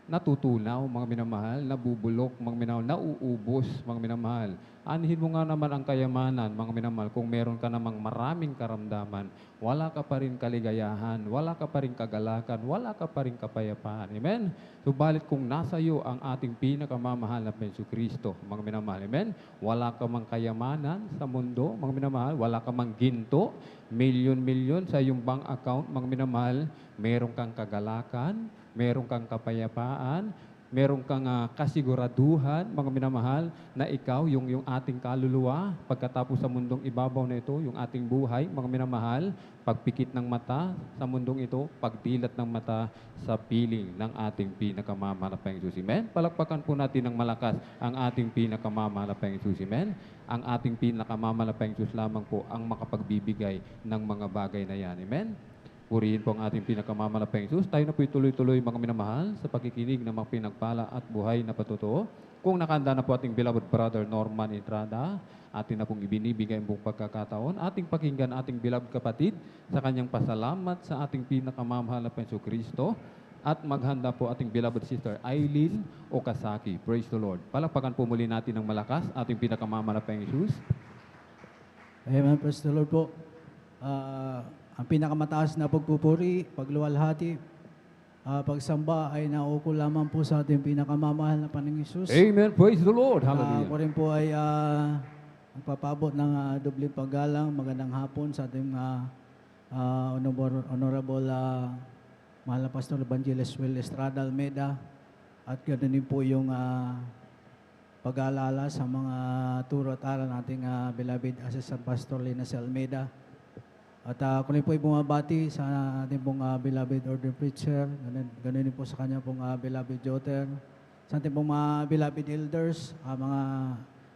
natutunaw, mga minamahal, nabubulok, mga minamahal, nauubos, mga minamahal. Anhin mo nga naman ang kayamanan, mga minamahal, kung meron ka namang maraming karamdaman, wala ka pa rin kaligayahan, wala ka pa rin kagalakan, wala ka pa rin kapayapaan. Amen? Subalit kung nasa iyo ang ating pinakamamahal na Panginoon Kristo, mga minamahal, amen? Wala ka mang kayamanan sa mundo, mga minamahal, wala ka mang ginto, milyon-milyon sa iyong bank account, mga minamahal, meron kang kagalakan, meron kang kapayapaan, meron kang kasiguraduhan, mga minamahal, na ikaw, yung ating kaluluwa, pagkatapos sa mundong ibabaw na ito, yung ating buhay, mga minamahal, pagpikit ng mata sa mundong ito, pagdilat ng mata sa piling ng ating pinakamamahal na Panginoon Jesus. Amen? Palakpakan po natin ng malakas ang ating pinakamamahal na Panginoon Jesus. Amen? Ang ating pinakamamahal na Panginoon Jesus lamang po ang makapagbibigay ng mga bagay na yan. Amen? Purihin po ang ating pinakamamahal na Panginoon Jesus. Tayo na po tuloy-tuloy, mga minamahal, sa pakikinig ng mga pinagpala at buhay na patotoo. Kung nakanda na po ating beloved brother Norman Entrada, atin na pong ibinibigay ang buong pagkakataon, ating pakinggan ating beloved kapatid sa kanyang pasalamat sa ating pinakamamahal na Panginoon Kristo, at maghanda po ating beloved sister Eileen Okasaki. Praise the Lord. Palakpakan po muli natin ng malakas ating pinakamamahal na Panginoon Jesus. Amen, praise the Lord po. Ang pinakamataas na pagpupuri, pagluwalhati, pagsamba ay nauukol lamang po sa ating pinakamamahal na Panginoong Hesus. Amen. Praise the Lord. Ako Hallelujah. rin po ay magpapabot ng dobleng paggalang, magandang hapon sa ating honorable mahal na Pastor Evangelist Will Estrada Almeida, at ganoon din po yung pag-aalala sa mga turo at aral nating beloved Assistant Pastor Linas Almeida. At ako rin po ay bumabati sa ating pong beloved order preacher, ganun din po sa kanya pong beloved Joter, sa ating pong mga beloved elders, mga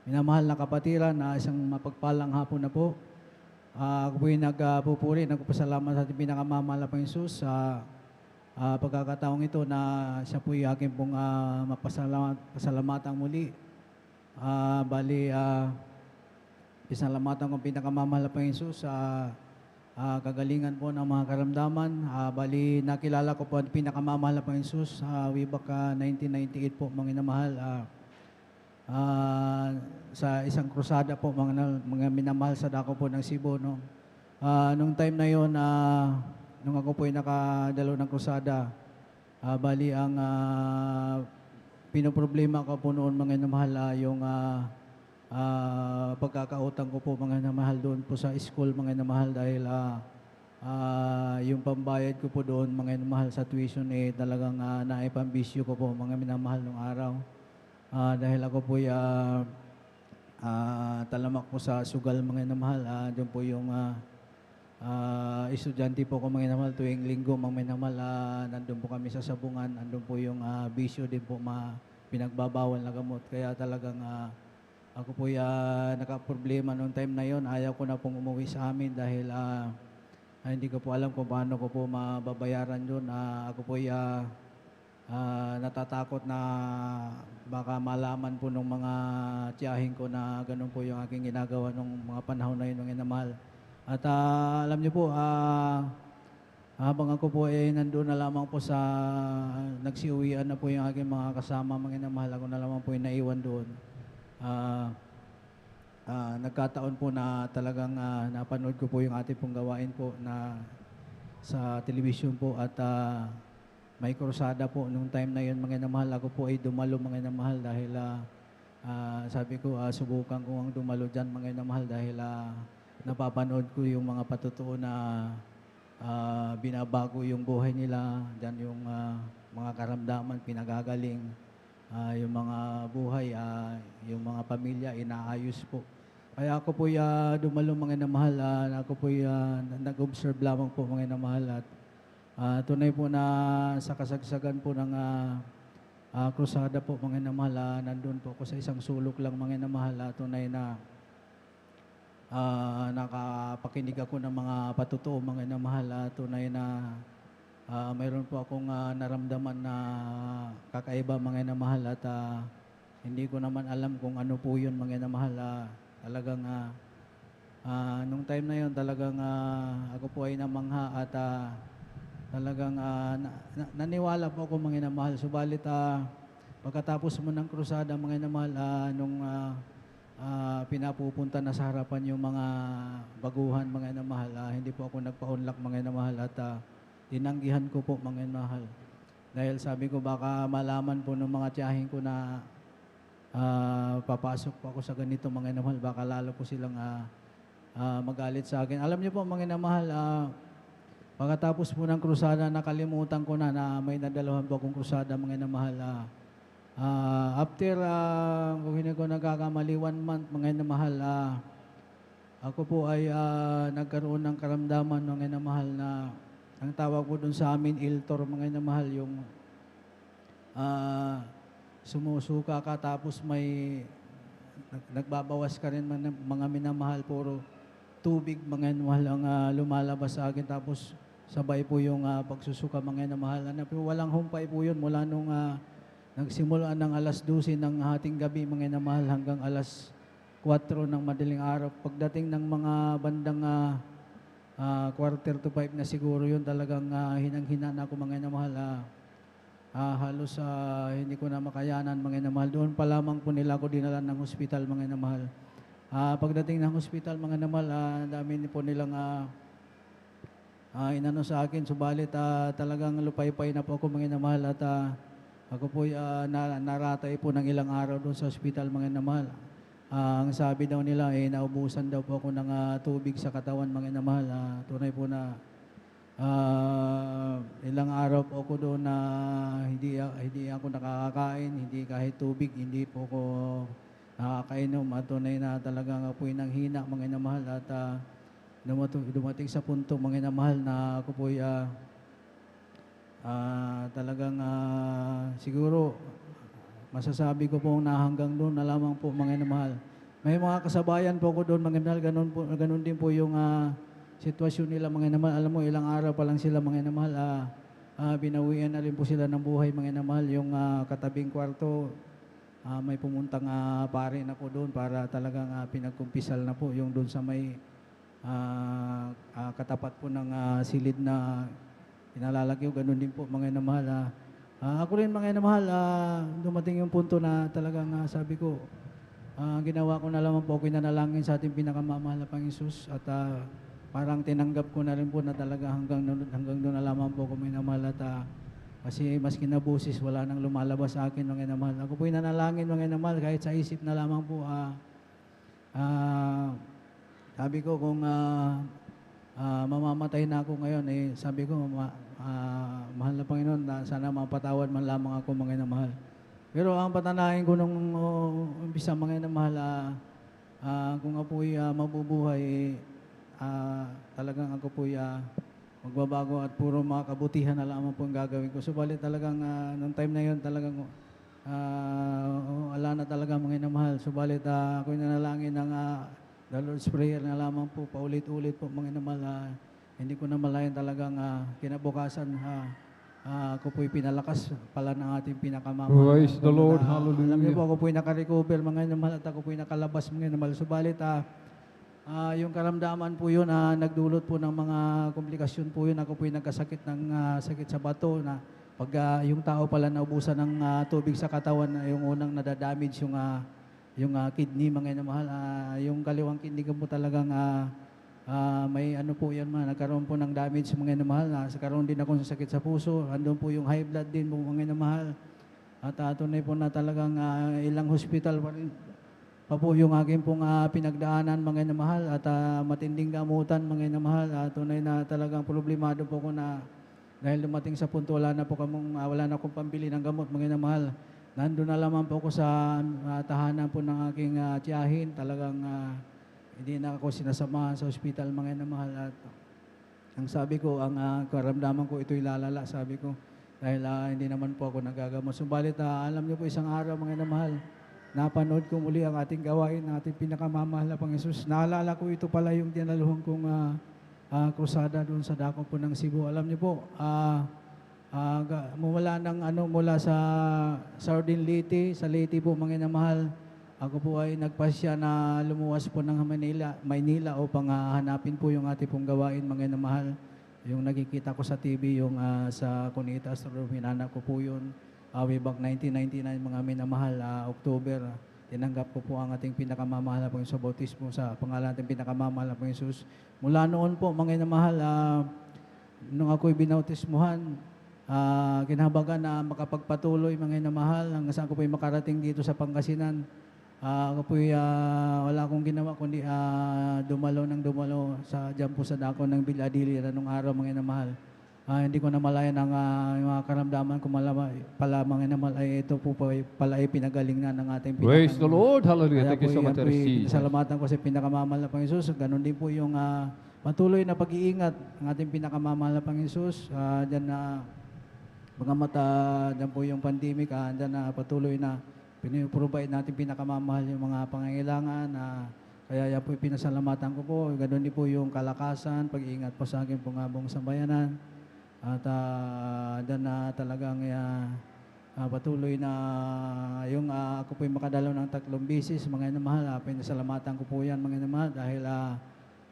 minamahal na kapatiran, na isang mapagpalang hapon na po. Ako po yung nagpupuri, nagpapasalamat sa ating pinakamamahal na Panginoon sa pagkakataong ito na siya po yung aking pong pasalamatan muli. Pasalamatan kong pinakamamahal na Panginoon sa kagalingan po ng mga karamdaman. Nakilala ko po ang pinakamamahal na Panginoon way back 1998 po, mga minamahal. Sa isang krusada po, mga minamahal sa dako po ng Cebu. No? Nung time na yon, nung ako po ay nakadalo ng krusada, ang pinoproblema ko po noon, mga minamahal, yung pagkakautang ko po, mga minamahal, doon po sa school, mga minamahal, dahil yung pambayad ko po doon, mga minamahal, sa tuition, talagang naipambisyo ko po, mga minamahal, nung araw. Dahil ako po talamak po sa sugal, mga minamahal, doon po yung estudyante po ko, mga minamahal, tuwing linggo, mga minamahal, nandun po kami sa sabungan, nandun po yung bisyo din po, pinagbabawal na gamot. Kaya talagang ako po nakaproblema noong time na yon. Ayaw ko na pong umuwi sa amin dahil hindi ko po alam kung paano ko po mababayaran doon. Ako po natatakot na baka malaman po ng mga tiyahin ko na ganun po yung aking ginagawa nung mga panahon na yun, ng inamahal. At alam niyo po, habang ako po nandun na lamang po sa nagsiuwian na po yung aking mga kasama, mga inamahal, ako na lamang po yung naiwan doon. Nagkataon po na talagang napanood ko po yung ating pong gawain po na sa television po, at may krusada po nung time na yun, mga inamahal. Ako po ay dumalo, mga inamahal, dahil sabi ko, subukan ko ang dumalo dyan, mga inamahal, dahil napapanood ko yung mga patutuo na binabago yung buhay nila, dyan yung mga karamdaman, pinagagaling. Yung mga buhay, yung mga pamilya, inaayos po. Kaya ako po dumalo, mga inamahal, ako po nag-observe lamang po, mga inamahal, at tunay po na sa kasagsagan po ng krusada po, mga inamahal, nandun po ako sa isang sulok lang, mga inamahal, tunay na nakapakinig ako ng mga patutuo, mga inamahal, tunay na mayroon po akong naramdaman na kakaiba, mga inamahal, at hindi ko naman alam kung ano po yun, mga inamahal. Talagang nung time na yun, talagang ako po ay namangha, at talagang naniwala po ako, mga inamahal. Subalit pagkatapos mo ng krusada, mga inamahal, nung pinapupunta na sa harapan yung mga baguhan, mga inamahal, hindi po ako nagpa-unlock, mga inamahal, at tinanggihan ko po, mga inamahal. Dahil sabi ko, baka malaman po ng mga tiyahin ko na papasok po ako sa ganito, mga inamahal, baka lalo po silang magalit sa akin. Alam niyo po, mga inamahal, pagkatapos po ng krusada, nakalimutan ko na may nadalahan po akong krusada, mga inamahal. After, kung hindi ko nagkakamali, 1 month, mga inamahal, ako po ay nagkaroon ng karamdaman, mga inamahal, na ang tawag po doon sa amin, iltor, mga inamahal, yung sumusuka ka, tapos may nagbabawas ka rin, mga minamahal, puro tubig, mga inamahal, ang lumalabas sa akin, tapos sabay po yung pagsusuka, mga inamahal. Walang humpay po yun mula nung nagsimula ng alas 12 ng hating gabi, mga inamahal, hanggang alas 4 ng madaling araw. Pagdating ng mga bandang 4:45 na siguro yun, talagang hinang-hina na ako, mga inamahal. Halos hindi ko na makayanan, mga inamahal. Doon pa lamang po nila ako dinala ng hospital, mga inamahal. Pagdating ng hospital, mga inamahal, dami po nilang inano sa akin. Subalit talagang lupay-pay na po ako, mga inamahal, at ako po naratay po ng ilang araw doon sa hospital, mga inamahal. Ang sabi daw nila, naubusan daw po ako ng tubig sa katawan, mga inamahal. Tunay po na ilang araw po ako doon na hindi ako nakakakain, hindi kahit tubig, hindi po ako nakakainom. At tunay na talagang ako'y nanghina, mga inamahal. At dumating sa punto, mga inamahal, na ako po'y talagang siguro masasabi ko po na hanggang doon na lamang po mga inamahal. May mga kasabayan po ko doon mga inamahal, ganun din po yung sitwasyon nila mga inamahal. Alam mo, ilang araw pa lang sila mga inamahal, binawian na rin po sila ng buhay mga inamahal. Yung katabing kwarto, may pumuntang pare na po doon para talagang pinagkumpisal na po yung doon sa may katapat po ng silid na pinalalagyo. Ganun din po mga inamahal. Ako rin mga inamahal, dumating yung punto na talagang sabi ko, ginawa ko na lamang po ako nanalangin sa ating pinakamamahal na Panginoon at parang tinanggap ko na rin po na talaga hanggang doon na lamang po ako minamahal at kasi maski na busis wala nang lumalabas sa akin mga inamahal. Ako po nanalangin mga inamahal kahit sa isip na lamang po sabi ko kung mamamatay na ako ngayon sabi ko mahal na Panginoon sana mapatawad man lamang ako mga inamahal. Pero ang patanahin ko nung umpisa mga inamahal, kung ako'y mabubuhay, talagang ako po'y magbabago at puro mga kabutihan na lamang po ang gagawin ko. Subalit talagang nung time na yun talagang wala na talaga mga inamahal. Subalit ako'y nanalangin ng the Lord's Prayer na lamang po, paulit-ulit po mga inamahal. Hindi ko na malayan talagang kinabukasan ako po'y pinalakas pala ng ating pinakamamahal. Praise the Lord, hallelujah. Alam niyo po, ako po'y nakarecover mga inamahal at ako po'y nakalabas mga inamahal. Subalit yung karamdaman po yun, nagdulot po ng mga komplikasyon po yun. Ako po'y nagkasakit ng sakit sa bato na pag yung tao pala naubusan ng tubig sa katawan, yung unang nadadamage yung kidney mga inamahal. Yung kaliwang kidney ko po talagang may ano po yan nagkaroon po ng damage mga inamahal. Nagkaroon din ako sa sakit sa puso. Andun po yung high blood din po mga inamahal. At tunay po na talagang ilang hospital pa po yung aking pong pinagdaanan mga inamahal. At matinding gamutan mga inamahal. Tunay na talagang problemado po ko na dahil dumating sa punto wala na akong pambili ng gamot mga inamahal. Nandun na lamang po ako sa tahanan po ng aking tiyahin. Talagang hindi na ako sinasamahan sa ospital mga inamahal at ang sabi ko, ang karamdaman ko ito'y lalala, sabi ko, dahil hindi naman po ako nagagamot. Subalit, alam niyo po isang araw mga inamahal, napanood ko muli ang ating gawain, ang ating pinakamamahal na Panginoon. Naalala ko ito pala yung dinaluhan kong krusada doon sa dako po ng Cebu. Alam niyo po, mula sa Sardin Leyte, sa Leyte po mga inamahal, ako po ay nagpasya na lumuwas po ng Maynila upang hanapin po yung ating pong gawain mga inamahal. Yung nakikita ko sa TV, yung sa Cunita Astronomy, hinanap ko po yun. Way back 1999 mga minamahal, October, tinanggap ko po ang ating pinakamamahal na Panginoon sa bautismo sa pangalan ating pinakamamahal na Panginoon Jesus. Mula noon po mga inamahal, nung ako'y binautismuhan, kinahabagan na makapagpatuloy mga inamahal hanggang saan ko po'y makarating dito sa Pangasinan. Ako po'y wala akong ginawa kundi dumalo dyan po sa dako ng Biladili nung araw mga inamahal. Hindi ko na malayan ang mga karamdaman ko pala mga inamahal ay ito po pala ay pinagaling na ng ating Praise the Lord, hallelujah. Thank you so much, Receive. Salamatan ko sa pinakamamahal na Panginoon Jesus. Ganon din po yung patuloy na pag-iingat ng ating pinakamamahal na Panginoon Jesus. Diyan na dyan po yung pandemic, dyan na patuloy na piniprovide natin pinakamamahal yung mga pangangailangan. Kaya yan po pinasalamatan ko po. Ganoon din po yung kalakasan, pag-iingat po sa akin pong buong sambayanan. At dyan na talagang patuloy na yung ako po makadalaw ng 3 beses mga inamahal. Pinasalamatan ko po yan mga inamahal dahil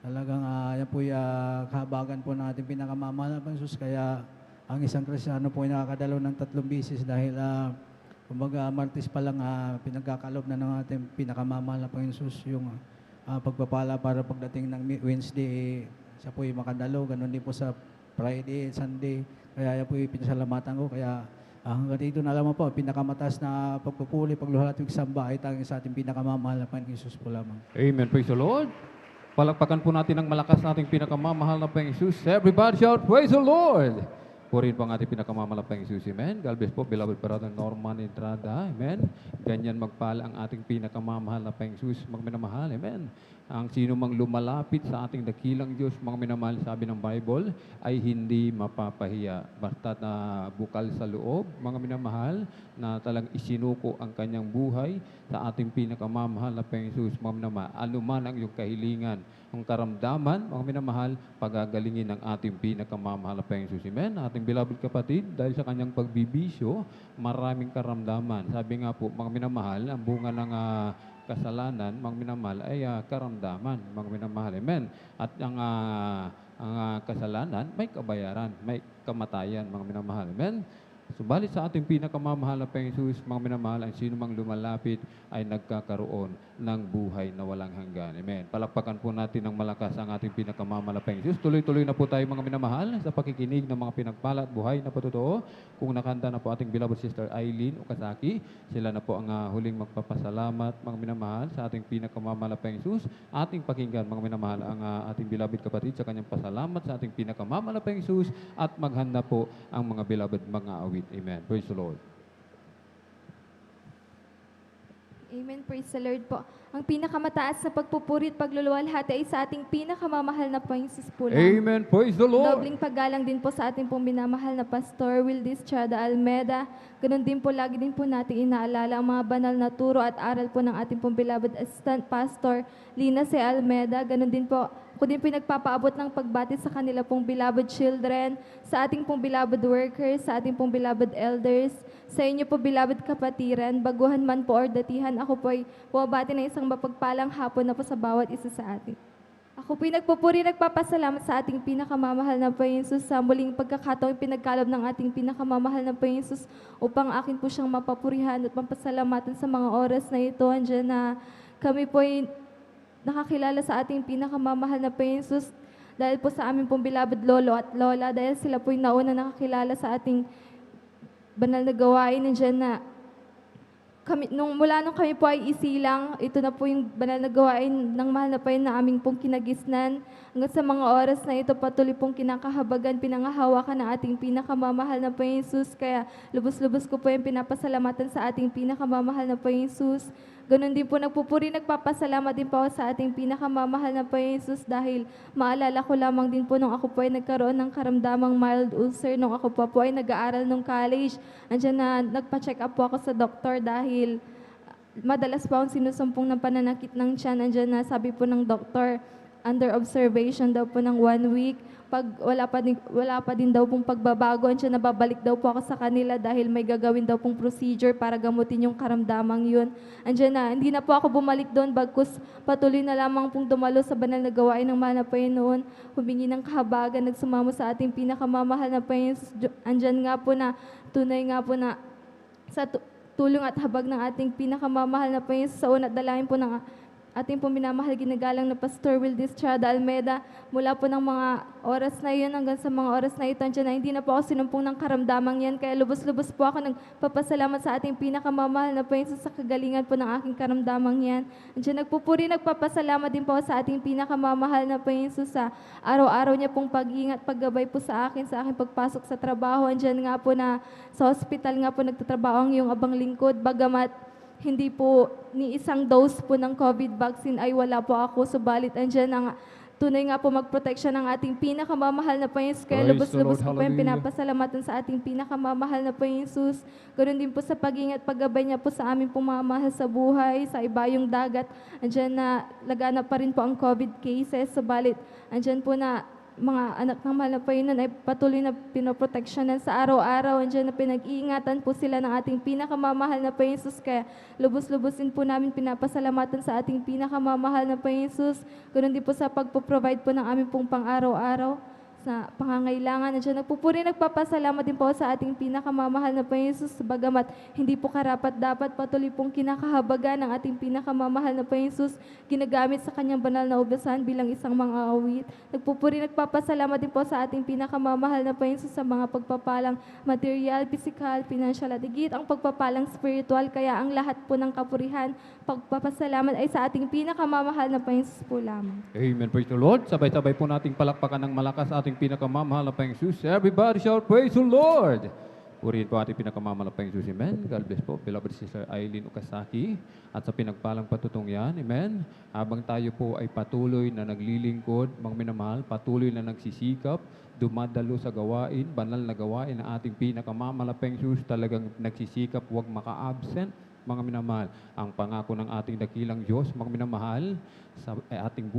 talagang yan po yung kahabagan po ng ating pinakamamahal na Jesus. Kaya ang isang Kristyano po ay nakakadalaw ng 3 beses dahil kumbaga, Martes pa lang pinagkakalob na ng ating pinakamamahal na Panginoon Jesus yung pagpapala para pagdating ng Wednesday, siya po yung makadalo. Ganon din po sa Friday, Sunday. Kaya yan po yung pinasalamatan ko. Kaya hanggang dito na lamang po, pinakamataas na pagpupuli, pagluhala at samba ay tanging sa ating pinakamamahal na Panginoon Jesus po lamang. Amen. Praise the Lord. Palakpakan po natin ng malakas nating pinakamamahal na Panginoon Jesus. Everybody shout, praise the Lord! Purihin po ang ating pinakamamalaking Jesus. Amen. God bless po, beloved brother Norman Entrada. Amen. Ganyan magpala ang ating pinakamamahal na Panginoong Jesus, mga minamahal. Amen. Ang sino mang lumalapit sa ating dakilang Diyos, mga minamahal, sabi ng Bible, ay hindi mapapahiya. Basta na bukal sa loob, mga minamahal, na talang isinuko ang kanyang buhay sa ating pinakamamahal na Panginoong Jesus, mga minamahal. Anuman ang iyong kahilingan, ang karamdaman, mga minamahal, pagagalingin ng ating pinakamamahal na Panginoong Jesus. Amen. Ating beloved kapatid, dahil sa kanyang pagbibisyo, maraming karamdaman. Sabi nga po, mga minamahal, ang bunga ng kasalanan, mga minamahal, ay karamdaman, mga minamahal. Amen. At ang kasalanan, may kabayaran, may kamatayan, mga minamahal. Amen. Subalit sa ating pinakamamahal na Panginoon Jesus, mga minamahal, ang sino mang lumalapit ay nagkakaroon ng buhay na walang hanggan. Amen. Palakpakan po natin ng malakas ang ating pinakamamahal na Panginoon Jesus. Tuloy-tuloy na po tayo, mga minamahal, sa pakikinig ng mga pinagpala at buhay na patotoo. Kung nakanta na po ating beloved sister Eileen Okazaki, sila na po ang huling magpapasalamat, mga minamahal, sa ating pinakamamahal na Panginoon Jesus. Ating pakinggan, mga minamahal, ang ating beloved kapatid sa kanyang pasalamat sa ating pinakamamahal na Panginoon Jesus, at maghanda po ang mga beloved mga awit. Amen. Praise the Lord. Amen. Praise the Lord po. Ang pinakamataas na pagpupuri at pagluluwalhati ay sa ating pinakamamahal na Panginoon Jesus po lang. Amen. Praise the Lord. Dobling paggalang din po sa ating pong minamahal na Pastor Wildis Chada Almeda. Ganun din po, lagi din po natin inaalala ang mga banal na turo at aral po ng ating pong beloved Assistant Pastor Lina C. Almeda. Ganun din po, ako din po nagpapaabot ng pagbati sa kanila pong beloved children, sa ating pong beloved workers, sa ating pong beloved elders, sa inyo po beloved kapatiran, baguhan man po or datihan, ako po ay bumabati ng isang mapagpalang hapon na po sa bawat isa sa atin. Ako po nagpupuri, nagpapasalamat sa ating pinakamamahal na Panginoon Jesus sa muling pagkakataong pinagkalob ng ating pinakamamahal na Panginoon Jesus upang akin po siyang mapapurihan at mapasalamatan sa mga oras na ito. Andiyan na kami po ay nakakilala sa ating pinakamamahal na Panginoon Jesus dahil po sa aming pong beloved lolo at lola, dahil sila po yung nauna nakakilala sa ating banal na gawain. Nandiyan na kami, mula nung kami po ay isilang, ito na po yung banal na gawain ng mahal na Panginoon na aming pong kinagisnan. Hanggang sa mga oras na ito, patuloy pong kinakahabagan, pinangahawakan ng ating pinakamamahal na Panginoon Jesus. Kaya lubos-lubos ko po yung pinapasalamatan sa ating pinakamamahal na Panginoon Jesus. Ganon din po, nagpupuri, nagpapasalamat din po ako sa ating pinakamamahal na Panginoon Jesus dahil maalala ko lamang din po nung ako po ay nagkaroon ng karamdamang mild ulcer, nung ako po ay nag-aaral nung college. Andiyan na nagpa-check up po ako sa doktor dahil madalas po akong sinusumpong ng pananakit ng tiyan. Andiyan na sabi po ng doktor, under observation daw po ng 1 week. Pag wala pa din daw pong pagbabago, andiyan nababalik daw po ako sa kanila dahil may gagawin daw pong procedure para gamutin yung karamdamang yun. Andiyan na, hindi na po ako bumalik doon, bagkus patuloy na lamang pong dumalo sa banal na gawain ng mahal na Panginoon, humingi ng kahabagan, nagsumamo sa ating pinakamamahal na Panginoon. Andiyan nga po na, tunay nga po na sa tulong at habag ng ating pinakamamahal na Panginoon sa una at dalangin po ng ating pong minamahal ginagalang na Pastor Wildis Chada Almeda, mula po ng mga oras na yun hanggang sa mga oras na ito, na hindi na po ako sinumpong ng karamdamang yan, kaya lubos-lubos po ako nagpapasalamat sa ating pinakamamahal na Panginoon sa kagalingan po ng aking karamdamang yan. Andiyan nagpupuri, nagpapasalamat din po sa ating pinakamamahal na Panginoon sa araw-araw niya pong pag-iingat, paggabay po sa akin pagpasok sa trabaho. Andiyan nga po na sa hospital nga po nagtatrabaho ang iyong abang lingkod, bagamat hindi po ni isang dose po ng COVID vaccine ay wala po ako. Subalit andyan ang tunay nga po magproteksyon ng ating pinakamamahal na Panginoon. Kaya lubos-lubos po yung pinapasalamatan sa ating pinakamamahal na Panginoon. Ganoon din po sa pag-ingat, paggabay niya po sa aming pumamahal sa buhay, sa ibayong dagat. Andyan na laganap pa rin po ang COVID cases. Subalit andyan po na mga anak ng mahal na Panginoon ay patuloy na pinoproteksyonan sa araw-araw. Andiyan na pinag-iingatan po sila ng ating pinakamamahal na Panginoon. Kaya lubos-lubosin po namin pinapasalamatan sa ating pinakamamahal na Panginoon. Ganoon din po sa pagpo-provide po ng aming pong pang-araw-araw sa pangangailangan. Andiyan nagpupuri, nagpapasalamat din po sa ating pinakamamahal na Panginoon. Bagamat hindi po karapat-dapat, patuloy pong kinakahabaga ng ating pinakamamahal na Panginoon, ginagamit sa kanyang banal na ubasan bilang isang mga awit. Nagpupuri, nagpapasalamat din po sa ating pinakamamahal na Panginoon sa mga pagpapalang material, physical, financial at higit ang pagpapalang spiritual. Kaya ang lahat po ng kapurihan, pagpapasalamat ay sa ating pinakamamahal na Panginoon po lamang. Amen. Praise the Lord. Sabay-sabay po nating palakpakan ng malakas ating pinakamamahal na Panginoong Jesus. Everybody shall praise the Lord. Purihin po ating pinakamamahal na Panginoong Jesus. Amen. God bless po, beloved Sister Eileen Okasaki. At sa pinagpalang patutong yan, amen. Habang tayo po ay patuloy na naglilingkod, mga minamahal, patuloy na nagsisikap, dumadalo sa gawain, banal na gawain na ating pinakamamahal na Panginoong Jesus, talagang nagsisikap, huwag maka-absent, mga minamahal. Ang pangako ng ating dakilang Diyos, mga minamahal, sa ating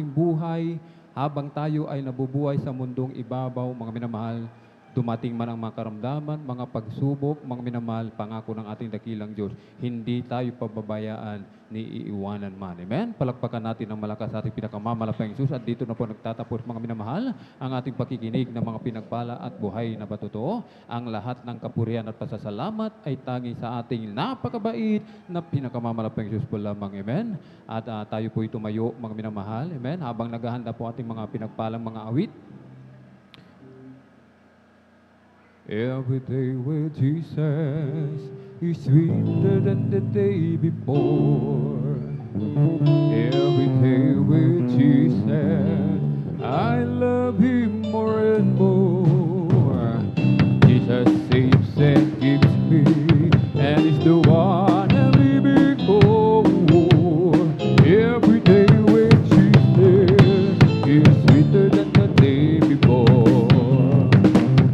buhay, habang tayo ay nabubuhay sa mundong ibabaw, mga minamahal, dumating man ang mga karamdaman, mga pagsubok, mga minamahal, pangako ng ating dakilang Diyos, hindi tayo pababayaan ni iiwanan man. Amen? Palakpakan natin ng malakas sa ating pinakamamalaking Jesus. At dito na po nagtatapos, mga minamahal, ang ating pakikinig ng mga pinagpala at buhay na batotoo. Ang lahat ng kapurihan at pasasalamat ay tangi sa ating napakabait na pinakamamalaking Jesus po lamang. Amen? At tayo po tumayo, mga minamahal. Amen? Habang naghahanda po ating mga pinagpalang mga awit, every day with Jesus is sweeter than the day before. Every day with Jesus, I love Him more and more. Jesus saves and gives me, and is the one I'm living for. Every day with Jesus is sweeter than the day before.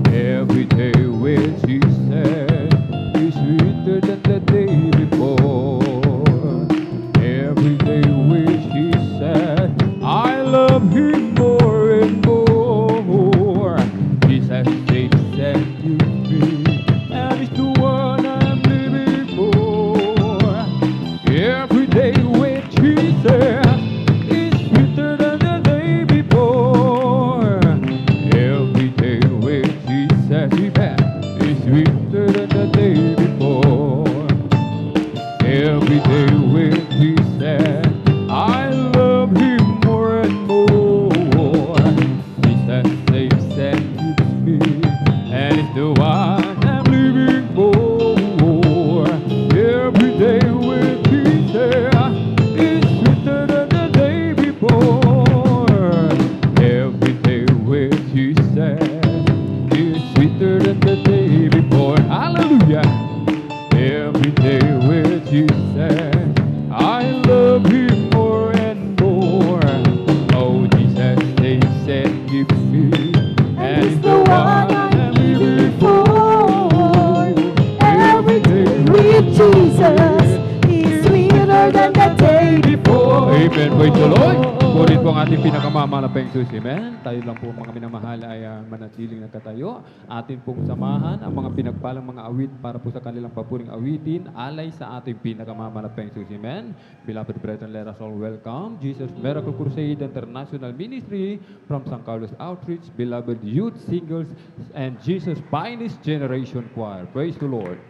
Every day with Jesus is sweeter than the day before. Every day with Jesus, I love Him more and more. Jesus saves and gives me, and is the one I'm living for. Every day with Jesus is sweeter than the day before. Every day with Jesus, amen, is sweeter than the day before. Every day with Jesus, I love Him more and more. Jesus saves and gives me, and is the one I'm living for. Every day with Jesus is sweeter than the day before. Every day with Jesus is sweeter than the day before. Hallelujah. Every day with Jesus, I love Him more and more. Oh, Jesus saves and gives me, and is the one I'm living for. Every day with Jesus is sweeter than the day before. Amen. Praise the Lord. Kunin po ang ating pinakamamahal na Panginoon Jesus. Amen. Tayo lang po mga minamahal ay manatiling nagkatayo. Atin pong samahan ang mga pinagpalang mga awit para po sa kanilang papuring awitin alay sa ating pinakamamahal na Panginoon Jesus. Amen. Beloved brethren, let us all welcome Jesus Miracle Crusade International Ministry from San Carlos Outreach, beloved youth singers, and Jesus Finest Generation Choir. Praise the Lord.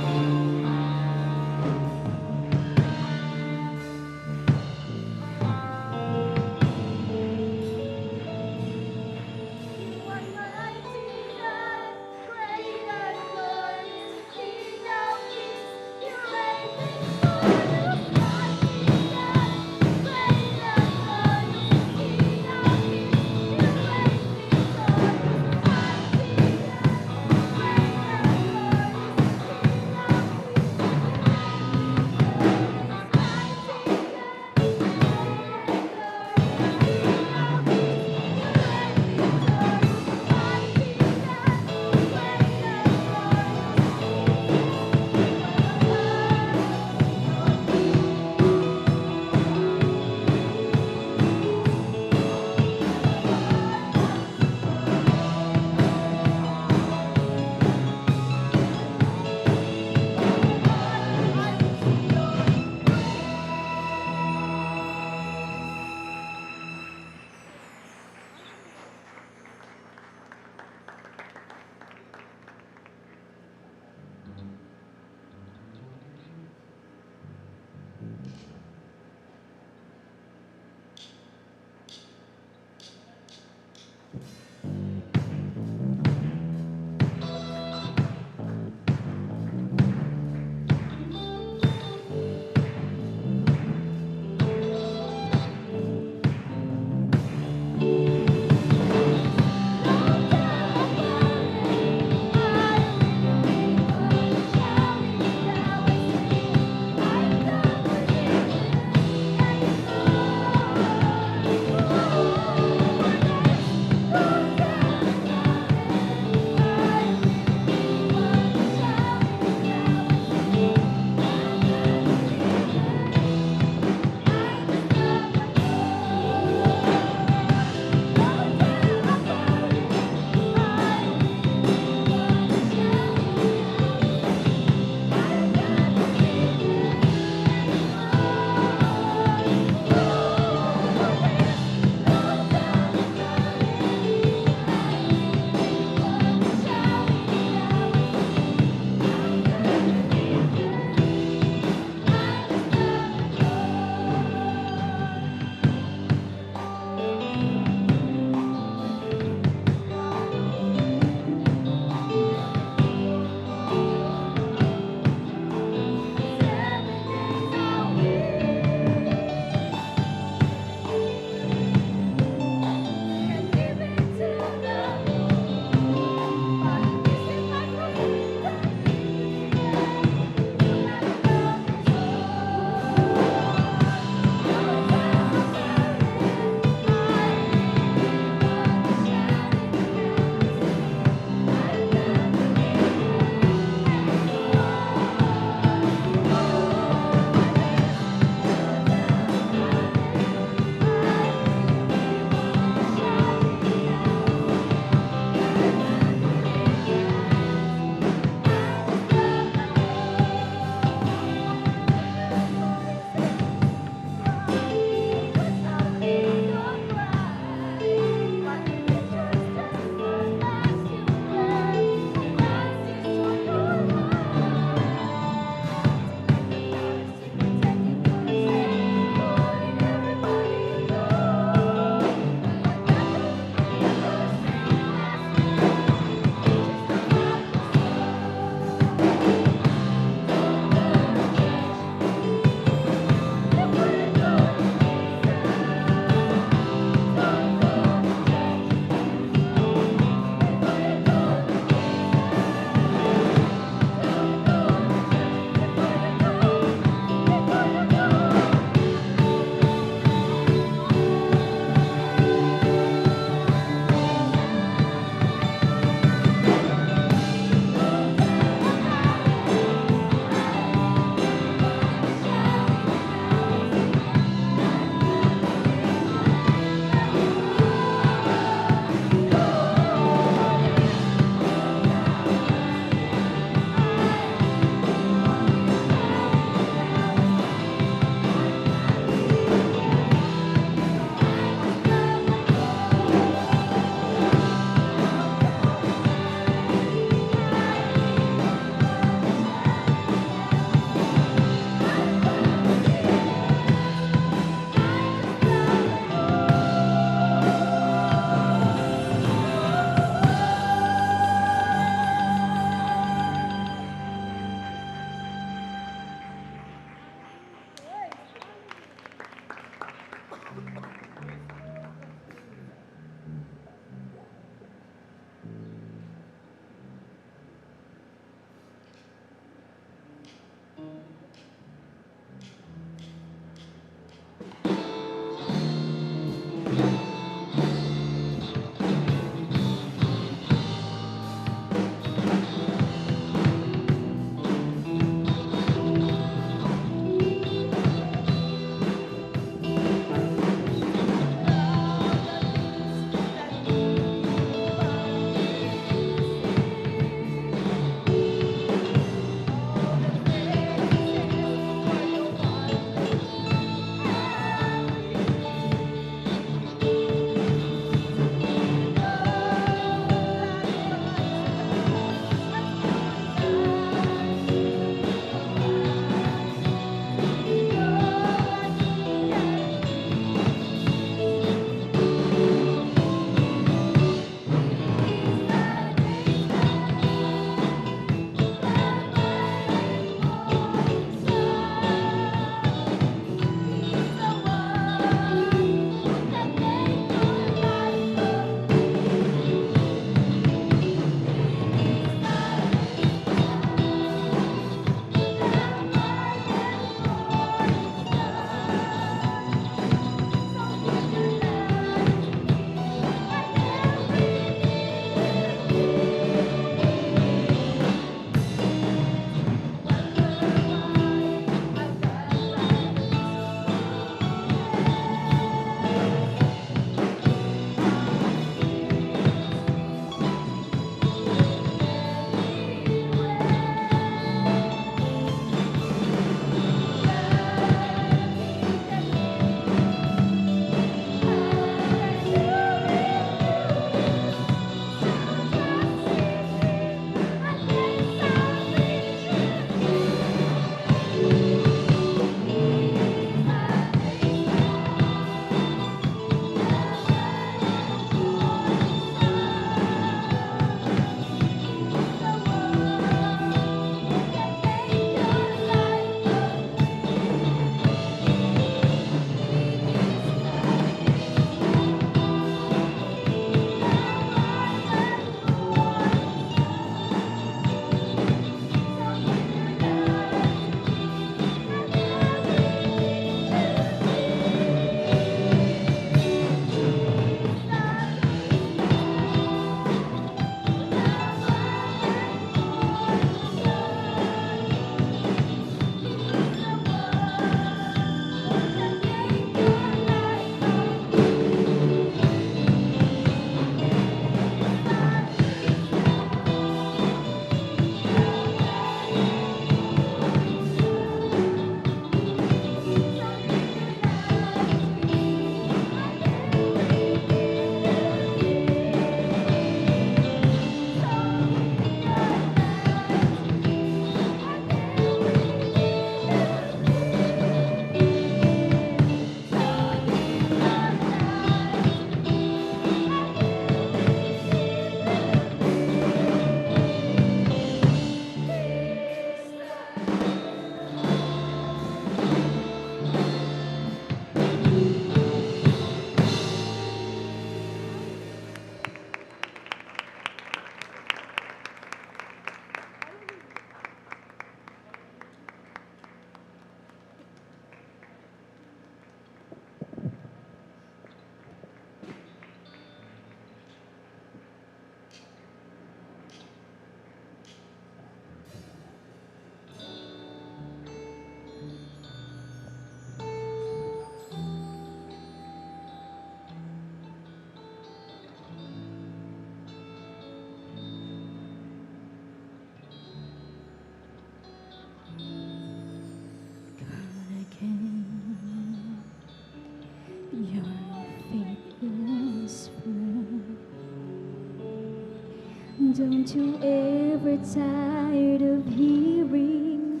Don't you ever tired of hearing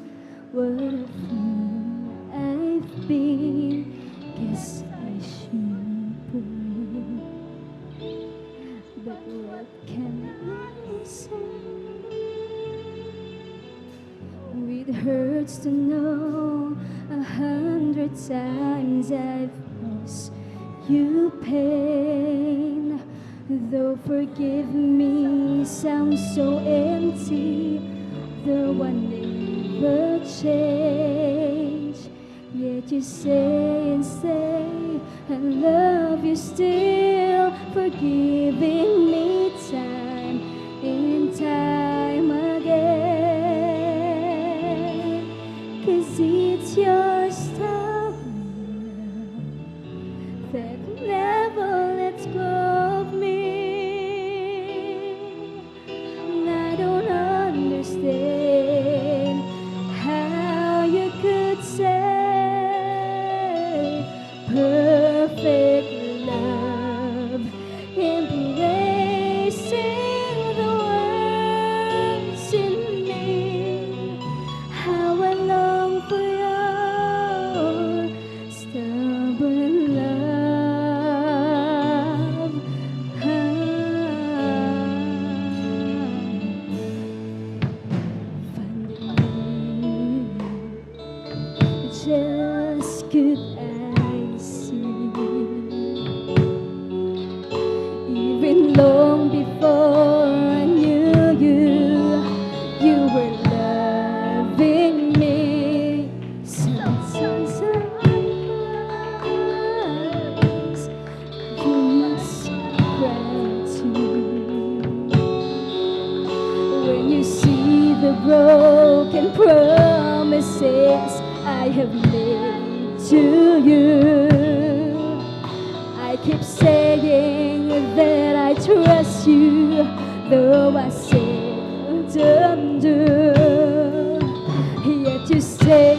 what a fool I've been? Guess I should pray, but what can I say? It hurts to know 100 times I've caused you pain. Though forgive me sounds so empty, the one never change. Yet you say and say I love you still, forgiving me time and time again. 'Cause it's your stubborn love that never lets go of me. And I don't understand how you could say perfect love, embracing the words in me. How I long for your stubborn love. Just could I see, even long before I knew you, you were loving me. Sometimes I realize you must cry too when you see the broken promises I have made to you. I keep saying that I trust you, though I seldom do. Yet you stay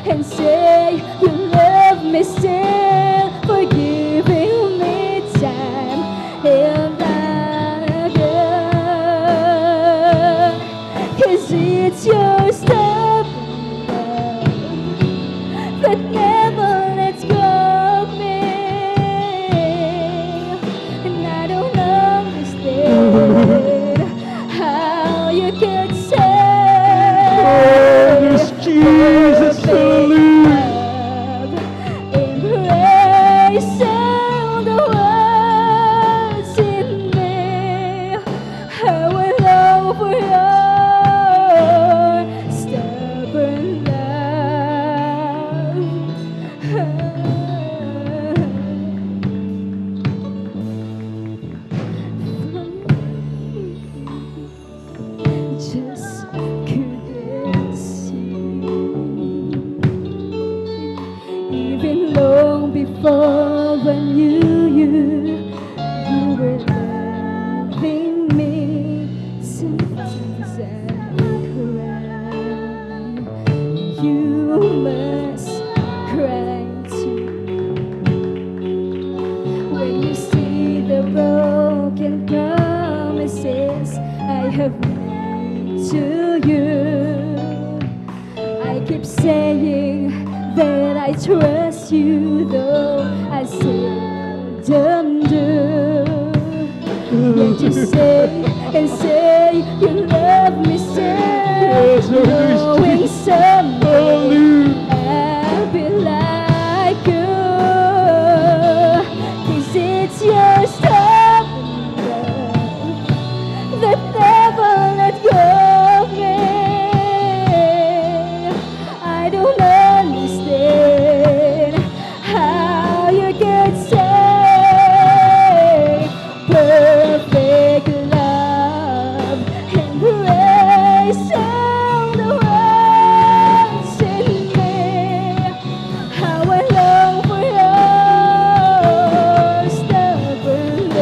and say you love me still, forgiving me time and again. 'Cause it's your stubborn love that never lets go of me. And I don't understand how you could say Jesus, hallelujah. love, embracing the words in me. How I long for your stubborn love. Just couldn't see, even long before I knew you, you were loving me. Sometimes I cry, you must cry too when you see the broken promises I have made to you. I keep saying that I trust you, though I seldom do. Yet you say and say you love me still, knowing someday I'll be like you. 'Cause it's your stubborn love that never let go of me. I don't understand how you could say perfect love, embracing the words in me. How I long for your stubborn love.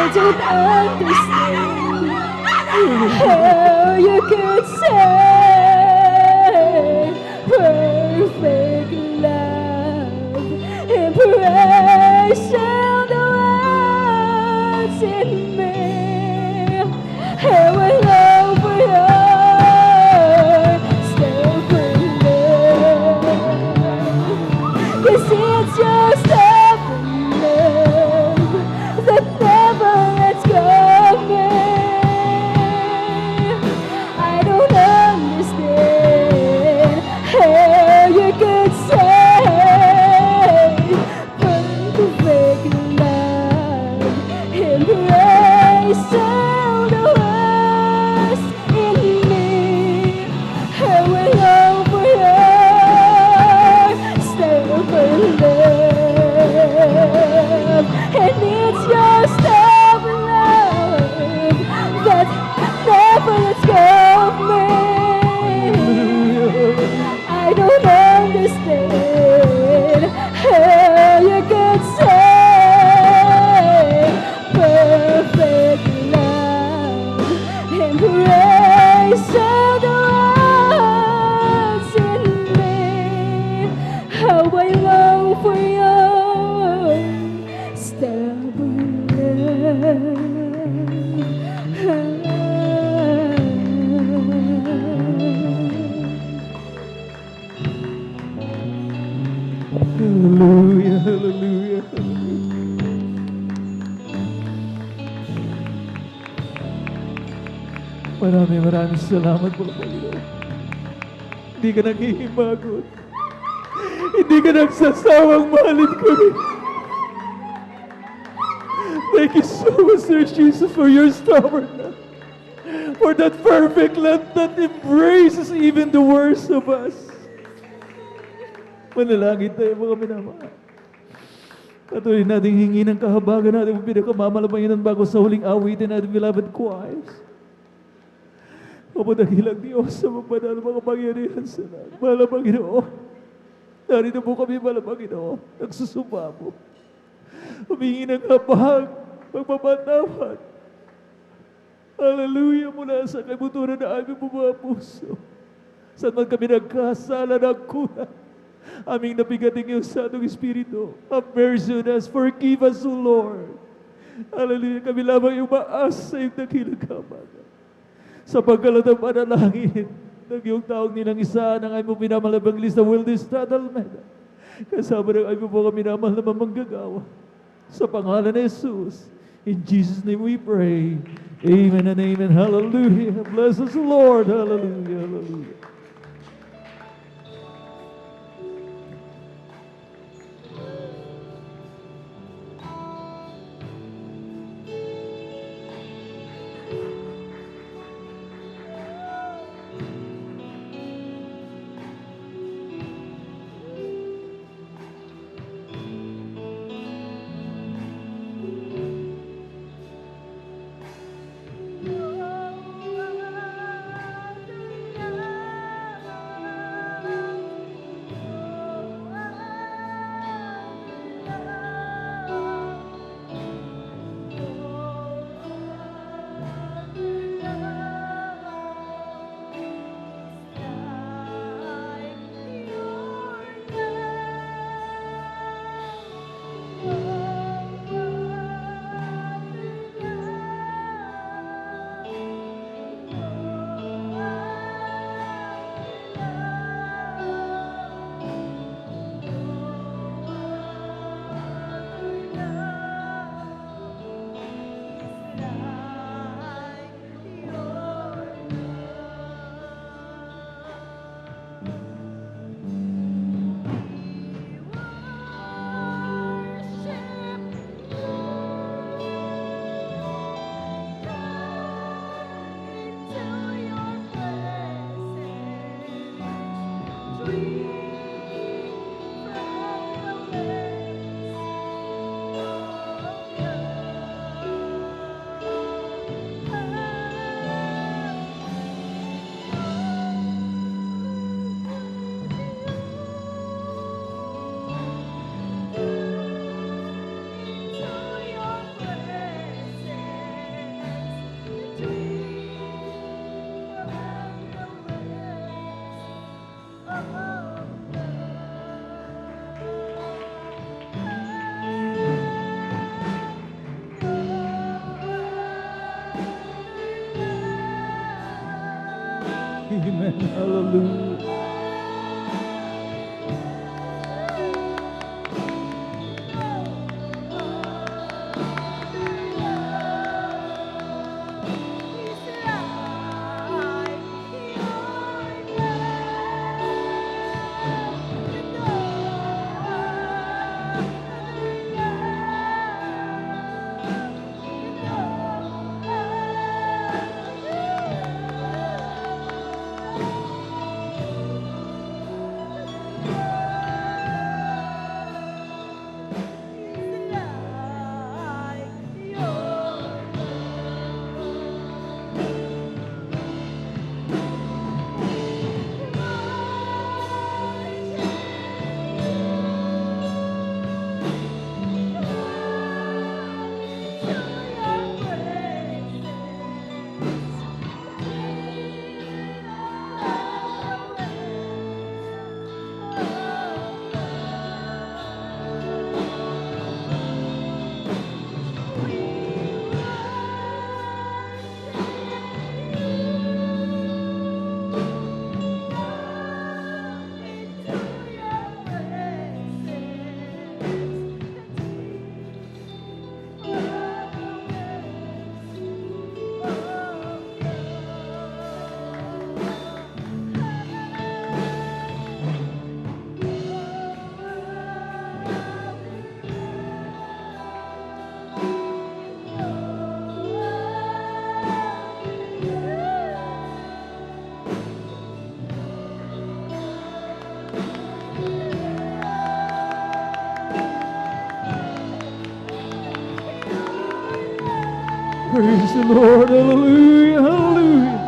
don't understand how you could say perfect love, embrace all the words in me. How I long for your stubborn love, 'cause it's your stubborn love that never lets go of me. I don't understand how you could say perfect love, embrace all the worst in me. How I long for your stubborn love, and it's your stubborn love that never lets go of me. I don't understand how you could say perfect love, embrace all the words in me. How I long for your stubborn Hallelujah, hallelujah, hallelujah. Maraming salamat po, Panginoon. Hindi ka naghihimagot. Hindi ka nagsasawang mahalin kami. Thank you so much, Sir Jesus, for your stubbornness. For that perfect love that embraces even the worst of us. Manalangin tayo, mga minamahal. Patuloy nating hingi ng kahabagan natin ang pinakamamalapanginan bago sa huling awitin natin, beloved choirs. O madakilang Diyos sa magbanal mga pangyarihan sa lahat. Mahal na Panginoon. Narito po kami, mahal na Panginoon. Nagsusumpa po. Humingi ng habag, pagpapatawad. Hallelujah, mula sa kalibuturan na aming mga puso. Saan man kami nagkasala ng kulang, aming nabigating yung sa atong Espiritu. Have mercy on us, forgive us, O Lord. Hallelujah, kami lamang yung maas sa iyong dakilang kahabagan. Sa pagkalat ng panalangin, ng iyong taong nilang isa ng aming pinamalabang lista, will this Almeda. Kasama ng aming mga minamahal na mamanggagawa. Sa pangalan ni Jesus, in Jesus' name we pray. Amen and amen. Hallelujah. Bless us, Lord. Hallelujah. Hallelujah. Amen. Hallelujah. Praise the Lord. Hallelujah. Hallelujah. Hallelujah. Hallelujah.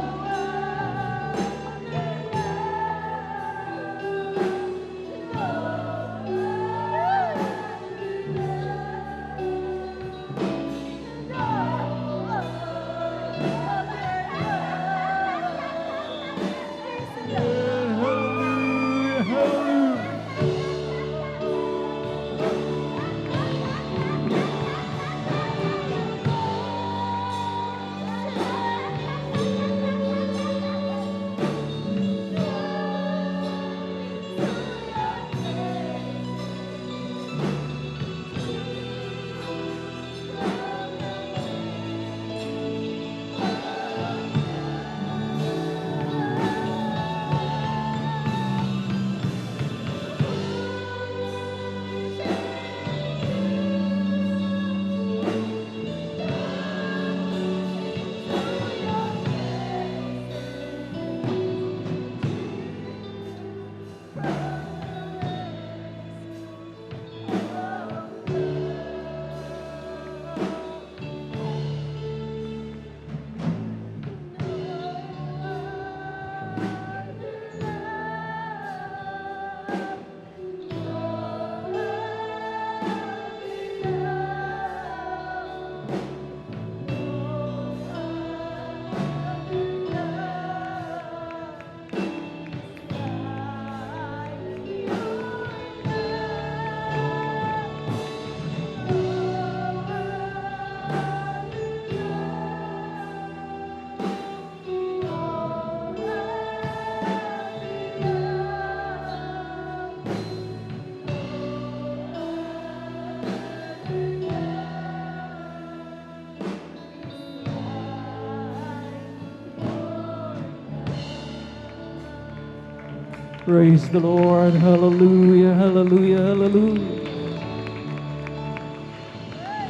Praise the Lord. Hallelujah, hallelujah, hallelujah.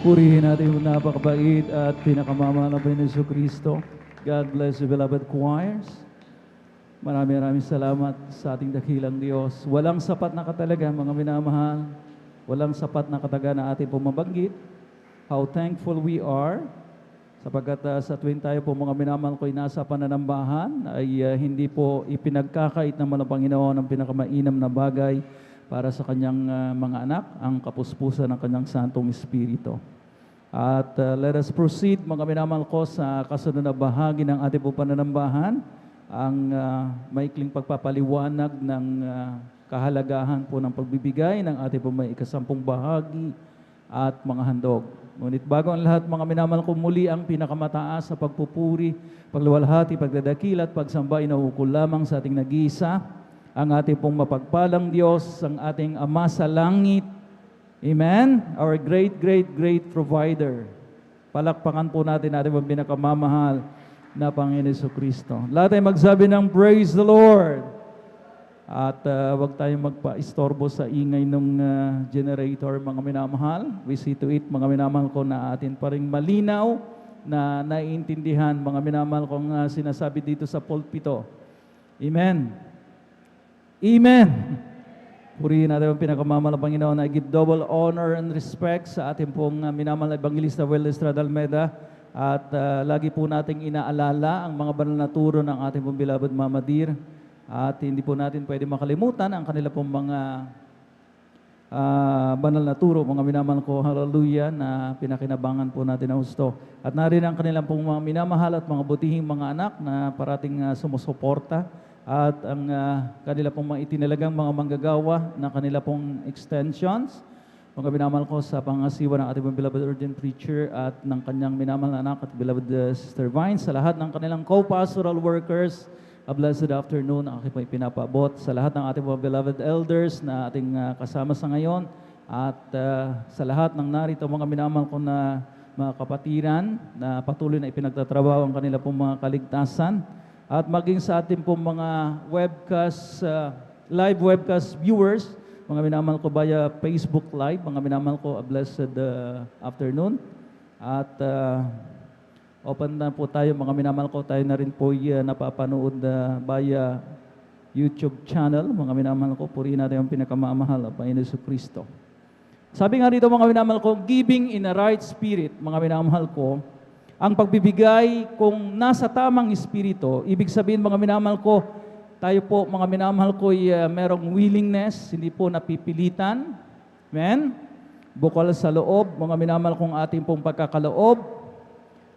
Purihin natin yung napakabait at pinakamamahal na Panginoon Kristo. God bless you, beloved choirs. Maraming salamat sa ating dakilang Diyos. Walang sapat na katalaga, mga minamahal. Walang sapat na kataga na ating pumabanggit. How thankful we are. Sapagkat sa tuwing tayo po mga minamahal ko'y nasa pananambahan, ay hindi po ipinagkakait naman ng Panginoon ang pinakamainam na bagay para sa kanyang mga anak, ang kapuspusan ng kanyang Santong Espiritu. At let us proceed, mga minamahal ko, sa kasunod na bahagi ng ating po pananambahan, ang maikling pagpapaliwanag ng kahalagahan po ng pagbibigay ng ating po may ikasampung bahagi at mga handog. Ngunit bago ang lahat, mga minamahal ko, muli ang pinakamataas sa pagpupuri, pagluwalhati, pagdadakila at pagsamba inaukol lamang sa ating nag-iisa, ang ating pong mapagpalang Diyos, ang ating Ama sa langit. Amen? Our great, great, great provider. Palakpakan po natin ating pinakamamahal na Panginoon Jesucristo. Lahat ay magsabi ng praise the Lord. At wag tayong magpa-istorbo sa ingay ng generator, mga minamahal. We see to it, mga minamahal ko, na atin pa rin malinaw na naiintindihan, mga minamahal kong sinasabi dito sa pulpito. Amen. Amen. Purihin natin ang pinakamamahal na Panginoon. I give double honor and respect sa ating pong minamahal na Evangelista Well Estrada Almeda. At lagi po nating inaalala ang mga banal na turo ng ating pong beloved Mama Dear. At hindi po natin pwede makalimutan ang kanila pong mga banal na turo, mga minamahal ko, hallelujah, na pinakinabangan po natin na husto. At narin ang kanilang pong mga minamahal at mga butihing mga anak na parating sumusuporta. At ang kanila pong mga itinalagang mga manggagawa na kanila pong extensions. Mga minamahal ko sa pangasiwa ng ating beloved urgent preacher at ng kanyang minamahal na anak at beloved Sister Vine, sa lahat ng kanilang co-pastoral workers, a blessed afternoon ang aking po ipinapaabot sa lahat ng ating mga beloved elders na ating kasama sa ngayon at sa lahat ng narito mga minamahal ko na mga kapatiran na patuloy na ipinagtatrabaho ang kanila pong mga kaligtasan. At maging sa ating pong mga webcast, live webcast viewers, mga minamahal ko via Facebook Live, mga minamahal ko, a blessed afternoon. At open na po tayo, mga minamahal ko, tayo na rin po napapanood via YouTube channel. Mga minamahal ko, purihin natin ang pinakamamahal, ang Panginoon Jesucristo. Sabi nga rito, mga minamahal ko, giving in a right spirit, mga minamahal ko, ang pagbibigay kung nasa tamang espiritu, ibig sabihin mga minamahal ko, tayo po mga minamahal ko ay merong willingness, hindi po napipilitan. Amen? Bukal sa loob, mga minamahal kong ating pong pagkakaloob.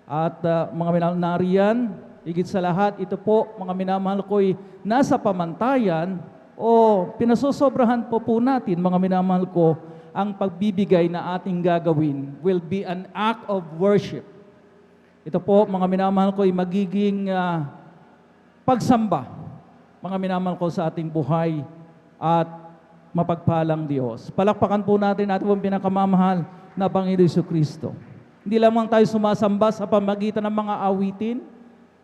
At mga minamahal nariyan, higit sa lahat, ito po mga minamahal ko ay nasa pamantayan o pinasosobrahan po natin mga minamahal ko, ang pagbibigay na ating gagawin will be an act of worship. Ito po, mga minamahal ko, ay magiging pagsamba, mga minamahal ko, sa ating buhay at mapagpalang Diyos. Palakpakan po natin ating pinakamamahal na Panginoon Jesucristo. Hindi lamang tayo sumasamba sa pamagitan ng mga awitin,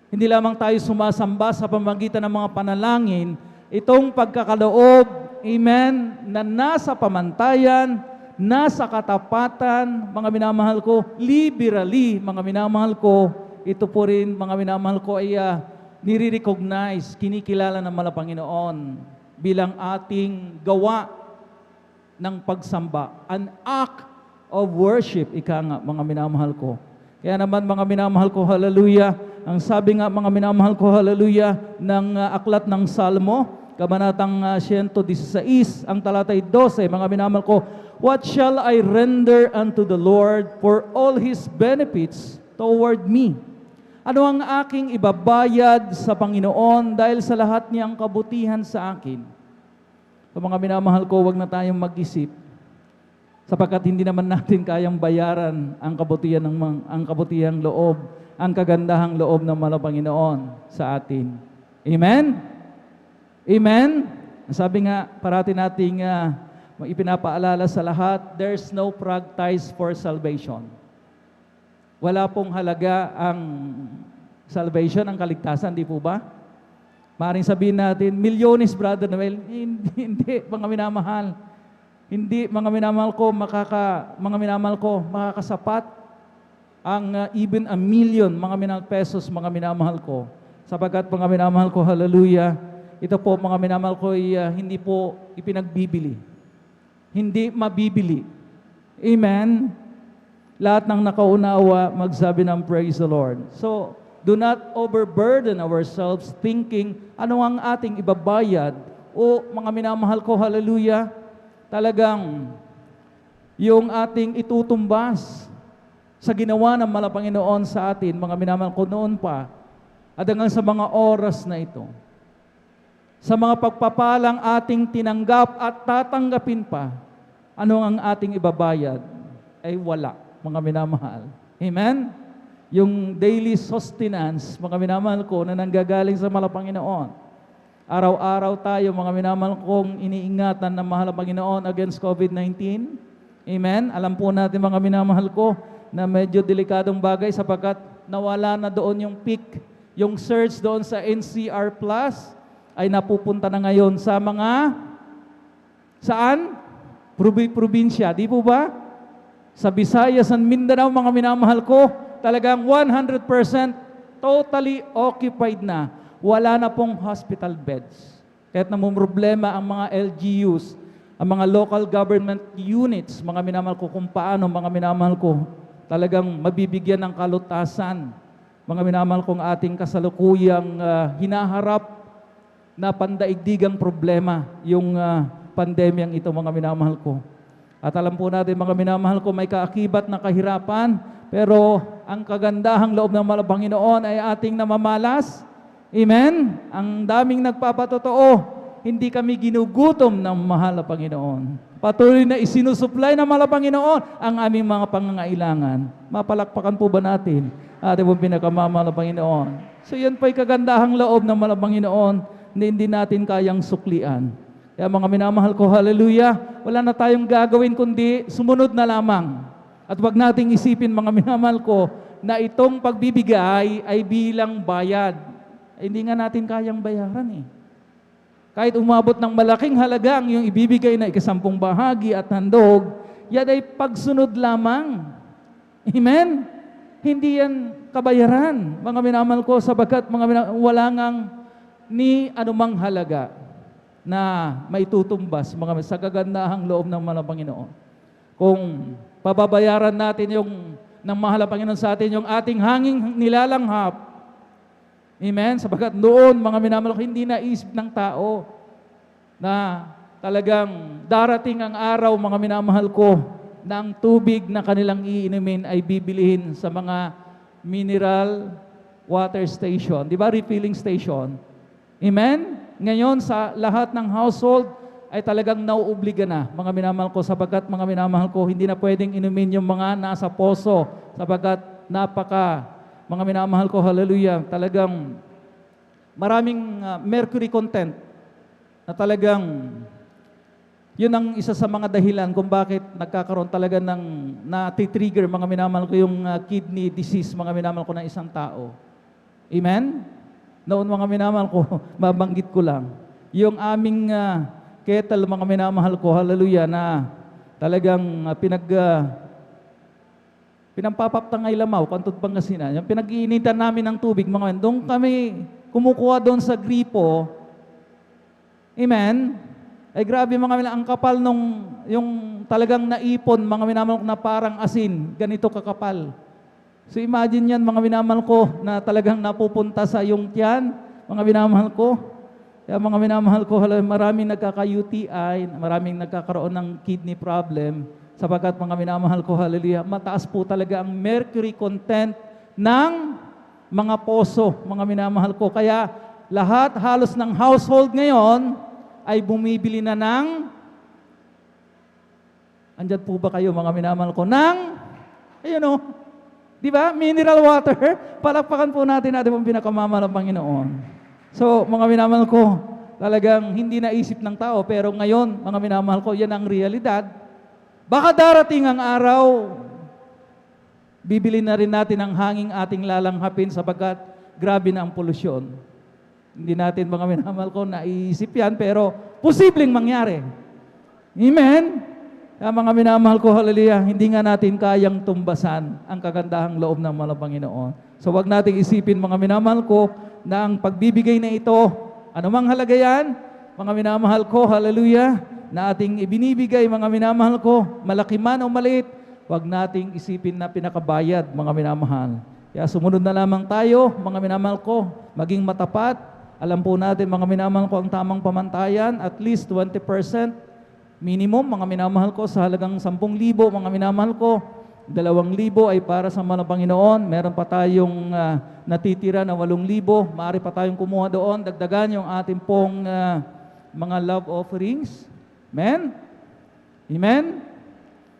hindi lamang tayo sumasamba sa pamagitan ng mga panalangin, itong pagkakaloob, amen, na nasa pamantayan, nasa katapatan, mga minamahal ko, liberally, mga minamahal ko, ito po rin, mga minamahal ko, ay nire-recognize, kinikilala ng mga Panginoon bilang ating gawa ng pagsamba. An act of worship, ika nga, mga minamahal ko. Kaya naman, mga minamahal ko, hallelujah, ang sabi nga, mga minamahal ko, hallelujah, ng aklat ng Salmo, Kabanatang 116, ang talatay 12, mga minamahal ko, what shall I render unto the Lord for all His benefits toward me? Ano ang aking ibabayad sa Panginoon dahil sa lahat niyang kabutihan sa akin? So mga minamahal ko, huwag na tayong mag-isip sapagkat hindi naman natin kayang bayaran ang kabutihang loob, ang kagandahang loob ng mga Panginoon sa atin. Amen? Amen? Sabi nga, parati nating ipinapaalala sa lahat, there's no price for salvation. Wala pong halaga ang salvation, ang kaligtasan, di po ba? Maaaring sabihin natin, milyones, Brother Noel. Hindi, mga minamahal. Hindi, mga minamahal ko, makakasapat ang even a million, mga minamahal pesos, mga minamahal ko. Sapagkat, mga minamahal ko, hallelujah, ito po, mga minamahal ko, hindi po ipinagbibili. Hindi mabibili. Amen? Lahat ng nakaunawa, magsabi ng praise the Lord. So, do not overburden ourselves thinking ano ang ating ibabayad. O mga minamahal ko, hallelujah, talagang yung ating itutumbas sa ginawa ng Panginoon sa atin, mga minamahal ko noon pa, at hanggang sa mga oras na ito. Sa mga pagpapalang ating tinanggap at tatanggapin pa, ano ang ating ibabayad? Ay wala. mga minamahal. Amen? Yung daily sustenance, mga minamahal ko, na nanggagaling sa mahal na Panginoon. Araw-araw tayo, mga minamahal kong iniingatan ng mahal na Panginoon against COVID-19. Amen? Alam po natin, mga minamahal ko, na medyo delikadong bagay sapagkat nawala na doon yung peak, yung surge doon sa NCR Plus ay napupunta na ngayon sa mga, saan? Probinsya, di po ba? Sa Visayas and Mindanao, mga minamahal ko, talagang 100% totally occupied na. Wala na pong hospital beds. Kahit namumroblema ang mga LGUs, ang mga local government units, mga minamahal ko, kung paano, mga minamahal ko, talagang mabibigyan ng kalutasan. Mga minamahal kong ating kasalukuyang hinaharap na pandaigdigang problema, yung pandemyang ito, mga minamahal ko. At alam po natin, mga minamahal ko, may kaakibat na kahirapan, pero ang kagandahang loob ng mahal na Panginoon ay ating namamalas. Amen? Ang daming nagpapatotoo, hindi kami ginugutom ng mahal na Panginoon. Patuloy na isinusupply ng mahal na Panginoon ang aming mga pangangailangan. Mapalakpakan po ba natin ating pong pinakamamahal na Panginoon? So yan po'y kagandahang loob ng mahal na Panginoon na hindi natin kayang suklian. Kaya mga minamahal ko, hallelujah, wala na tayong gagawin kundi sumunod na lamang. At wag nating isipin, mga minamahal ko, na itong pagbibigay ay bilang bayad. Hindi nga natin kayang bayaran eh. Kahit umabot ng malaking halaga ang iyong ibibigay na ikasampung bahagi at handog, yan ay pagsunod lamang. Amen? Hindi yan kabayaran, mga minamahal ko, sapagkat wala ngang ni anumang halaga na maitutumbas sa kagandahang loob ng mahal na Panginoon. Kung pababayaran natin yung ng mahal na Panginoon sa atin, yung ating hanging nilalanghap, amen? Sapagkat noon, mga minamahal ko, hindi naisip ng tao na talagang darating ang araw, mga minamahal ko, na ang tubig na kanilang iinumin ay bibilihin sa mga mineral water station. Di ba? Refilling station. Amen? Ngayon, sa lahat ng household, ay talagang nauobliga na, mga minamahal ko, sapagkat mga minamahal ko, hindi na pwedeng inumin yung mga nasa poso, sapagkat mga minamahal ko, hallelujah, talagang maraming mercury content na talagang yun ang isa sa mga dahilan kung bakit nagkakaroon talaga ng natitrigger, mga minamahal ko, yung kidney disease, mga minamahal ko, ng isang tao. Amen? Noon, mga minamahal ko, mabanggit ko lang, yung aming kettle, mga minamahal ko, hallelujah, na talagang pinampapaptangay lamaw, kantot Pangasinan, yung pinag-iinitan namin ng tubig, mga doon kami kumukuha doon sa gripo, amen, ay grabe mga ang kapal nung, yung talagang naipon, mga minamahal ko, na parang asin, ganito kakapal. So imagine yan, mga minamahal ko, na talagang napupunta sa yung tiyan, mga minamahal ko. Kaya mga minamahal ko, maraming nagkaka-UTI, maraming nagkakaroon ng kidney problem, sapagkat mga minamahal ko, hallelujah, mataas po talaga ang mercury content ng mga poso, mga minamahal ko. Kaya lahat, halos ng household ngayon, ay bumibili na ng, andyan po ba kayo, mga minamahal ko, ng, ayun o, di ba, mineral water, palakpakan po natin pong pinakamamahal ng Panginoon. So, mga minamahal ko, talagang hindi naisip ng tao, pero ngayon, mga minamahal ko, yan ang realidad. Baka darating ang araw, bibili na rin natin ang hanging ating lalanghapin sapagkat grabe na ang polusyon. Hindi natin, mga minamahal ko, naisip yan, pero posibleng mangyari. Amen? Kaya mga minamahal ko, hallelujah, hindi nga natin kayang tumbasan ang kagandahang loob ng mga Panginoon. So wag nating isipin, mga minamahal ko, na ang pagbibigay na ito, anumang halaga yan, mga minamahal ko, hallelujah, na ating ibinibigay, mga minamahal ko, malaki man o maliit, wag nating isipin na pinakabayad, mga minamahal. Kaya sumunod na lamang tayo, mga minamahal ko, maging matapat. Alam po natin, mga minamahal ko, ang tamang pamantayan, at least 20% minimum, mga minamahal ko, sa halagang 10,000, mga minamahal ko, 2,000 ay para sa mga Panginoon. Meron pa tayong natitira na 8,000. Maaari pa tayong kumuha doon. Dagdagan yung ating pong mga love offerings. Amen? Amen?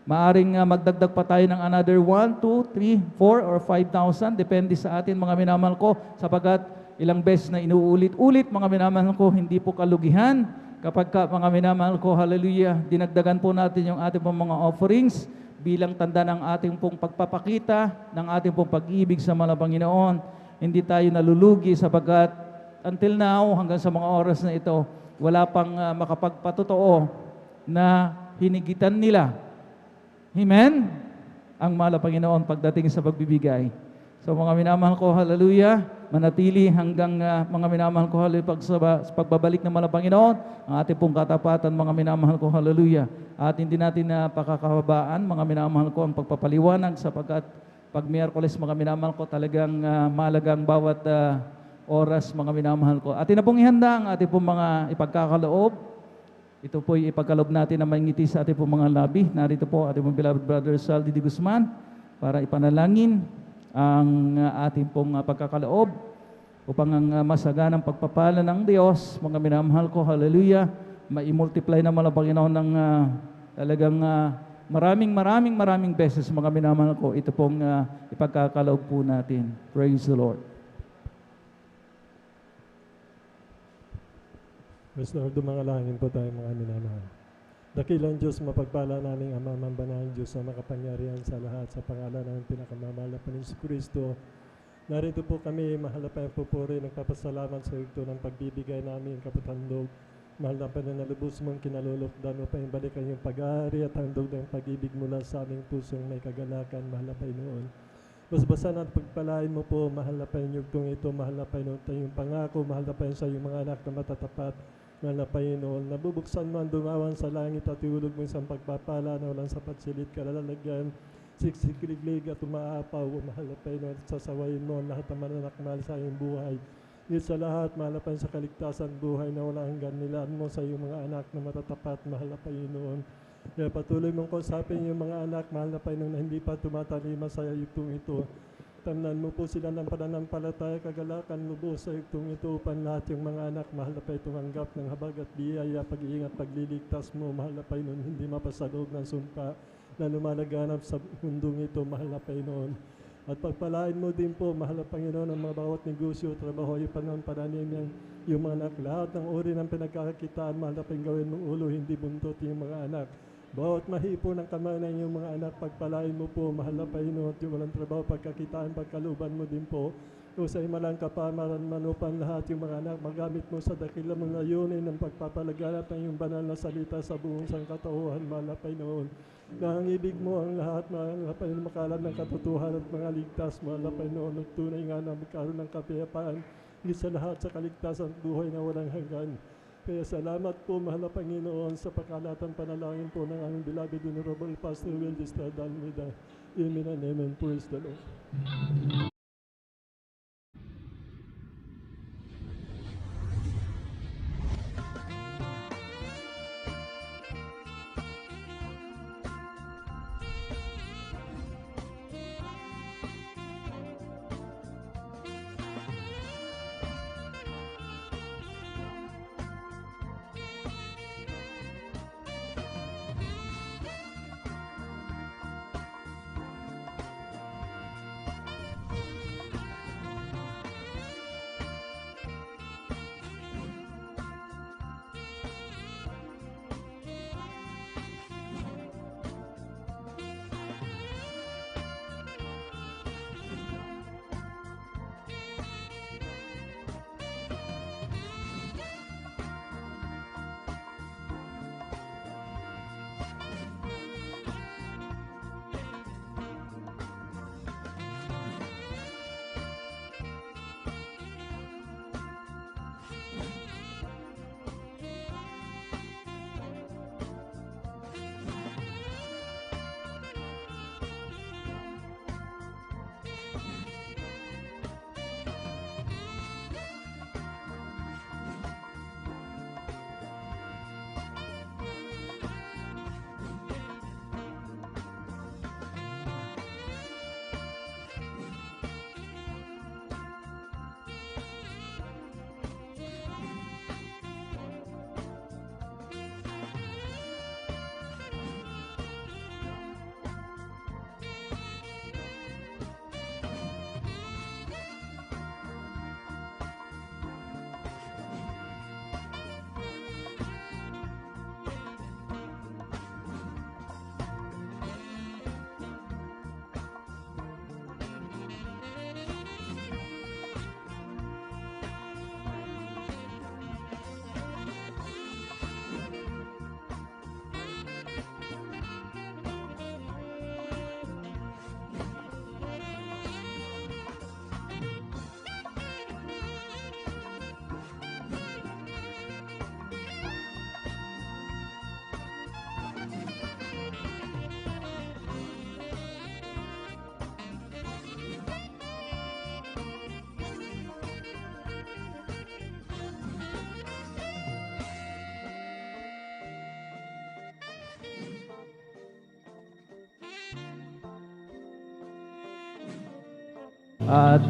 Maaring magdagdag pa tayo ng another 1, 2, 3, 4, or 5,000. Depende sa atin mga minamahal ko, sapagkat ilang beses na inuulit-ulit mga minamahal ko, hindi po kalugihan. Kapag mga minamahal ko, hallelujah, dinagdagan po natin yung ating pong mga offerings bilang tanda ng ating pong pagpapakita, ng ating pong pag-ibig sa mga Panginoon. Hindi tayo nalulugi sapagkat until now, hanggang sa mga oras na ito, wala pang makapagpatotoo na hinigitan nila. Amen? Ang mahal na Panginoon pagdating sa pagbibigay. So mga minamahal ko, hallelujah, manatili hanggang mga minamahal ko, hallelujah, sa pagbabalik ng mahal na Panginoon, ang ating pong katapatan, mga minamahal ko, hallelujah. At hindi natin pakakababaan, mga minamahal ko, ang pagpapaliwanag sapagkat pag Miyerkules, mga minamahal ko, talagang mahalagang bawat oras, mga minamahal ko. Atin na pong ihanda ang ating pong mga ipagkakaloob. Ito po'y ipagkaloob natin na mangiti sa ating pong mga labi. Narito po ating pong beloved brother Saldi de Guzman para ipanalangin ang ating pong pagkakaloob upang ang masaganang pagpapala ng Diyos, mga minamahal ko, hallelujah, ma-multiply naman ang Panginoon ng talagang maraming beses, mga minamahal ko. Ito pong ipagkakaloob po natin. Praise the Lord. Praise the Lord, dumangalangin po tayo mga minamahal. Dakilang Diyos, mapagpala naming Ama, mambanahang Diyos na makapangyarihan sa lahat, sa pangalan ng pinakamamahal na Panginoon Kristo. Narito po kami, mahal na pagpupuri, nagpapasalamat sa ito ng pagbibigay namin, kapatandog. Mahal na Panginoon, na lubos mong kinalulukdan mo pa yung balik ang iyong pag-aari at handog ng pag-ibig mula sa aming pusong may kagalakan, mahal na Panginoon. Basbasan at pagpalain mo po, mahal na Panginoon, itong ito, mahal na Panginoon, tayong pangako, mahal na Panginoon, sa iyong mga anak na matatapat, mahal na Panginoon, nabubuksan mo ang dungawan sa langit at iulog mo isang pagpapala na walang sapat silid, kalalagyan, siksikliglig at umaapaw, mahal na Panginoon, at sasawayin mo ang lahat ng mananakmal sa iyong buhay. Higit sa lahat, mahal na Panginoon, sa kaligtasan buhay na walang hanggan, nilaan mo sa iyong mga anak na matatapat, mahal na Panginoon. Kaya patuloy mong kausapin yung mga anak, mahal na Panginoon, na hindi pa tumatalima sa itong ito. Tamnan mo po sila ng pananampalataya, kagalakan, lubos sa itong ito upang lahat yung mga anak, mahal na Panginoon, tumanggap ng habag at biyaya, pag-iingat, pagliligtas mo, mahal na Panginoon, hindi mapasalog ng sumpa na lumalaganap sa mundong ito, mahal na Panginoon. At pagpalain mo din po, mahal na Panginoon, ang mga bawat negosyo, trabaho, yung pananim yung mga anak, lahat ng uri ng pinagkakakitaan, mahal na Panginoon, gawin mong ulo, hindi buntot yung mga anak. Bawat mahipo ng kamay ng iyong mga anak, pagpalain mo po, mahal na Panginoon, at yung walang trabaho, pagkakitaan, pagkaluban mo din po. O sa imalang kapamaran, manupan lahat yung mga anak, magamit mo sa dakilang mga layunin ng pagpapalaganap ng iyong banal na salita sa buong sangkatauhan, mahal na Panginoon. Na ang ibig mo ang lahat, mahal na Panginoon, makalam ng katotohanan at mga ligtas, mahal na Panginoon, at tunay nga na magkaroon ng kapayapaan, sa lahat sa kaligtasan at buhay na walang hanggan. Kaya salamat po, mahal na Panginoon, sa pagkalatan panalangin po ng aming beloved Honorable Pastor Will Estrada Almeida. Amen and amen. Praise the Lord. At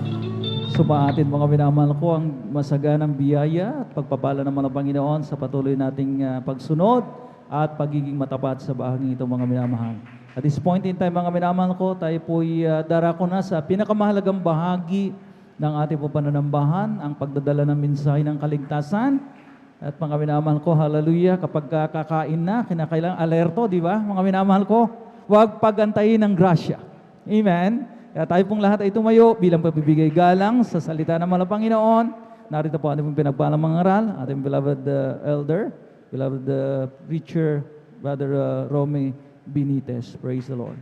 sumaatin mga minamahal ko ang masaganang biyaya at pagpapala naman ng Panginoon sa patuloy nating pagsunod at pagiging matapat sa bahaging ito mga minamahal. At this point in time mga minamahal ko, tayo po'y darako na sa pinakamahalagang bahagi ng ating po pananambahan, ang pagdadala ng mensahe ng kaligtasan. At mga minamahal ko, hallelujah, kapag kakain na, kinakailangan alerto, di ba? Mga minamahal ko, huwag pagantayin ng grasya. Amen? Kaya tayo pong lahat ay tumayo bilang pagbibigay galang sa salita ng mga Panginoon. Narito po ating pinagpalang mga aral, ating beloved elder, beloved preacher, Brother Romy Benitez. Praise the Lord.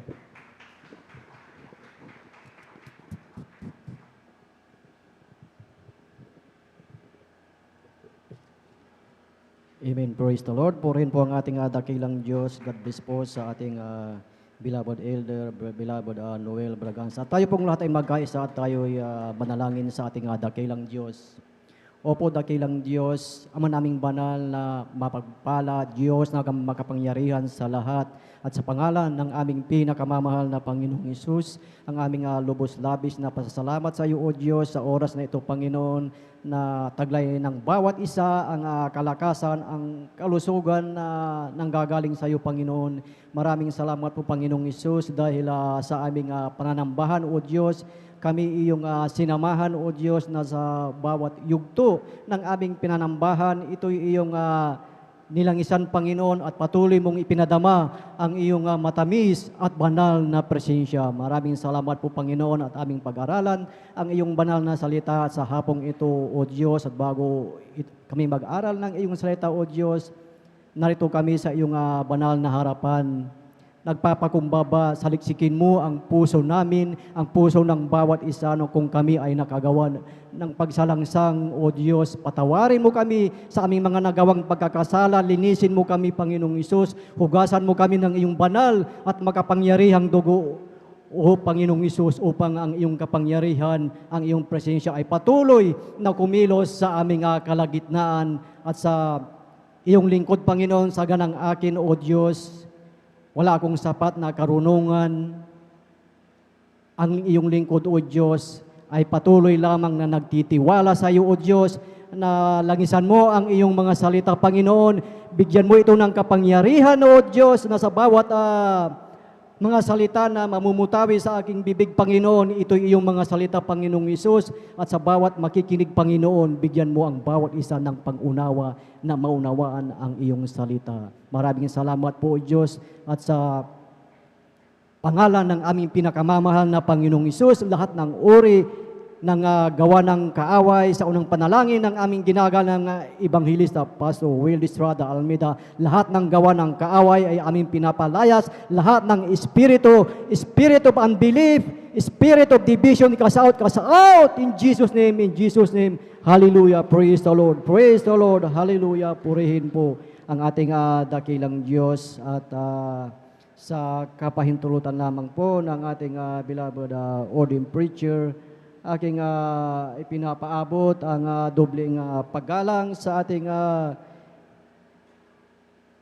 Amen. Praise the Lord. Purihin po ang ating dakilang Diyos. God bless po sa ating beloved elder, beloved Noel Braganza. Tayo pong lahat ay magkaisa at tayo ay manalangin sa ating dakilang Diyos. Opo, dakilang Diyos, Ama naming banal na mapagpala, Diyos na makapangyarihan sa lahat. At sa pangalan ng aming pinakamamahal na Panginoong Hesus, ang aming lubos-labis na pasasalamat sa iyo, O Diyos, sa oras na ito, Panginoon, na taglay ng bawat isa ang kalakasan, ang kalusugan na nanggagaling sa iyo, Panginoon. Maraming salamat po, Panginoong Hesus, dahil sa aming pananambahan, O Diyos, kami iyong sinamahan, O Diyos, na sa bawat yugto ng aming pinanambahan, ito'y iyong nilangisan, Panginoon, at patuloy mong ipinadama ang iyong matamis at banal na presensya. Maraming salamat po, Panginoon, at aming pag-aralan ang iyong banal na salita sa hapong ito, O Diyos. At bago kami mag-aral ng iyong salita, O Diyos, narito kami sa iyong banal na harapan. Nagpapakumbaba, saliksikin mo ang puso namin, ang puso ng bawat isa kung kami ay nakagawa ng pagsalangsang, O Diyos. Patawarin mo kami sa aming mga nagawang pagkakasala, linisin mo kami, Panginoong Hesus, hugasan mo kami ng iyong banal at makapangyarihang dugo, O Panginoong Hesus, upang ang iyong kapangyarihan, ang iyong presensya ay patuloy na kumilos sa aming kalagitnaan at sa iyong lingkod, Panginoon, sa ganang akin, O Diyos. Wala akong sapat na karunungan. Ang iyong lingkod, O Diyos, ay patuloy lamang na nagtitiwala sa iyo, O Diyos, na langisan mo ang iyong mga salita, Panginoon. Bigyan mo ito ng kapangyarihan, O Diyos, na sa bawat mga salita na mamumutawi sa aking bibig, Panginoon, ito'y iyong mga salita, Panginoong Hesus, at sa bawat makikinig, Panginoon, bigyan mo ang bawat isa ng pag-unawa na maunawaan ang iyong salita. Maraming salamat po, Diyos, at sa pangalan ng aming pinakamamahal na Panginoong Hesus, lahat ng uri ng gawa ng kaaway sa unang panalangin ng aming ginagalang Ebanghilista, Pastor Will Estrada Almeida, lahat ng gawa ng kaaway ay aming pinapalayas, lahat ng spirit of unbelief, spirit of division, cast out, in Jesus' name, hallelujah, praise the Lord, hallelujah, purihin po ang ating dakilang Diyos at sa kapahintulutan lamang po ng ating beloved ordained preacher, aking ipinapaabot ang dobling paggalang sa ating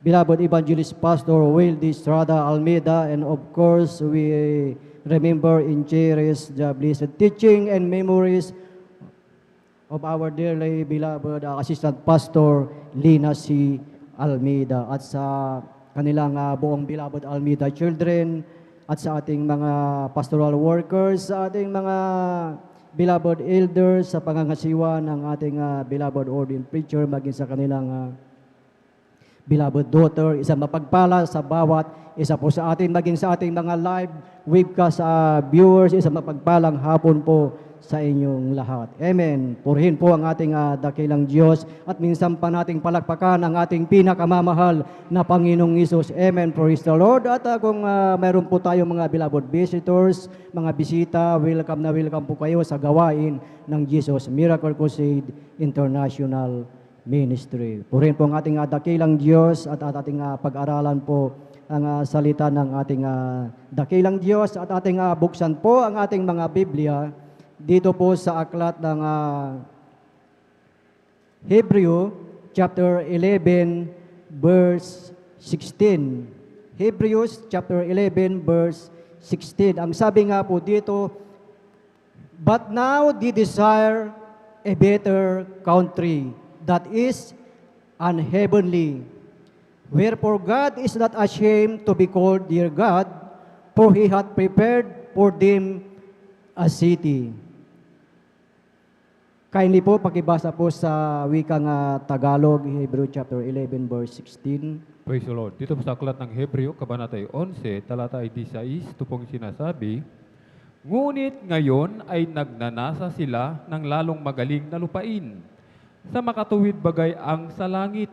beloved evangelist Pastor Will Estrada Almeida, and of course we remember and cherish the blessed teaching and memories of our dearly beloved Assistant Pastor Lina C. Almeida, at sa kanilang buong beloved Almeida children, at sa ating mga pastoral workers, sa ating mga beloved elders, sa pangangasiwa ng ating beloved ordained preacher, maging sa kanilang beloved daughter, isang mapagpala sa bawat isa po sa atin, maging sa ating mga live webcast viewers, isang mapagpalang hapon po sa inyong lahat. Amen. Purihin po ang ating dakilang Diyos at minsan pa nating palakpakan ang ating pinakamamahal na Panginoong Hesus. Amen. Praise the Lord. At kung mayroon po tayong mga beloved visitors, mga bisita, welcome na welcome po kayo sa gawain ng Jesus Miracle Crusade International Ministry. Purihin po ang ating dakilang Diyos at ating pag-aralan po ang salita ng ating dakilang Diyos at ating buksan po ang ating mga Biblia dito po sa aklat ng Hebreo chapter 11 verse 16. Hebrews chapter 11 verse 16. Ang sabi nga po dito, But now they desire a better country, that is an heavenly. Wherefore God is not ashamed to be called their God, for He hath prepared for them a city. Kindly po, pakibasa po sa wikang Tagalog, Hebrew chapter 11, verse 16. Praise the Lord. Dito po sa aklat ng Hebreo, Kabanata 11, talata 16, ito pong sinasabi, ngunit ngayon ay nagnanasa sila ng lalong magaling na lupain. Sa makatuwid bagay ang sa langit.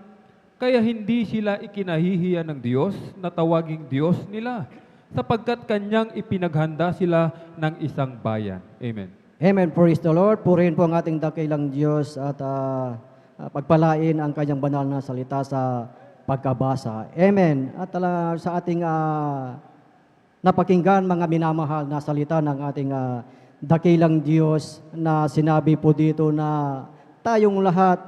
Kaya hindi sila ikinahihiya ng Diyos na tawaging Diyos nila, sapagkat Kanyang ipinaghanda sila ng isang bayan. Amen. Amen. Praise the Lord. Purihin po ang ating dakilang Diyos at pagpalain ang Kanyang banal na salita sa pagkabasa. Amen. At sa ating napakinggan mga minamahal na salita ng ating dakilang Diyos na sinabi po dito na tayong lahat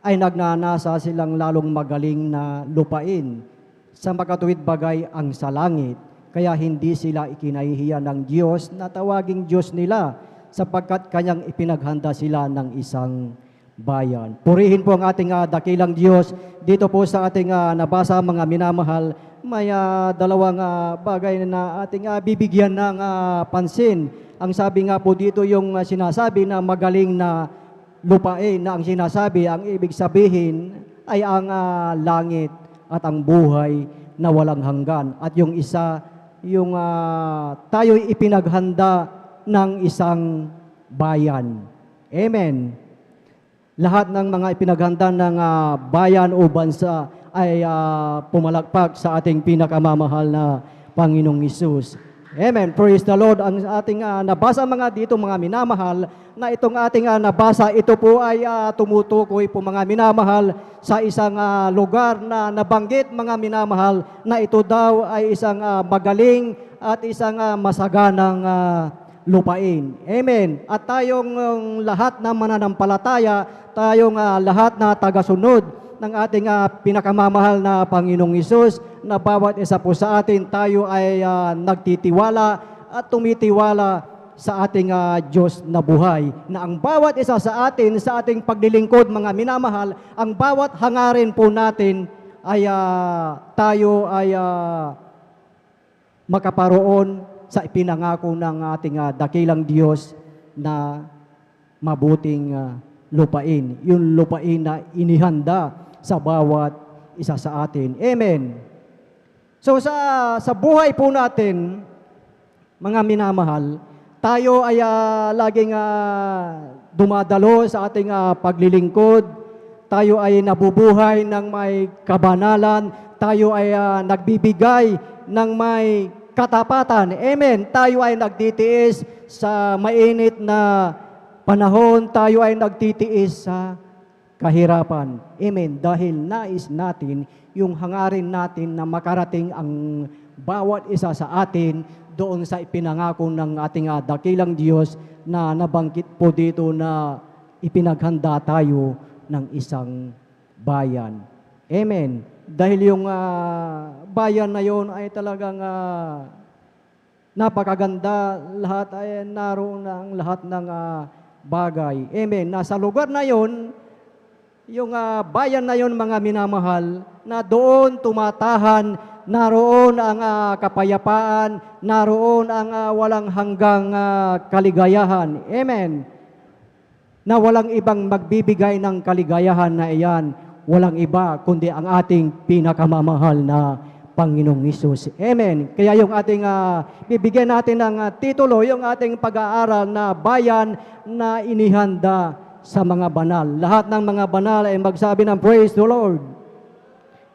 ay nagnanasa silang lalong magaling na lupain sa makatuwid bagay ang sa langit. Kaya hindi sila ikinahihiya ng Diyos na tawaging Diyos nila sapagkat Kanyang ipinaghanda sila ng isang bayan. Purihin po ang ating dakilang Diyos. Dito po sa ating nabasa mga minamahal, may dalawang bagay na ating bibigyan ng pansin. Ang sabi nga po dito yung sinasabi na magaling na lupain, na ang sinasabi, ang ibig sabihin ay ang langit at ang buhay na walang hanggan. At yung isa, yung tayo'y ipinaghanda ng isang bayan. Amen. Lahat ng mga ipinaghanda ng bayan o bansa ay pumalakpak sa ating pinakamamahal na Panginoong Hesus. Amen. Praise the Lord. Ang ating nabasa mga dito, mga minamahal, na itong ating nabasa, ito po ay tumutukoy po mga minamahal sa isang lugar na nabanggit mga minamahal na ito daw ay isang magaling at isang masaganang lupain. Amen. At tayong lahat na mananampalataya, tayong lahat na tagasunod ng ating pinakamamahal na Panginoong Hesus, na bawat isa po sa atin, tayo ay nagtitiwala at tumitiwala sa ating Diyos na buhay. Na ang bawat isa sa atin, sa ating paglilingkod, mga minamahal, ang bawat hangarin po natin ay tayo ay makaparoon sa ipinangako ng ating dakilang Diyos na mabuting lupain. Yung lupain na inihanda sa bawat isa sa atin. Amen. So sa buhay po natin, mga minamahal, tayo ay laging dumadalo sa ating paglilingkod. Tayo ay nabubuhay ng may kabanalan. Tayo ay nagbibigay ng may katapatan. Amen. Tayo ay nagtitiis sa mainit na panahon. Tayo ay nagtitiis sa kahirapan. Amen. Dahil nais natin yung hangarin natin na makarating ang bawat isa sa atin doon sa ipinangako ng ating dakilang Diyos na nabanggit po dito na ipinaghanda tayo ng isang bayan. Amen. Dahil yung bayan na yon ay talagang napakaganda, lahat ay naroon ang lahat ng bagay. Amen. Nasa lugar na yon, yung bayan na yon, mga minamahal, na doon tumatahan, naroon ang kapayapaan, naroon ang walang hanggang kaligayahan. Amen. Na walang ibang magbibigay ng kaligayahan na iyan, walang iba kundi ang ating pinakamamahal na Panginoong Hesus. Amen. Kaya yung ating bibigyan natin ng titulo, yung ating pag-aaral na bayan na inihanda sa mga banal. Lahat ng mga banal ay magsabi ng praise the Lord.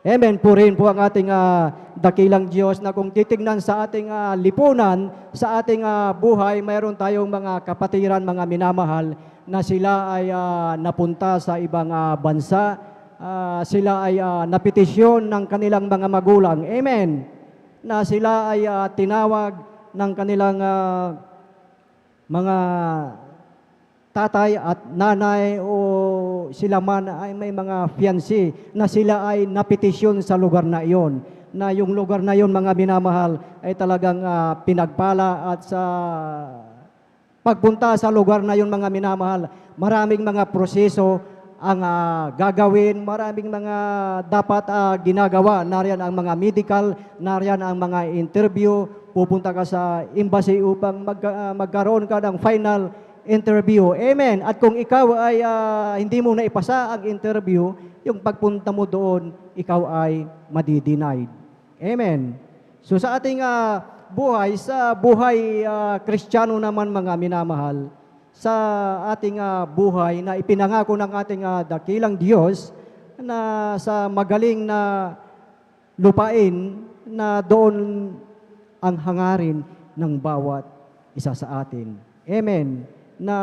Amen. Purihin po ang ating dakilang Diyos na kung titignan sa ating lipunan, sa ating buhay, mayroon tayong mga kapatiran, mga minamahal, na sila ay napunta sa ibang bansa. Sila ay napetisyon ng kanilang mga magulang. Amen. Na sila ay tinawag ng kanilang mga tatay at nanay o sila man ay may mga fiancé na sila ay napetisyon sa lugar na iyon. Na yung lugar na iyon, mga minamahal, ay talagang pinagpala at sa pagpunta sa lugar na yun mga minamahal, maraming mga proseso ang gagawin, maraming mga dapat ginagawa. Nariyan ang mga medical, nariyan ang mga interview, pupunta ka sa embassy upang magkaroon ka ng final interview. Amen. At kung ikaw ay hindi mo na ipasa ang interview, yung pagpunta mo doon, ikaw ay madidenied. Amen. So sa ating buhay, sa buhay Kristiyano naman mga minamahal, sa ating buhay na ipinangako ng ating dakilang Diyos na sa magaling na lupain na doon ang hangarin ng bawat isa sa atin. Amen. Na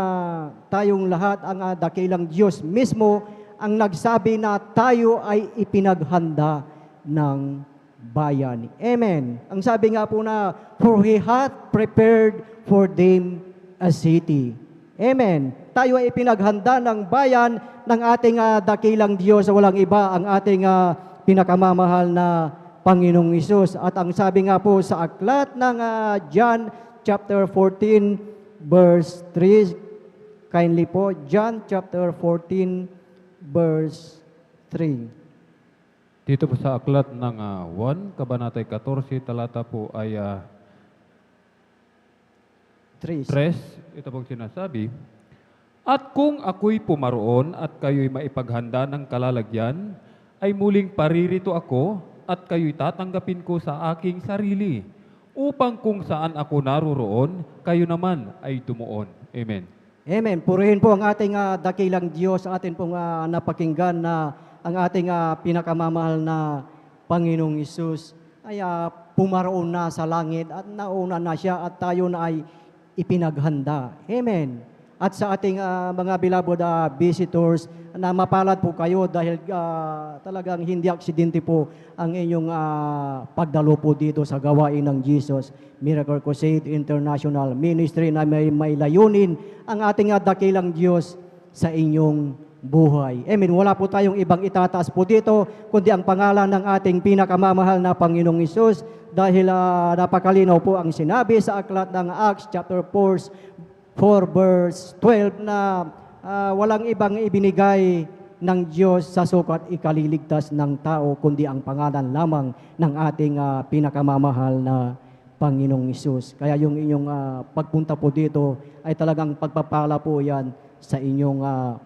tayong lahat ang dakilang Diyos mismo ang nagsabi na tayo ay ipinaghanda ng bayan. Amen. Ang sabi nga po na, for He hath prepared for them a city. Amen. Tayo ay ipinaghanda ng bayan ng ating dakilang Diyos. Walang iba ang ating pinakamamahal na Panginoong Hesus. At ang sabi nga po sa aklat ng John chapter 14 verse 3, kindly po, John chapter 14 verse 3. Dito po sa aklat ng 1, Kabanatay 14, talata po ay 3. Ito pong sinasabi, at kung ako'y pumaroon at kayo'y maipaghanda ng kalalagyan, ay muling paririto ako at kayo'y tatanggapin ko sa aking sarili, upang kung saan ako naroroon, kayo naman ay tumuon. Amen. Amen. Purihin po ang ating dakilang Diyos, atin pong napakinggan na ang ating pinakamamahal na Panginoong Hesus ay pumaroon na sa langit at nauna na siya at tayo na ay ipinaghanda. Amen. At sa ating mga beloved visitors, na mapalad po kayo dahil talagang hindi aksidente po ang inyong pagdalo po dito sa gawain ng Jesus Miracle Crusade International Ministry na may layunin ang ating dakilang Diyos sa inyong buhay. Amen. Wala po tayong ibang itataas po dito, kundi ang pangalan ng ating pinakamamahal na Panginoong Hesus, dahil napakalinaw po ang sinabi sa aklat ng Acts chapter 4 verse 12 na walang ibang ibinigay ng Diyos sa sukat ikaliligtas ng tao, kundi ang pangalan lamang ng ating pinakamamahal na Panginoong Hesus. Kaya yung inyong pagpunta po dito ay talagang pagpapala po yan sa inyong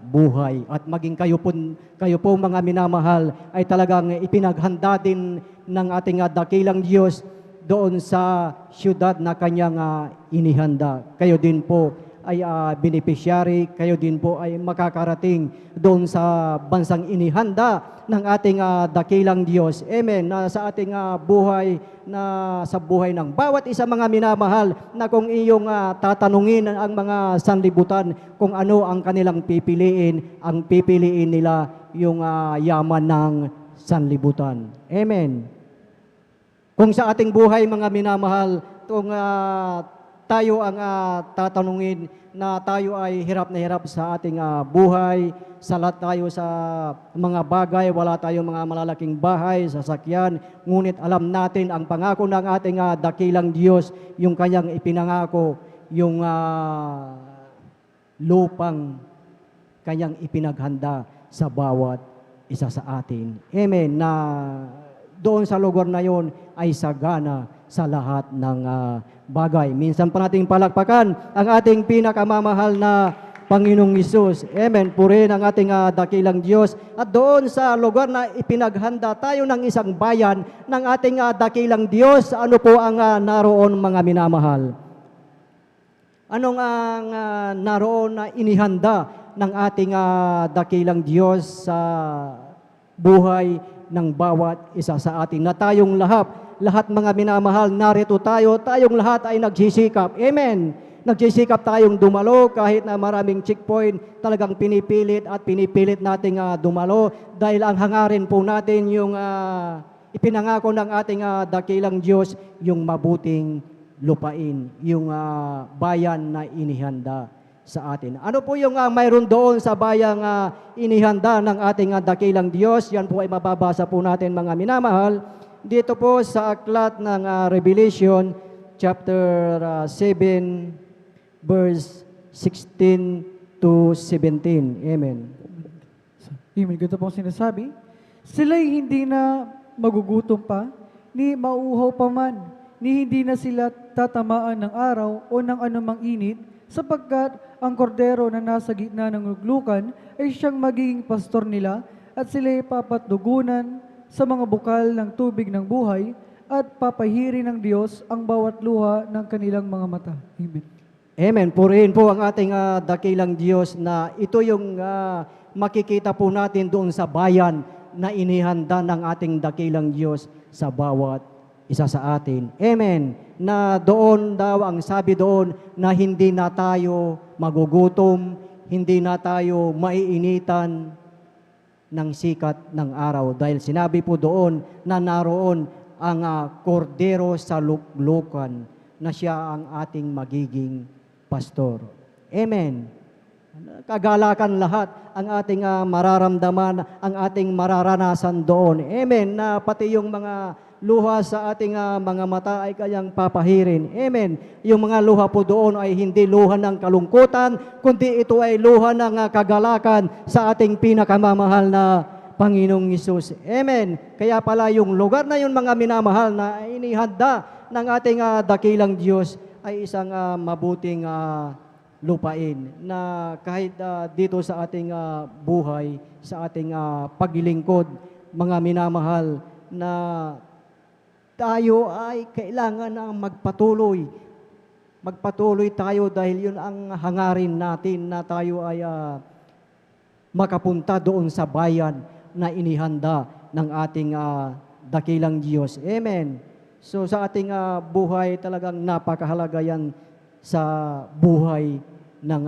buhay. At maging kayo po mga minamahal ay talagang ipinaghanda din ng ating dakilang Diyos doon sa syudad na kanyang inihanda. Kayo din po ay beneficiary, kayo din po ay makakarating doon sa bansang inihanda ng ating dakilang Diyos. Amen. Na sa ating buhay, na sa buhay ng bawat isa mga minamahal, na kung iyong tatanungin ang mga sanlibutan kung ano ang kanilang pipiliin, ang pipiliin nila yung yaman ng sanlibutan. Amen. Kung sa ating buhay mga minamahal, kung tayo ang tatanungin na tayo ay hirap na hirap sa ating buhay, salat tayo sa mga bagay, wala tayong mga malalaking bahay, sasakyan, ngunit alam natin ang pangako ng ating dakilang Diyos, yung kanyang ipinangako, yung lupang kanyang ipinaghanda sa bawat isa sa atin. Amen. Na doon sa lugar na yon ay sagana sa lahat ng bagay. Minsan pa nating palakpakan ang ating pinakamamahal na Panginoong Hesus. Amen. Purihin ang ating dakilang Diyos. At doon sa lugar na ipinaghanda tayo ng isang bayan ng ating dakilang Diyos, ano po ang naroon mga minamahal? Anong ang naroon na inihanda ng ating dakilang Diyos sa buhay ng bawat isa sa atin? Na tayong lahat mga minamahal, narito tayo, tayong lahat ay nagsisikap. Amen. Nagsisikap tayong dumalo kahit na maraming checkpoint, talagang pinipilit nating dumalo dahil ang hangarin po natin yung ipinangako ng ating dakilang Diyos, yung mabuting lupain, yung bayan na inihanda sa atin. Ano po yung mayroon doon sa bayang inihanda ng ating dakilang Diyos? Yan po ay mababasa po natin mga minamahal dito po sa aklat ng Revelation chapter 7 verse 16 to 17. Amen. Amen. Ganito po ang sinasabi. Sila'y hindi na magugutom pa, ni mauuhaw pa man, ni hindi na sila tatamaan ng araw o ng anumang init, sapagkat ang kordero na nasa gitna ng luglukan ay siyang magiging pastor nila, at sila'y papatdugunan sa mga bukal ng tubig ng buhay, at papahiri ng Diyos ang bawat luha ng kanilang mga mata. Amen. Amen. Purihin po ang ating dakilang Diyos na ito yung makikita po natin doon sa bayan na inihanda ng ating dakilang Diyos sa bawat isa sa atin. Amen. Na doon daw, ang sabi doon, na hindi na tayo magugutom, hindi na tayo maiinitan ng sikat ng araw. Dahil sinabi po doon na naroon ang kordero sa luklukan na siya ang ating magiging pastor. Amen. Kagalakan lahat ang ating mararamdaman, ang ating mararanasan doon. Amen. Na pati yung mga luha sa ating mga mata ay kayang papahirin. Amen. Yung mga luha po doon ay hindi luha ng kalungkutan, kundi ito ay luha ng kagalakan sa ating pinakamamahal na Panginoong Hesus. Amen. Kaya pala yung lugar na yun, mga minamahal, na inihanda ng ating dakilang Diyos ay isang mabuting lupain na kahit dito sa ating buhay, sa ating paglilingkod, mga minamahal, na tayo ay kailangan na magpatuloy. Magpatuloy tayo dahil yun ang hangarin natin na tayo ay makapunta doon sa bayan na inihanda ng ating dakilang Diyos. Amen. So sa ating buhay talagang napakahalaga yan sa buhay ng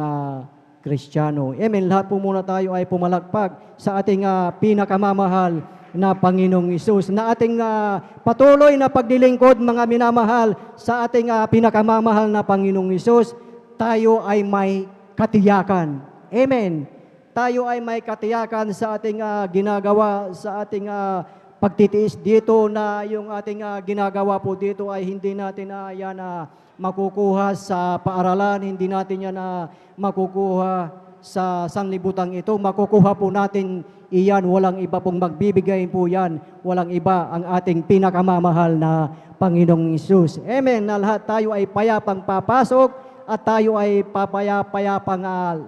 Kristiyano. Amen. Lahat po muna tayo ay pumalakpak sa ating pinakamamahal na Panginoong Hesus, na ating patuloy na paglilingkod, mga minamahal, sa ating pinakamamahal na Panginoong Hesus. Tayo ay may katiyakan. Amen. Tayo ay may katiyakan sa ating ginagawa, sa ating pagtitiis dito, na yung ating ginagawa po dito ay hindi natin yan makukuha sa paaralan, hindi natin yan makukuha sa sanlibutan ito. Makukuha po natin iyan, walang iba pong magbibigay po yan, walang iba, ang ating pinakamamahal na Panginoong Hesus. Amen. Na lahat tayo ay payapang papasok, at tayo ay papaya-payapang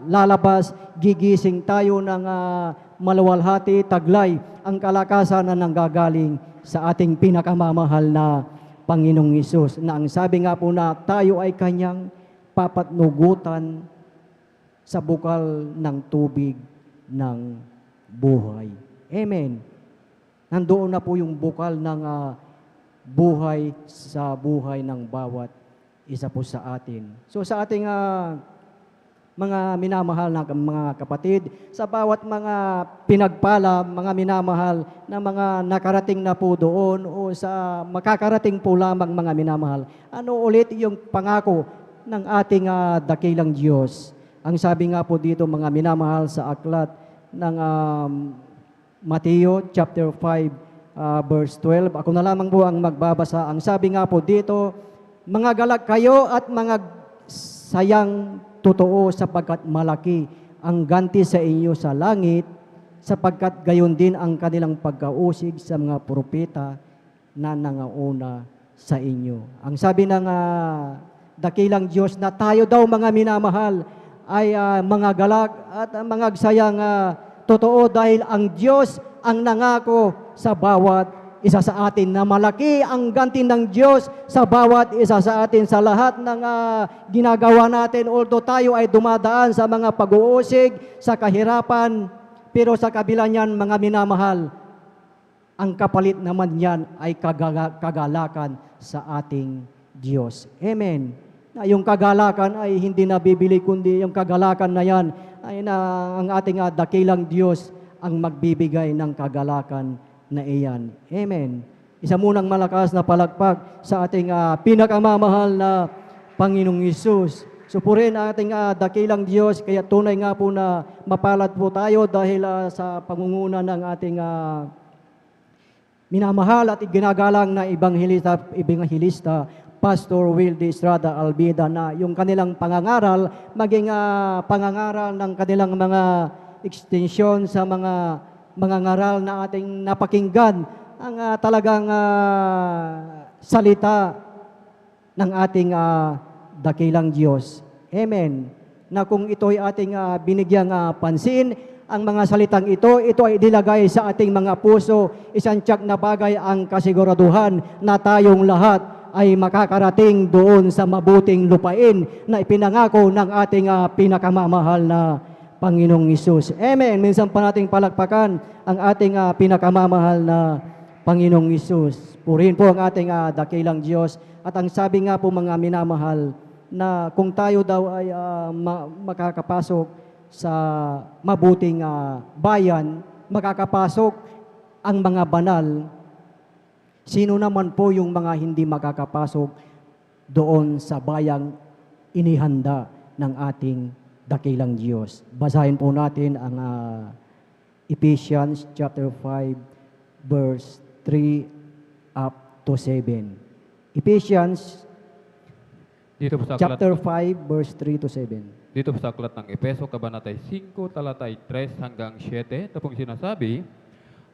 lalabas, gigising tayo ng maluwalhati, taglay ang kalakasan na nanggagaling sa ating pinakamamahal na Panginoong Hesus, na ang sabi nga po na tayo ay kanyang papatnugutan sa bukal ng tubig ng buhay. Amen. Nandoon na po yung bukal ng buhay sa buhay ng bawat isa po sa atin. So sa ating mga minamahal na mga kapatid, sa bawat mga pinagpala, mga minamahal na mga nakarating na po doon o sa makakarating po lamang, mga minamahal, ano ulit yung pangako ng ating dakilang Diyos? Ang sabi nga po dito, mga minamahal, sa aklat ng Mateo chapter 5 verse 12. Ako na lamang po ang magbabasa. Ang sabi nga po dito, mga galak kayo at mga sayang totoo, sapagkat malaki ang ganti sa inyo sa langit, sapagkat gayon din ang kanilang pagkausig sa mga propeta na nangauna sa inyo. Ang sabi ng dakilang Diyos na tayo daw, mga minamahal, ay mga galak at mga sayang totoo, dahil ang Diyos ang nangako sa bawat isa sa atin, na malaki ang ganti ng Diyos sa bawat isa sa atin, sa lahat ng ginagawa natin. Although tayo ay dumadaan sa mga pag-uusig, sa kahirapan, pero sa kabila niyan, mga minamahal, ang kapalit naman yan ay kagalakan sa ating Diyos. Amen. Na yung kagalakan ay hindi nabibili, kundi yung kagalakan na yan ay na ang ating dakilang Diyos ang magbibigay ng kagalakan na iyan. Amen. Isa munang malakas na palakpak sa ating pinakamamahal na Panginoong Hesus. Supurin ang ating dakilang Diyos, kaya tunay nga po na mapalad po tayo dahil sa pangunguna ng ating minamahal at ginagalang na Ebanghelista Pastor Wildy Estrada Albida na yung kanilang pangangaral, maging pangangaral ng kanilang mga extension sa mga ngaral na ating napakinggan, ang talagang salita ng ating dakilang Diyos. Amen. Na kung ito'y ating binigyang pansin, ang mga salitang ito ay dilagay sa ating mga puso, isang tiyak na bagay ang kasiguraduhan na tayong lahat ay makakarating doon sa mabuting lupain na ipinangako ng ating pinakamamahal na Panginoong Hesus. Amen. Minsan pa nating palakpakan ang ating pinakamamahal na Panginoong Hesus. Purihin po ang ating dakilang Diyos. At ang sabi nga po mga minamahal, na kung tayo daw ay makakapasok sa mabuting bayan, makakapasok ang mga banal, sino naman po yung mga hindi makakapasok doon sa bayang inihanda ng ating dakilang Diyos? Basahin po natin ang Ephesians chapter 5 verse 3 up to 7. Ephesians Dito po sa chapter aklat, 5 verse 3 to 7. dito po sa aklat ng Epeso, kabanatay 5, talatay 3 hanggang 7, ito pong sinasabi,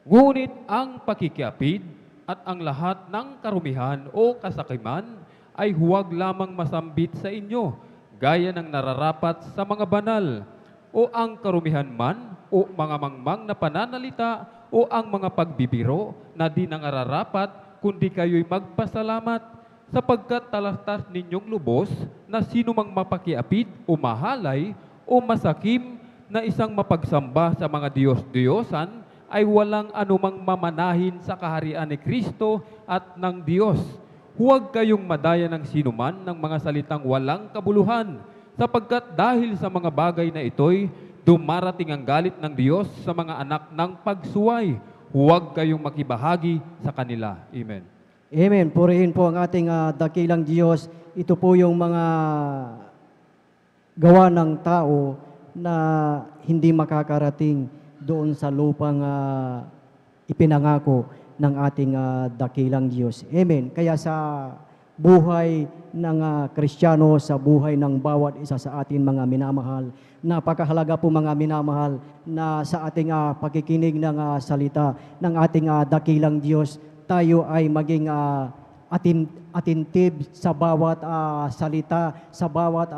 ngunit ang pakikiapid at ang lahat ng karumihan o kasakiman ay huwag lamang masambit sa inyo, gaya ng nararapat sa mga banal, o ang karumihan man, o mga mangmang na pananalita, o ang mga pagbibiro na di nangararapat, kundi kayo'y magpasalamat, sapagkat talastas ninyong lubos na sino mang mapakiapid o mahalay o masakim na isang mapagsamba sa mga Diyos-Diyosan ay walang anumang mamanahin sa kaharian ni Kristo at ng Diyos. Huwag kayong madaya ng sinuman ng mga salitang walang kabuluhan, sapagkat dahil sa mga bagay na ito'y dumarating ang galit ng Diyos sa mga anak ng pagsuway. Huwag kayong makibahagi sa kanila. Amen. Amen. Purihin po ang ating dakilang Diyos. Ito po yung mga gawa ng tao na hindi makakarating doon sa lupang ipinangako ng ating dakilang Diyos. Amen. Kaya sa buhay ng Kristiyano, sa buhay ng bawat isa sa atin mga minamahal, napakahalaga po mga minamahal na sa ating pakikinig ng salita ng ating dakilang Diyos, tayo ay maging attentive sa bawat salita, sa bawat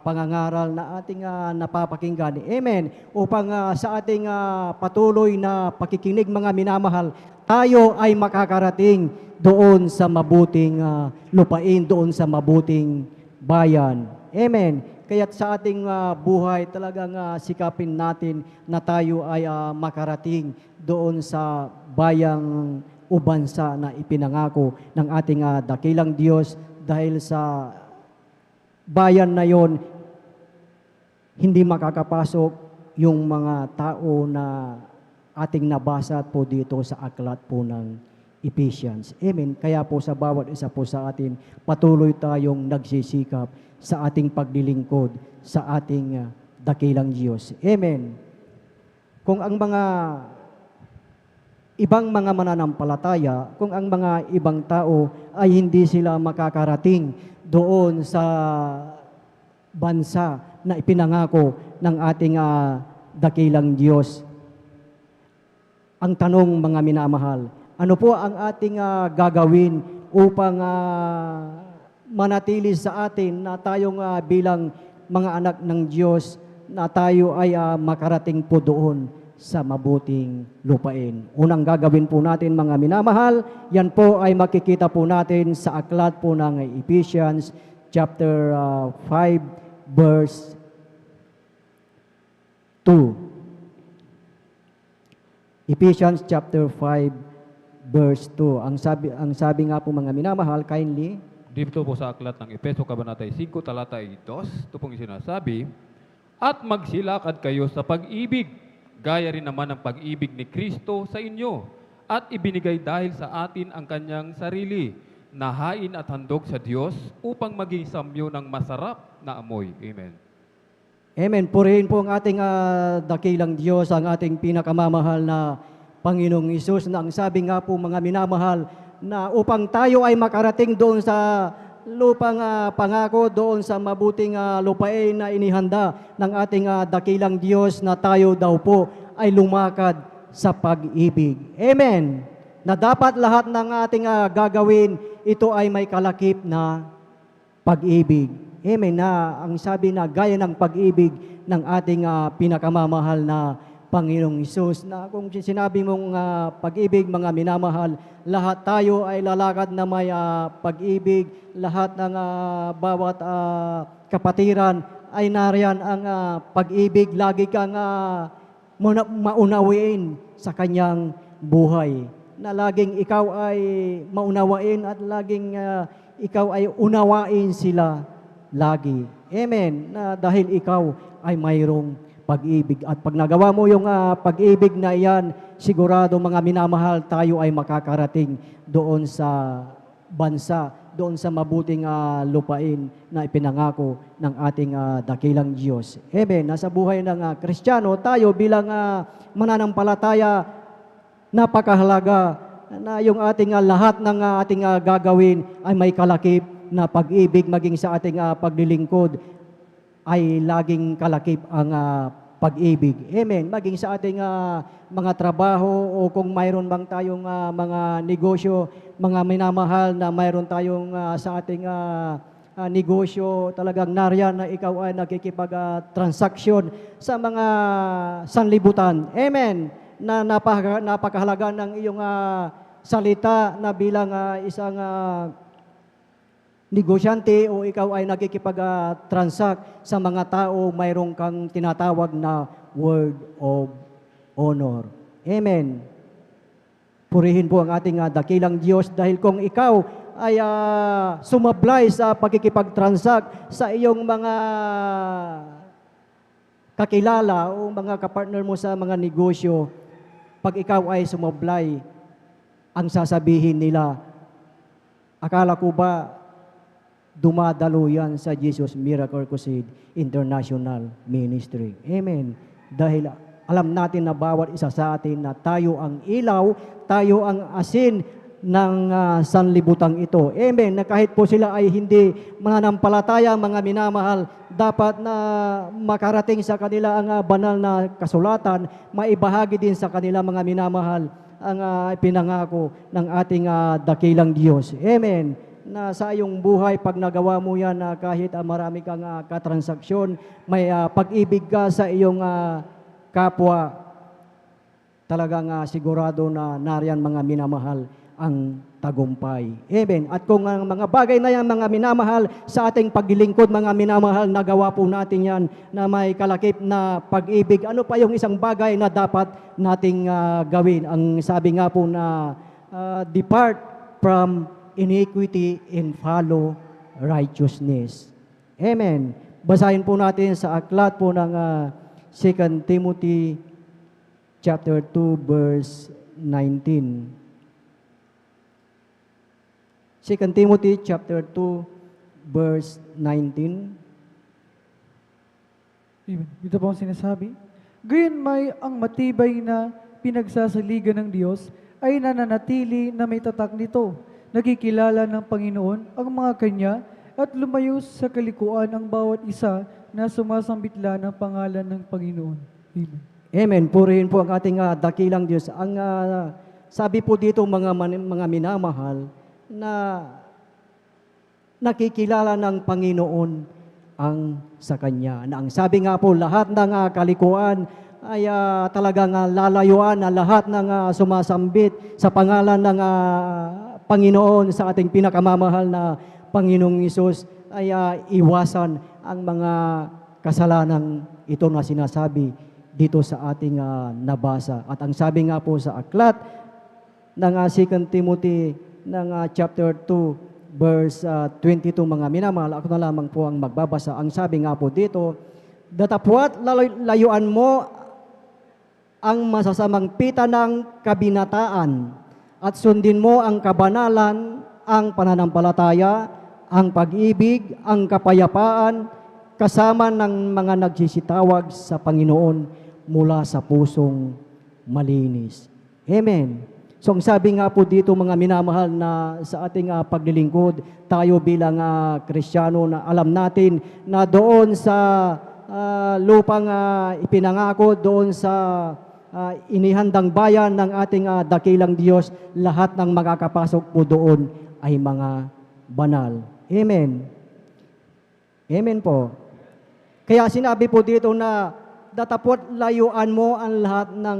pangangaral na ating napapakinggan. Amen. Upang sa ating patuloy na pakikinig mga minamahal, tayo ay makakarating doon sa mabuting lupain, doon sa mabuting bayan. Amen. Kaya't sa ating buhay talagang sikapin natin na tayo ay makarating doon sa bayang o bansa na ipinangako ng ating dakilang Diyos, dahil sa bayan na yon hindi makakapasok yung mga tao na ating nabasa po dito sa aklat po ng Ephesians. Amen. Kaya po sa bawat isa po sa atin, patuloy tayong nagsisikap sa ating paglilingkod sa ating dakilang Diyos. Amen. Kung ang mga ibang mga mananampalataya, kung ang mga ibang tao ay hindi sila makakarating doon sa bansa na ipinangako ng ating dakilang Diyos, ang tanong mga minamahal, ano po ang ating gagawin upang manatili sa atin na tayong bilang mga anak ng Diyos, na tayo ay makarating po doon sa mabuting lupain? Unang gagawin po natin mga minamahal, yan po ay makikita po natin sa aklat po ng Ephesians chapter 5 verse 2. Ephesians chapter 5 verse 2. Ang sabi nga po mga minamahal, kindly. Dito po sa aklat ng Epeso, kabanatay 5, talatay 2, ito pong sinasabi, at magsilakad kayo sa pag-ibig, gaya rin naman ang pag-ibig ni Kristo sa inyo, at ibinigay dahil sa atin ang kanyang sarili, na hain at handog sa Diyos upang maging samyo ng masarap na amoy. Amen. Amen. Purihin po ang ating dakilang Diyos, ang ating pinakamamahal na Panginoong Hesus, na ang sabi nga po mga minamahal, na upang tayo ay makarating doon sa lupang pangako doon sa mabuting lupain na inihanda ng ating dakilang Diyos na tayo daw po ay lumakad sa pag-ibig. Amen. Na dapat lahat ng ating gagawin, ito ay may kalakip na pag-ibig. Amen. Na ang sabi na gaya ng pag-ibig ng ating pinakamamahal na Panginoong Hesus, na kung sinabi mong pag-ibig, mga minamahal, lahat tayo ay lalakad na may pag-ibig, lahat ng bawat kapatiran ay nariyan ang pag-ibig, lagi kang maunawain sa kanyang buhay, na laging ikaw ay maunawain at laging ikaw ay unawain sila lagi. Amen. Na dahil ikaw ay mayroong pag-ibig. At pag nagawa mo yung pag-ibig na iyan, sigurado mga minamahal, tayo ay makakarating doon sa bansa, doon sa mabuting lupain na ipinangako ng ating dakilang Diyos. Amen. Nasa buhay ng Kristiyano, tayo bilang mananampalataya, napakahalaga na yung ating lahat ng ating gagawin ay may kalakip na pag-ibig, maging sa ating paglilingkod ay laging kalakip ang pag-ibig. Amen. Maging sa ating mga trabaho o kung mayroon bang tayong mga negosyo, mga minamahal na mayroon tayong sa ating negosyo, talagang nariyan na ikaw ay nakikipag-transaksyon sa mga sanlibutan. Amen. Na napakahalaga ng iyong salita na bilang isang negosyante o ikaw ay nakikipag-transact sa mga tao, mayroong kang tinatawag na word of honor. Amen. Purihin po ang ating dakilang Diyos dahil kung ikaw ay sumablay sa pagkikipag-transact sa iyong mga kakilala o mga kapartner mo sa mga negosyo, pag ikaw ay sumablay, ang sasabihin nila, akala ko ba dumadalo yan sa Jesus Miracle Crusade International Ministry. Amen. Dahil alam natin na bawat isa sa atin na tayo ang ilaw, tayo ang asin ng sanlibutang ito. Amen. Na kahit po sila ay hindi mananampalataya, mga minamahal, dapat na makarating sa kanila ang banal na kasulatan, maibahagi din sa kanila, mga minamahal, ang pinangako ng ating dakilang Diyos. Amen. Na sa iyong buhay, pag nagawa mo yan, kahit marami kang katransaksyon, may pag-ibig ka sa iyong kapwa, talagang sigurado na nariyan, mga minamahal, ang tagumpay. Amen. At kung ang mga bagay na yan, mga minamahal, sa ating paglilingkod, mga minamahal, nagawa po natin yan na may kalakip na pag-ibig. Ano pa yung isang bagay na dapat nating gawin? Ang sabi nga po na depart from iniquity and follow righteousness. Amen. Basahin po natin sa aklat po ng 2 Timothy chapter 2 verse 19. 2 Timothy chapter 2 verse 19. Amen. Ito po ang sinasabi. Gayon may ang matibay na pinagsasaligan ng Diyos ay nananatili na may tatak nito. Nakikilala ng Panginoon ang mga kanya at lumayo sa kalikuan ang bawat isa na sumasambitla ng pangalan ng Panginoon. Amen. Amen. Purihin po ang ating dakilang Diyos. Ang sabi po dito, mga minamahal, na nakikilala ng Panginoon ang sa Kanya. Na ang sabi nga po, lahat ng kalikuan ay talagang lalayuan na lahat ng sumasambit sa pangalan ng Panginoon, sa ating pinakamamahal na Panginoong Hesus, ay iwasan ang mga kasalanan ito na sinasabi dito sa ating nabasa. At ang sabi nga po sa aklat ng 2 Timothy ng chapter 2 verse 22, mga minamahal, ako na lamang po ang magbabasa. Ang sabi nga po dito, datapwat layuan mo ang masasamang pita ng kabinataan at sundin mo ang kabanalan, ang pananampalataya, ang pag-ibig, ang kapayapaan, kasama ng mga nagsisitawag sa Panginoon mula sa pusong malinis. Amen. So ang sabi nga po dito mga minamahal na sa ating paglilingkod, tayo bilang Kristiyano na alam natin na doon sa lupang ipinangako, doon sa inihandang bayan ng ating dakilang Diyos, lahat ng makakapasok po doon ay mga banal. Amen. Amen po. Kaya sinabi po dito na datapot layuan mo ang lahat ng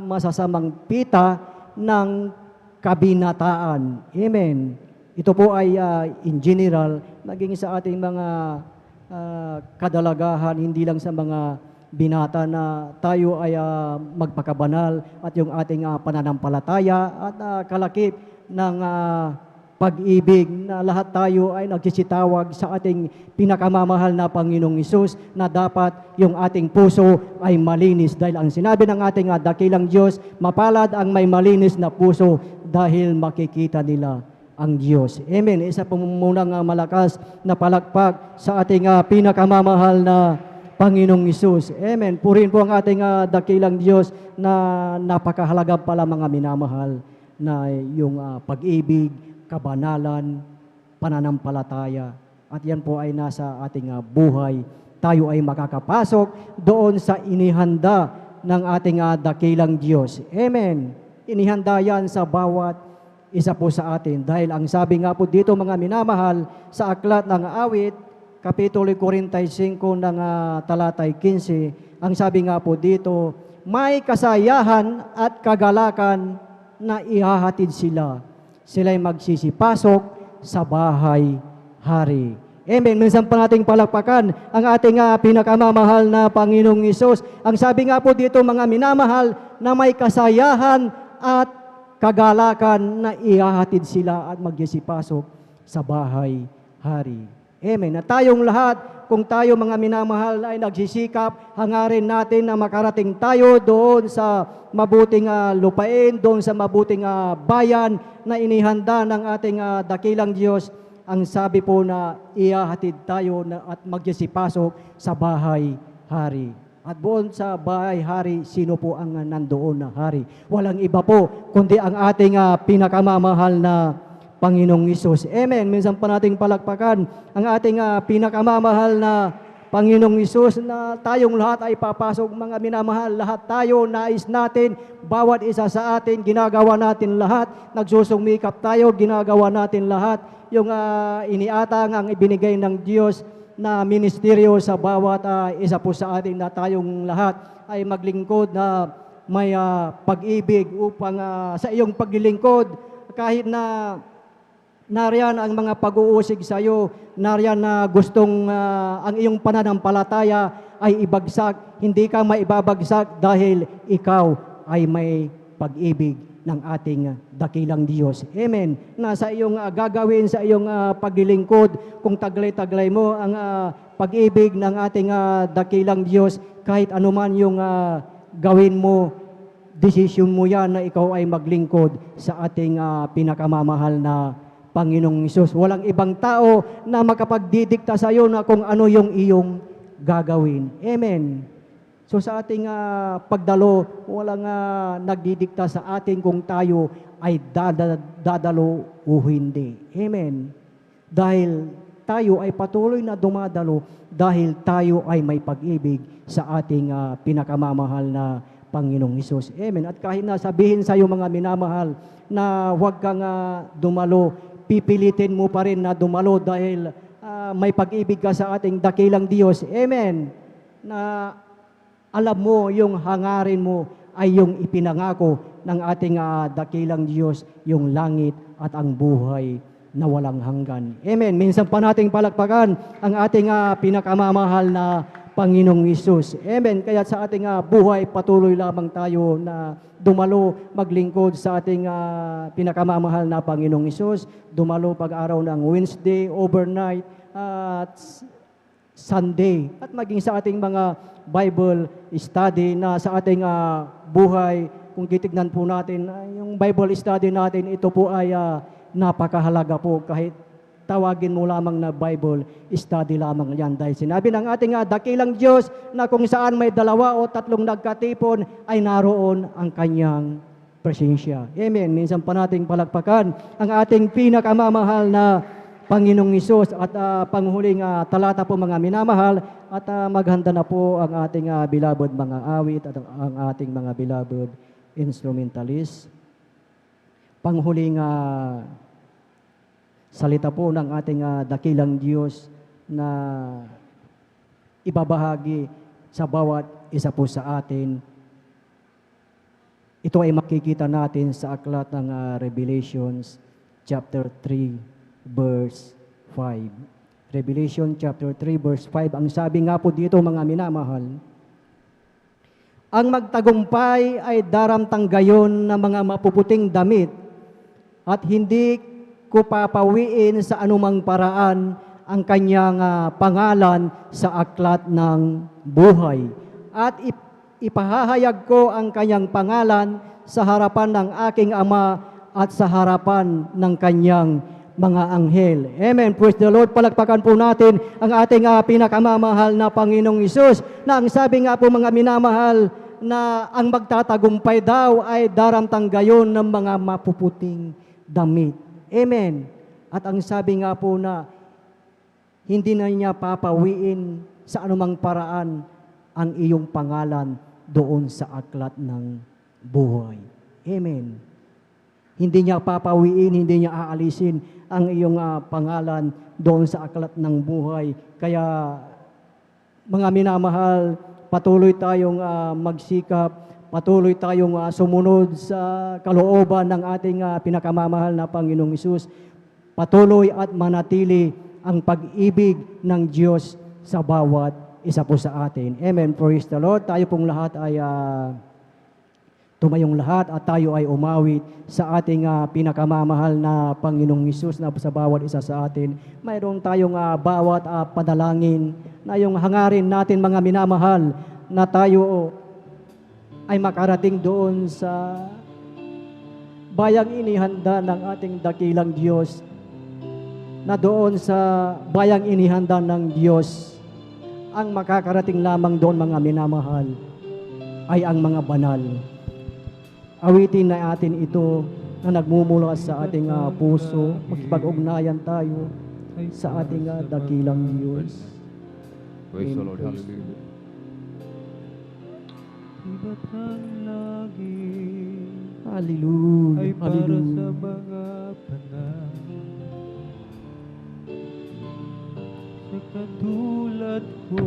masasamang pita ng kabinataan. Amen. Ito po ay in general, naging sa ating mga kadalagahan, hindi lang sa mga binata na tayo ay magpakabanal at yung ating pananampalataya at kalakip ng pag-ibig na lahat tayo ay nagsisitawag sa ating pinakamamahal na Panginoong Hesus na dapat yung ating puso ay malinis dahil ang sinabi ng ating dakilang Diyos, mapalad ang may malinis na puso dahil makikita nila ang Diyos. Amen. Isa po munang malakas na palakpak sa ating pinakamamahal na Panginoong Hesus. Amen. Purihin po ang ating dakilang Diyos na napakahalaga pala mga minamahal na yung pag-ibig, kabanalan, pananampalataya. At yan po ay nasa ating buhay. Tayo ay makakapasok doon sa inihanda ng ating dakilang Diyos. Amen. Inihanda yan sa bawat isa po sa atin. Dahil ang sabi nga po dito mga minamahal sa aklat ng awit, Kapitulo 45 ng talatay 15, ang sabi nga po dito, may kasayahan at kagalakan na ihahatid sila. Sila'y magsisipasok sa bahay-hari. Amen. Minsan pa nating palakpakan ang ating pinakamamahal na Panginoong Hesus. Ang sabi nga po dito mga minamahal na may kasayahan at kagalakan na ihahatid sila at magsisipasok sa bahay-hari. Amen. Na tayong lahat, kung tayo mga minamahal ay nagsisikap, hangarin natin na makarating tayo doon sa mabuting lupain, doon sa mabuting bayan na inihanda ng ating dakilang Diyos. Ang sabi po na ihahatid tayo at magsisipasok sa bahay-hari. At doon sa bahay-hari, sino po ang nandoon na hari? Walang iba po, kundi ang ating pinakamamahal na Panginoong Hesus. Amen. Minsan pa nating palakpakan ang ating pinakamamahal na Panginoong Hesus na tayong lahat ay papasok mga minamahal. Lahat tayo, nais natin, bawat isa sa atin, ginagawa natin lahat. Nagsusumikap tayo, ginagawa natin lahat. Yung iniatang ang ibinigay ng Diyos na ministeryo sa bawat isa po sa atin na tayong lahat ay maglingkod na may pag-ibig upang sa iyong paglilingkod kahit na nariyan ang mga pag-uusig sa iyo, nariyan na gustong ang iyong pananampalataya ay ibagsak, hindi ka maibabagsak dahil ikaw ay may pag-ibig ng ating dakilang Diyos. Amen. Na sa iyong gagawin, sa iyong paglilingkod, kung taglay-taglay mo ang pag-ibig ng ating dakilang Diyos, kahit anuman yung gawin mo, desisyon mo yan na ikaw ay maglingkod sa ating pinakamamahal na Panginoong Hesus. Walang ibang tao na makapagdidikta sa iyo na kung ano yung iyong gagawin. Amen. So sa ating pagdalo, walang nagdidikta sa atin kung tayo ay dadalo o hindi. Amen. Dahil tayo ay patuloy na dumadalo dahil tayo ay may pag-ibig sa ating pinakamamahal na Panginoong Hesus. Amen. At kahit na sabihin sa iyo mga minamahal na huwag kang dumalo, pipilitin mo pa rin na dumalo dahil may pag-ibig ka sa ating dakilang Diyos. Amen. Na alam mo, yung hangarin mo ay yung ipinangako ng ating dakilang Diyos, yung langit at ang buhay na walang hanggan. Amen. Minsan pa nating palakpakan ang ating pinakamamahal na Panginoong Hesus. Amen. Kaya sa ating buhay, patuloy lamang tayo na dumalo, maglingkod sa ating pinakamamahal na Panginoong Hesus. Dumalo pag-araw ng Wednesday, overnight, at Sunday. At maging sa ating mga Bible study na sa ating buhay, kung titignan po natin, yung Bible study natin, ito po ay napakahalaga po kahit tawagin mo lamang na Bible study lamang yan. Dahil sinabi ng ating dakilang Diyos na kung saan may 2 o 3 nagkatipon ay naroon ang kanyang presensya. Amen. Minsan pa nating palakpakan ang ating pinakamamahal na Panginoong Hesus at panghuling talata po mga minamahal at maghanda na po ang ating beloved mga awit at ang ating mga beloved instrumentalist. Panghuling salita po ng ating dakilang Diyos na ibabahagi sa bawat isa po sa atin. Ito ay makikita natin sa aklat ng Revelations chapter 3 verse 5. Revelation chapter 3 verse 5. Ang sabi nga po dito mga minamahal, ang magtagumpay ay daramtang gayon ng mga mapuputing damit at hindi ko papawiin sa anumang paraan ang kanyang pangalan sa aklat ng buhay. At ipahahayag ko ang kanyang pangalan sa harapan ng aking Ama at sa harapan ng kanyang mga anghel. Amen. Praise the Lord. Palakpakan po natin ang ating pinakamamahal na Panginoong Hesus na ang sabi nga po mga minamahal na ang magtatagumpay daw ay daramtang gayon ng mga mapuputing damit. Amen. At ang sabi nga po na hindi na niya papawiin sa anumang paraan ang iyong pangalan doon sa aklat ng buhay. Amen. Hindi niya papawiin, hindi niya aalisin ang iyong pangalan doon sa aklat ng buhay. Kaya mga minamahal, patuloy tayong magsikap, patuloy tayong sumunod sa kalooban ng ating pinakamamahal na Panginoong Hesus. Patuloy at manatili ang pag-ibig ng Diyos sa bawat isa po sa atin. Amen. Praise the Lord. Tayo pong lahat ay tumayong lahat at tayo ay umawit sa ating pinakamamahal na Panginoong Hesus na sa bawat isa sa atin. Mayroon tayong bawat padalangin na yung hangarin natin mga minamahal na tayo ay makarating doon sa bayang inihanda ng ating dakilang Diyos, na doon sa bayang inihanda ng Diyos ang makakarating lamang doon mga minamahal ay ang mga banal. Awitin na atin ito na nagmumula sa ating puso. Magpag-ugnayan tayo sa ating dakilang Diyos. Praise the Lord. Hallelujah. Iba't ang langit Hallelujah. ay para Hallelujah. sa mga banal. Sa katulad ko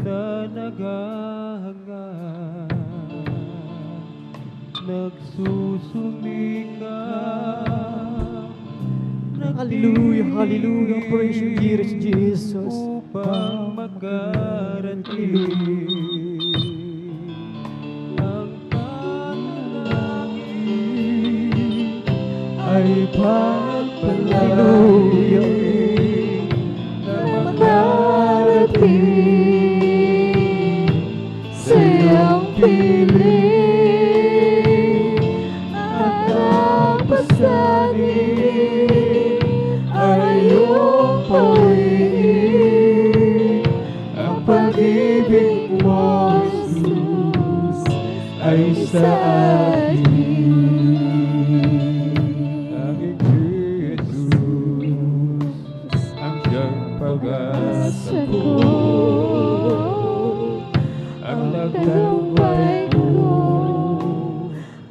na naghahangad, nagsusumikap, Hallelujah. Hallelujah. Praise you, dearest Jesus. upang magarating ang panalangin ay pagpalain na magarating sa iyong piling at ang pasanin ay iyong pawiin. Ang pag-ibig mo, Jesus, ay sa akin. Aking Jesus, ang siyang pag-asa ko, ang nagtagumpay ko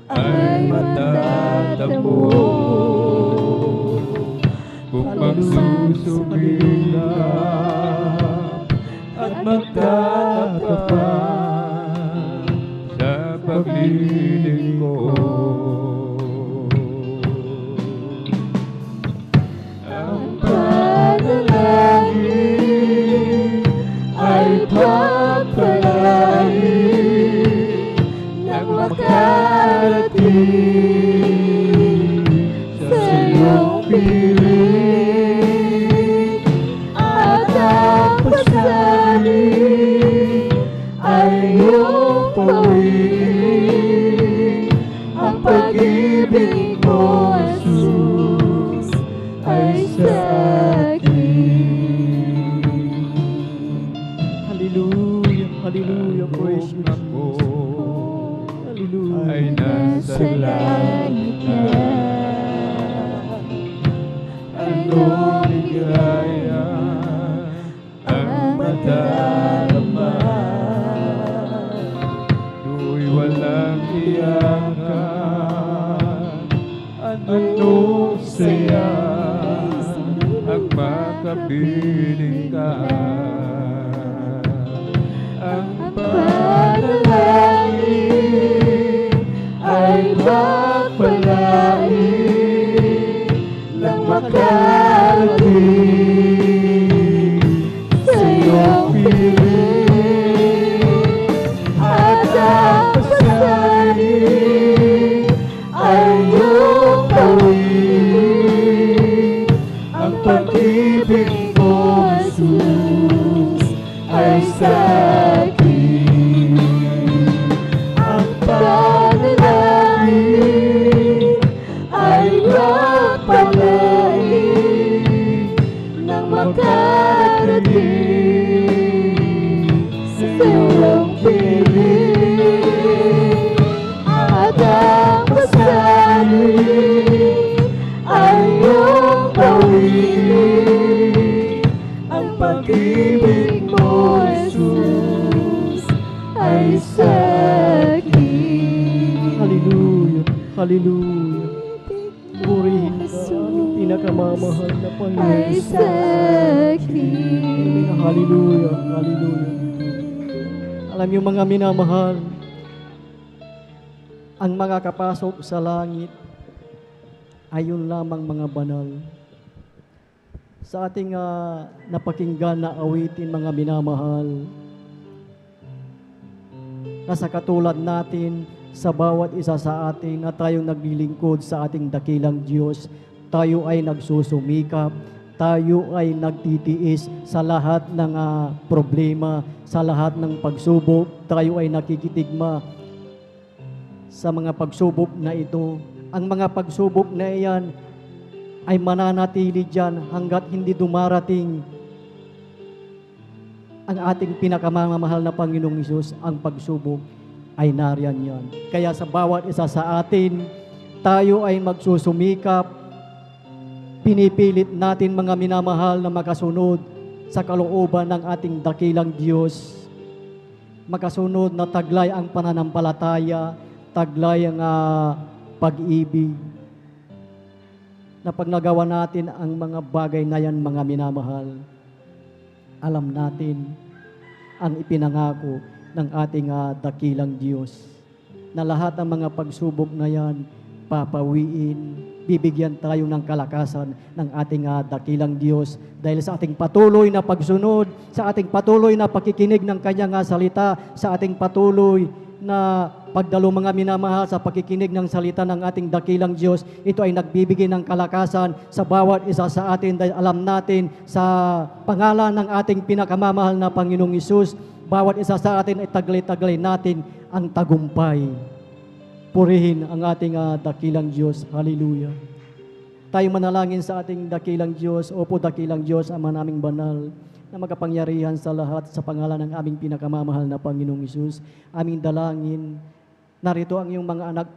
ay matatamo. Kung magsusumikap at magtatapat sa pagliling ko, ang panalangin ay papalain nang makarating sa iyong piling at ang pasanin ay iyong pawiin. Ang pag-ibig mo, Jesus, ay sa akin. Hallelujah. Hallelujah. Praise you, Jesus. ay nasa langit na. Anong ligaya ang madarama, do'y walang iyakan. Anong saya ang makapiling ka. Ang panalangin ay magpalain ng makarating sa iyong piling. At ang pasanin ay iyong gawin. Ang pag-ibig mo, Jesus, ay sa akin. Ang panalangin ay magpalain ng makarating sa iyong piling. At ang pasanin ay iyong gawin. Ang pag-ibig mo, Jesus, ay sa akin. Hallelujah. Hallelujah. Purihin ka ang pinakamamahal na Panginoon. Ay sa akin. Hallelujah. Hallelujah. Alam niyo mga minamahal, ang mga kapasok sa langit ay yun lamang mga banal. Sa ating napakinggan na awitin mga minamahal, nasa katulad natin sa bawat isa sa atin na tayong naglilingkod sa ating dakilang Diyos, tayo ay nagsusumikap, tayo ay nagtitiis sa lahat ng problema, sa lahat ng pagsubok, tayo ay nakikitigma sa mga pagsubok na ito. Ang mga pagsubok na iyan ay mananatili dyan hanggat hindi dumarating ang ating pinakamamahal na Panginoong Hesus. Ang pagsubok ay nariyan yan. Kaya sa bawat isa sa atin, tayo ay magsusumikap, pinipilit natin mga minamahal na makasunod sa kalooban ng ating dakilang Diyos. Makasunod na taglay ang pananampalataya, taglay ang pag-ibig. Na pag nagawa natin ang mga bagay na yan, mga minamahal, alam natin ang ipinangako ng ating dakilang Diyos na lahat ng mga pagsubok na yan, papawiin, bibigyan tayo ng kalakasan ng ating dakilang Diyos dahil sa ating patuloy na pagsunod, sa ating patuloy na pakikinig ng Kanyang salita, sa ating patuloy na pagdalo mga minamahal sa pakikinig ng salita ng ating dakilang Diyos. Ito ay nagbibigay ng kalakasan sa bawat isa sa atin dahil alam natin sa pangalan ng ating pinakamamahal na Panginoong Hesus, bawat isa sa atin ay taglay-taglay natin ang tagumpay. Purihin ang ating dakilang Diyos. Hallelujah. Tayo manalangin sa ating dakilang Diyos. Opo, dakilang Diyos, Ama naming banal, na makapangyarihan sa lahat sa pangalan ng aming pinakamamahal na Panginoong Hesus. Aming dalangin, narito ang iyong mga anak,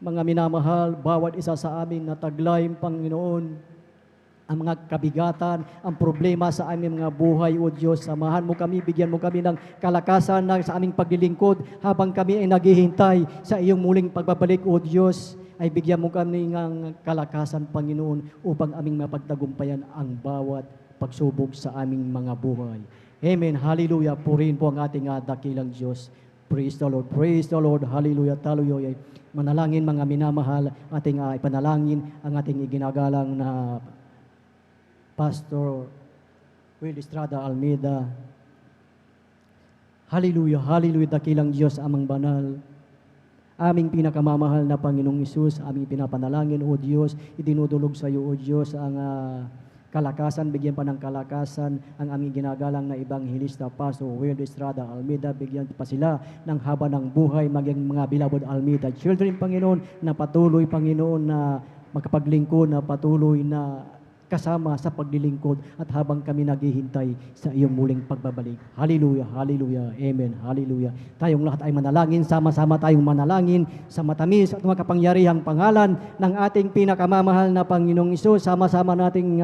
mga minamahal, bawat isa sa amin na taglay, Panginoon, ang mga kabigatan, ang problema sa aming mga buhay, O Diyos. Samahan mo kami, bigyan mo kami ng kalakasan na sa aming paglilingkod habang kami ay naghihintay sa iyong muling pagbabalik, O Diyos. Ay bigyan mo kami ng kalakasan, Panginoon, upang aming mapagtagumpayan ang bawat pagsubok sa aming mga buhay. Amen. Hallelujah. Purihin po ang ating dakilang Diyos. Praise the Lord. Praise the Lord. Hallelujah. Hallelujah. Manalangin mga minamahal, ating ipanalangin ang ating iginagalang na Pastor Will Estrada Almeida. Hallelujah. Hallelujah. Dakilang Diyos, amang banal. Aming pinakamamahal na Panginoong Hesus, aming pinapanalangin, O Diyos, idinudulog sa iyo, O Diyos, ang kalakasan, bigyan pa ng kalakasan ang aming ginagalang na Ebanghilista Pastor Will Estrada Almeida, bigyan pa sila ng haba ng buhay, maging mga beloved Almeida children, Panginoon, na patuloy, Panginoon, na makapaglingkod, na patuloy na kasama sa paglilingkod at habang kami naghihintay sa iyong muling pagbabalik. Hallelujah, hallelujah, amen, hallelujah. Tayong lahat ay manalangin, sama-sama tayong manalangin sa matamis at makapangyarihang pangalan ng ating pinakamamahal na Panginoong Hesus. Sama-sama nating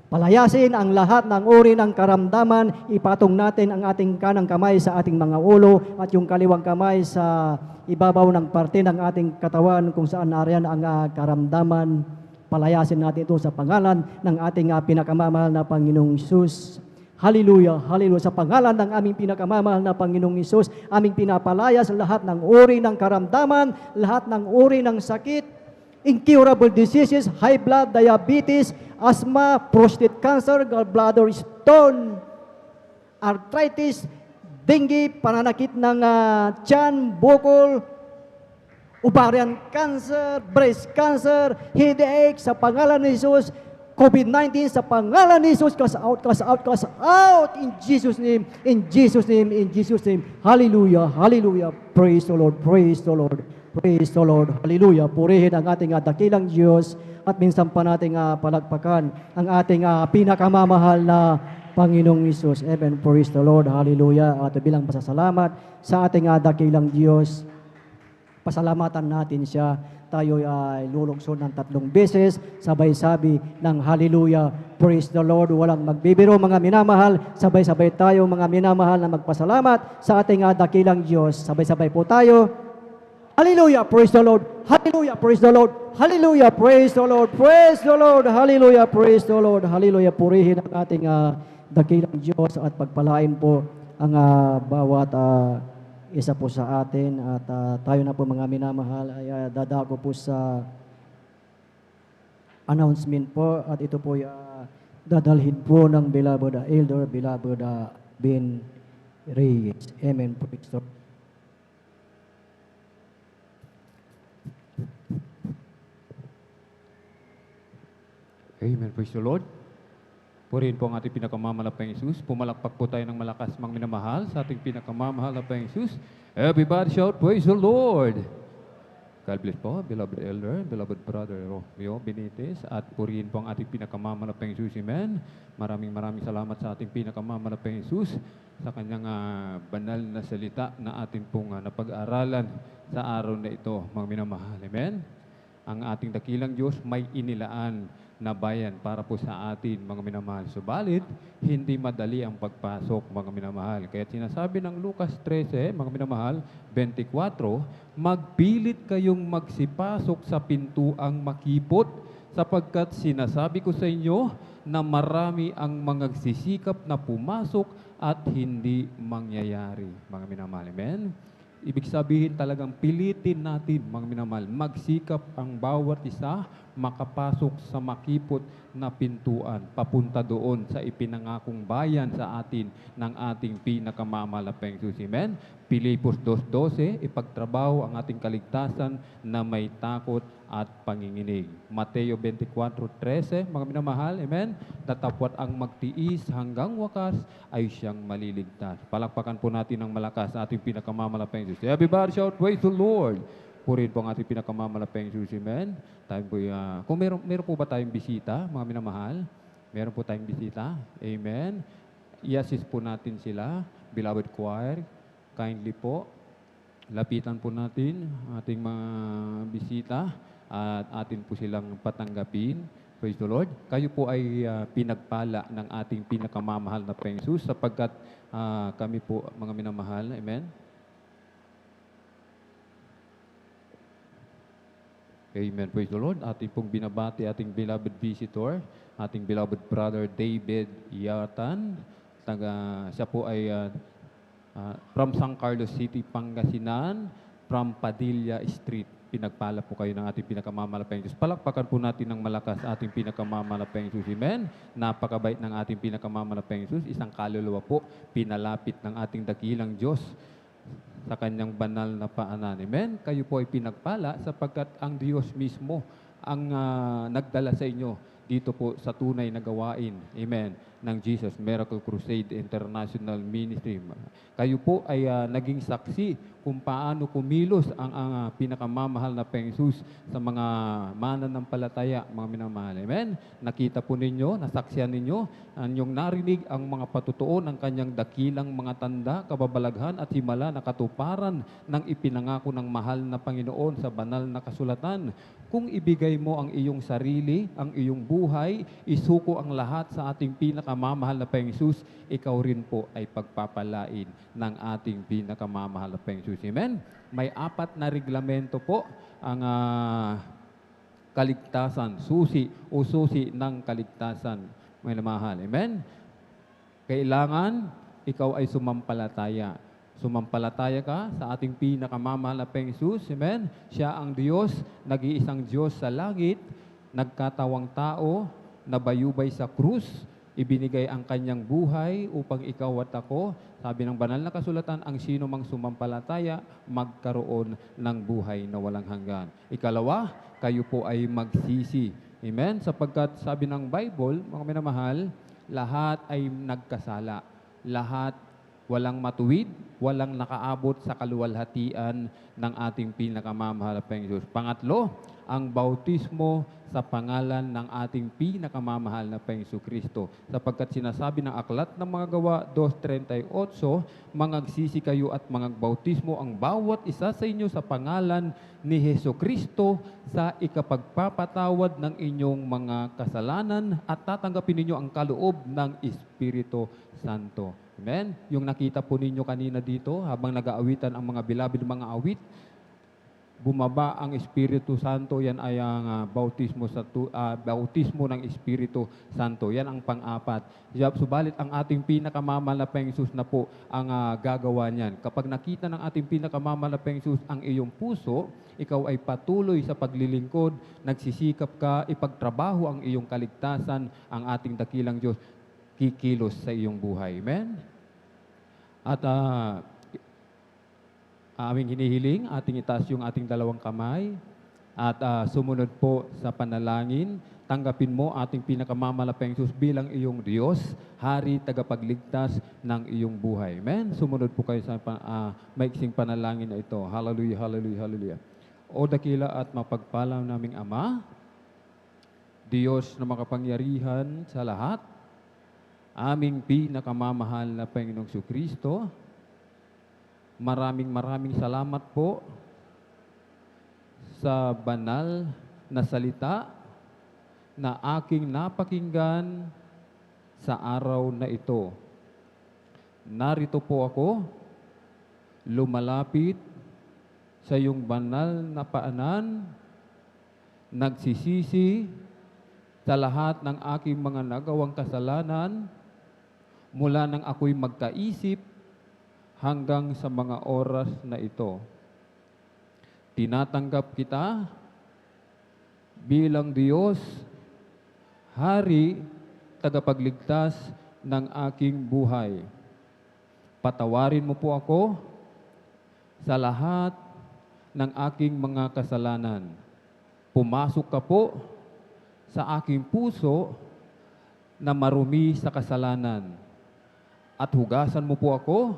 palayasin ang lahat ng uri ng karamdaman. Ipatong natin ang ating kanang kamay sa ating mga ulo at yung kaliwang kamay sa ibabaw ng parte ng ating katawan kung saan nariyan ang karamdaman. Palayasin natin ito sa pangalan ng ating pinakamamahal na Panginoong Hesus. Hallelujah, hallelujah. Sa pangalan ng aming pinakamamahal na Panginoong Hesus, aming pinapalayas lahat ng uri ng karamdaman, lahat ng uri ng sakit, incurable diseases, high blood, diabetes, asthma, prostate cancer, gallbladder stone, arthritis, dengue, pananakit ng tiyan, bukol, ovarian cancer, breast cancer, headache, sa pangalan ni Jesus, COVID-19, sa pangalan ni Jesus, cast out, cast out, cast out, in Jesus' name, in Jesus' name, in Jesus' name. Hallelujah, hallelujah. Praise the Lord, praise the Lord, praise the Lord. Hallelujah. Purihin ang ating dakilang Diyos at minsan pa nating palagpakan ang ating pinakamamahal na Panginoong Hesus. Amen. Praise the Lord. Hallelujah. At bilang pasasalamat sa ating dakilang Diyos, pasalamatan natin siya. Tayo ay lulukso ng 3 beses, sabay sabi ng hallelujah, praise the Lord. Walang magbibiro mga minamahal, sabay-sabay tayo mga minamahal na magpasalamat sa ating dakilang Diyos. Sabay-sabay po tayo. Hallelujah, praise the Lord. Hallelujah, praise the Lord. Hallelujah, praise the Lord. Praise the Lord. Hallelujah, praise the Lord. Hallelujah, purihin ang ating dakilang Diyos at pagpalain po ang bawat isa po sa atin. At tayo na po mga minamahal ay dadako po sa announcement po. At ito po ay dadalhin po ng beloved elder, beloved Ben Reyes. Amen. Praise the Lord. Amen. Praise the Lord. Purihin po ang ating pinakamamahal na Panginoong Hesus. Pumalakpak po tayo ng malakas mga minamahal sa ating pinakamamahal na Panginoong Hesus. Everybody shout, praise the Lord. God bless po, beloved elder, beloved brother Romeo Benitez. At purihin po ang ating pinakamamahal na Panginoong Hesus. Amen. Maraming salamat sa ating pinakamamahal na Panginoong Hesus sa kanyang banal na salita na ating pong napag-aralan sa araw na ito, mga minamahal. Amen. Ang ating dakilang Diyos may inilaan na bayan para po sa atin, mga minamahal. Subalit, hindi madali ang pagpasok, mga minamahal. Kaya sinasabi ng Lucas 13, mga minamahal, 24, magpilit kayong magsipasok sa pintuang makipot, sapagkat sinasabi ko sa inyo na marami ang mga sisikap na pumasok at hindi mangyayari, mga minamahal. Amen? Ibig sabihin talagang pilitin natin, mga minamahal, magsikap ang bawat isa makapasok sa makipot na pintuan, papunta doon sa ipinangakong bayan sa atin ng ating pinakamamahal na Panginoon. Amen? Pilipos 2:12, ipagtrabaho ang ating kaligtasan na may takot at panginginig. Mateo 24:13, mga minamahal, amen? Tatapwat ang magtiis hanggang wakas ay siyang maliligtas. Palakpakan po natin ng malakas sa ating pinakamamahal na Panginoon. Everybody shout, praise the Lord. Purihin po ang ating pinakamamahal na Panginoon. Amen? Tayo po, kung meron po ba tayong bisita, mga minamahal? Meron po tayong bisita? Amen? I-assist po natin sila, beloved choir. Kindly po, lapitan po natin ating mga bisita at atin po silang patanggapin. Praise the Lord. Kayo po ay pinagpala ng ating pinakamamahal na Panginoon sapagkat kami po, mga minamahal. Amen? Amen. Praise the Lord. Ating pong binabati ating beloved visitor, ating beloved brother David Yatan. Siya po ay from San Carlos City, Pangasinan, from Padilla Street. Pinagpala po kayo ng ating pinakamamahal Diyos. Palakpakan po natin ng malakas ating pinakamamahal Diyos. Amen. Napakabait ng ating pinakamamahal Diyos. Isang kaluluwa po, pinalapit ng ating dakilang Diyos sa kanyang banal na paanan. Amen? Kayo po ay pinagpala sapagkat ang Diyos mismo ang nagdala sa inyo dito po sa tunay na gawain. Amen? ng Jesus Miracle Crusade International Ministry. Kayo po ay naging saksi kung paano kumilos ang pinakamamahal na Panginoon sa mga mananampalataya, mga minamahal. Amen? Nakita po ninyo, nasaksihan ninyo, yung narinig ang mga patutuo ng kanyang dakilang mga tanda, kababalaghan at himala na katuparan ng ipinangako ng mahal na Panginoon sa banal na kasulatan. Kung ibigay mo ang iyong sarili, ang iyong buhay, isuko ang lahat sa ating pinakamamahal na Panginoon, ikaw rin po ay pagpapalain ng ating pinakamamahal na Panginoon. Amen? May 4 na reglamento po ang kaligtasan, susi ng kaligtasan, mga mahal. Amen? Kailangan ikaw ay sumampalataya. Sumampalataya ka sa ating pinakamamahal na Panginoon. Amen? Siya ang Diyos, nag-iisang Diyos sa langit, nagkatawang tao, nabayubay sa krus, ibinigay ang kanyang buhay upang ikaw at ako, sabi ng banal na kasulatan, ang sino mang sumampalataya, magkaroon ng buhay na walang hanggan. Ikalawa, kayo po ay magsisi. Amen? Sapagkat sabi ng Bible, mga minamahal, lahat ay nagkasala. Lahat walang matuwid, walang nakaabot sa kaluwalhatian ng ating pinakamamahal na Panginoon. Pangatlo, ang bautismo sa pangalan ng ating pinakamamahal na Panginoon Kristo. Sapagkat sinasabi ng aklat ng mga gawa 2:38, mangagsisi kayo at mangagbautismo ang bawat isa sa inyo sa pangalan ni Hesus Kristo sa ikapagpapatawad ng inyong mga kasalanan at tatanggapin ninyo ang kaloob ng Espiritu Santo. Amen? Yung nakita po ninyo kanina dito, habang nag-aawitan ang mga beloved mga awit, bumaba ang Espiritu Santo, yan ay ang bautismo ng Espiritu Santo. Yan ang pang-4. Subalit ang ating pinakamamahal na Panginoon na po ang gagawa niyan. Kapag nakita ng ating pinakamamahal na Panginoon ang iyong puso, ikaw ay patuloy sa paglilingkod, nagsisikap ka, ipagtrabaho ang iyong kaligtasan, ang ating dakilang Diyos kikilos sa iyong buhay. Amen? At aming hinihiling, ating itaas yung ating dalawang kamay at sumunod po sa panalangin. Tanggapin mo ating pinakamamahal na Panginoon bilang iyong Diyos, Hari, tagapagligtas ng iyong buhay. Amen? Sumunod po kayo sa maiksing panalangin na ito. Hallelujah, hallelujah, hallelujah. O dakila at mapagpalang naming Ama, Diyos na makapangyarihan sa lahat, aming pinakamamahal na Panginoong Kristo, maraming salamat po sa banal na salita na aking napakinggan sa araw na ito. Narito po ako, lumalapit sa iyong banal na paanan, nagsisisi sa lahat ng aking mga nagawang kasalanan, mula nang ako'y magkaisip hanggang sa mga oras na ito. Tinatanggap kita bilang Diyos, Hari, tagapagligtas ng aking buhay. Patawarin mo po ako sa lahat ng aking mga kasalanan. Pumasok ka po sa aking puso na marumi sa kasalanan. At hugasan mo po ako,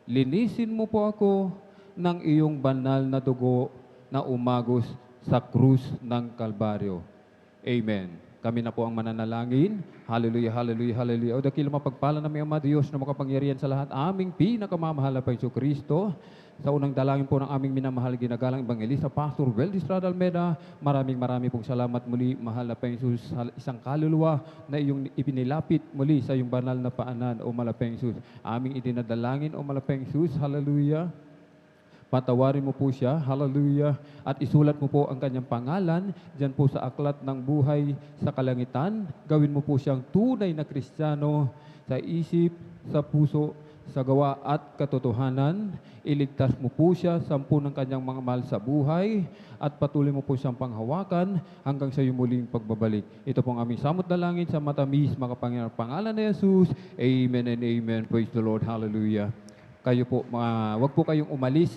linisin mo po ako ng iyong banal na dugo na umagos sa krus ng Kalbaryo. Amen. Kami na po ang mananalangin. Hallelujah, hallelujah, hallelujah. O dakila mapagpala na may Ama Diyos na makapangyarihan sa lahat, aming pinakamamahal na Panginoon Kristo. Sa unang dalangin po ng aming minamahal ginagalang Evangelista Pastor Weldy Estrada Almeda, maraming pong salamat muli, mahal na Panginoon, sa isang kaluluwa na iyong ipinilapit muli sa iyong banal na paanan, o malapeng Jesus. Aming idinadalangin, o malapeng Jesus, hallelujah. Patawarin mo po siya, hallelujah, at isulat mo po ang kanyang pangalan dyan po sa aklat ng buhay sa kalangitan. Gawin mo po siyang tunay na Kristiyano sa isip, sa puso, sa gawa at katotohanan. Iligtas mo po siya sa 10 ng kanyang mga mahal sa buhay at patuloy mo po siyang panghawakan hanggang sa iyong muling pagbabalik. Ito pong aming samot dalangin sa matamis, makapangyarihang pangalan ni Jesus. Amen and amen. Praise the Lord. Hallelujah. Kayo po, wag po kayong umalis.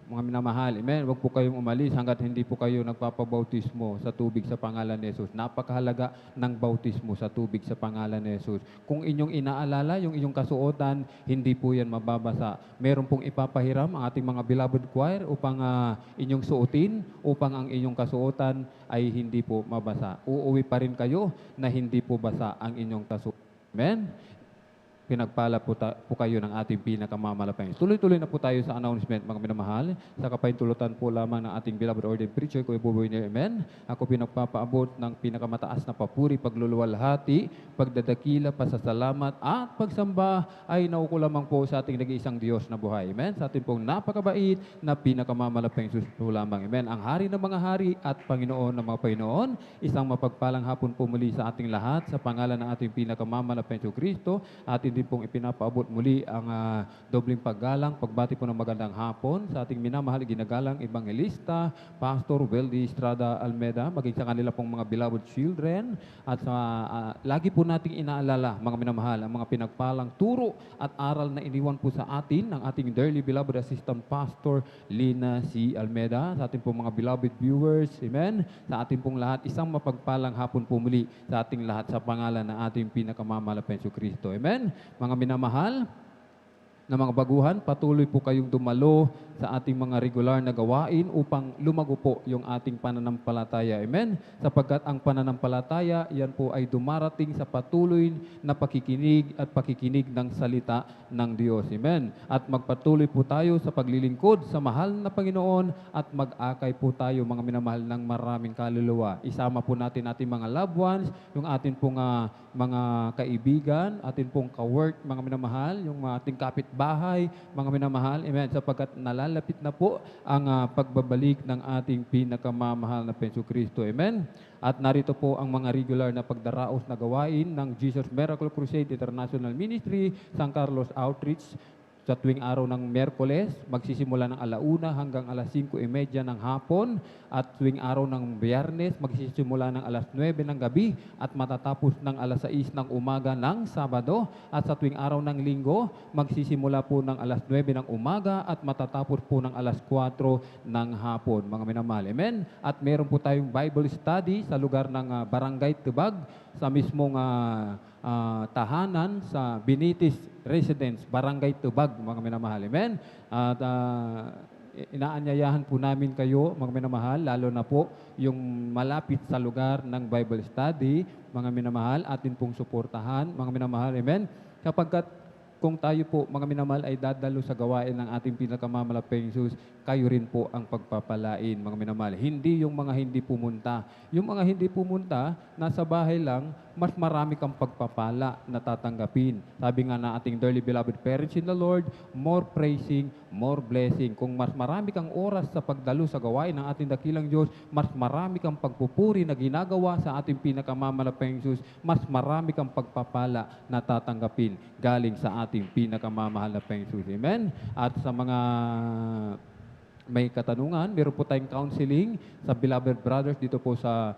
Mga minamahal, amen. Huwag po kayong umalis hanggat hindi po kayo nagpapabautismo sa tubig sa pangalan ni Jesus. Napakahalaga ng bautismo sa tubig sa pangalan ni Jesus. Kung inyong inaalala, yung inyong kasuotan, hindi po yan mababasa. Meron pong ipapahiram ang ating mga beloved choir upang inyong suotin, upang ang inyong kasuotan ay hindi po mabasa. Uuwi pa rin kayo na hindi po basa ang inyong kasuotan. Amen. Pinagpala po, po kayo ng ating pinakamamalapay. Tuloy-tuloy na po tayo sa announcement, mga minamahal. Sa kapaintulutan po lamang ng ating beloved ordained preacher, Kuya Buboy ni Amen. Ako pinagpapaabot ng pinakamataas na papuri, pagluluwalhati, pagdadakila, pasasalamat, at pagsamba ay nauko lamang po sa ating nag-iisang Diyos na buhay. Amen. Sa ating pong napakabait na pinakamamalapay po lamang. Amen. Ang hari ng mga hari at Panginoon ng mga Panginoon, isang mapagpalang hapon po muli sa ating lahat sa pangalan ng ating pinakamamalapay Kristo. Atin din pong ipinapaabot muli ang dobling paggalang, pagbati po ng magandang hapon sa ating minamahal, ginagalang Evangelista, Pastor Weldy Estrada Almeda, maging sa kanila pong mga beloved children, at lagi po nating inaalala, mga minamahal, ang mga pinagpalang turo at aral na iniwan po sa atin ng ating dearly beloved Assistant Pastor Lina C. Almeda, sa ating pong mga beloved viewers, amen, sa ating pong lahat, isang mapagpalang hapon po muli sa ating lahat sa pangalan ng ating pinakamamalapen Kristo, amen. Mga minamahal na mga baguhan, patuloy po kayong dumalo sa ating mga regular na gawain upang lumago po yung ating pananampalataya. Amen? Sapagkat ang pananampalataya, yan po ay dumarating sa patuloy na pakikinig at pakikinig ng salita ng Diyos. Amen? At magpatuloy po tayo sa paglilingkod sa mahal na Panginoon at mag-akay po tayo, mga minamahal, ng maraming kaluluwa. Isama po natin ating mga loved ones, yung ating pong mga kaibigan, ating pong ka-work, mga minamahal, yung ating kapitbahay, mga minamahal. Amen? Sapagkat nalalapit na po ang pagbabalik ng ating pinakamamahal na Penso Kristo. Amen? At narito po ang mga regular na pagdaraos na gawain ng Jesus Miracle Crusade International Ministry, San Carlos Outreach, sa tuwing araw ng Miyerkules, magsisimula ng 1:00 hanggang 5:30 ng hapon. At tuwing araw ng Biyernes, magsisimula ng 9:00 ng gabi at matatapos ng 6:00 ng umaga ng Sabado. At sa tuwing araw ng Linggo, magsisimula po ng 9:00 ng umaga at matatapos po ng 4:00 ng hapon, mga minamahal. Amen? At meron po tayong Bible study sa lugar ng Barangay Tubag, sa mismong tahanan sa Binitis Residence, Barangay Tubag, mga minamahal. Amen? At inaanyayahan po namin kayo, mga minamahal, lalo na po yung malapit sa lugar ng Bible study, mga minamahal, atin pong suportahan, mga minamahal. Amen? Kapagkat kung tayo po, mga minamahal, ay dadalo sa gawain ng ating pinakamamalaping Jesus, kayo rin po ang pagpapalain, mga minamahal. Hindi yung mga hindi pumunta. Yung mga hindi pumunta, nasa bahay lang, mas marami kang pagpapala na tatanggapin. Sabi nga na ating dearly beloved parents in the Lord, more praising, more blessing. Kung mas marami kang oras sa pagdalo sa gawain ng ating dakilang Diyos, mas marami kang pagpupuri na ginagawa sa ating pinakamamalaping Jesus, mas marami kang pagpapala na tatanggapin galing sa ating pinakamamahal na Jesus. Amen? At sa mga may katanungan, meron po tayong counseling sa beloved brothers dito po sa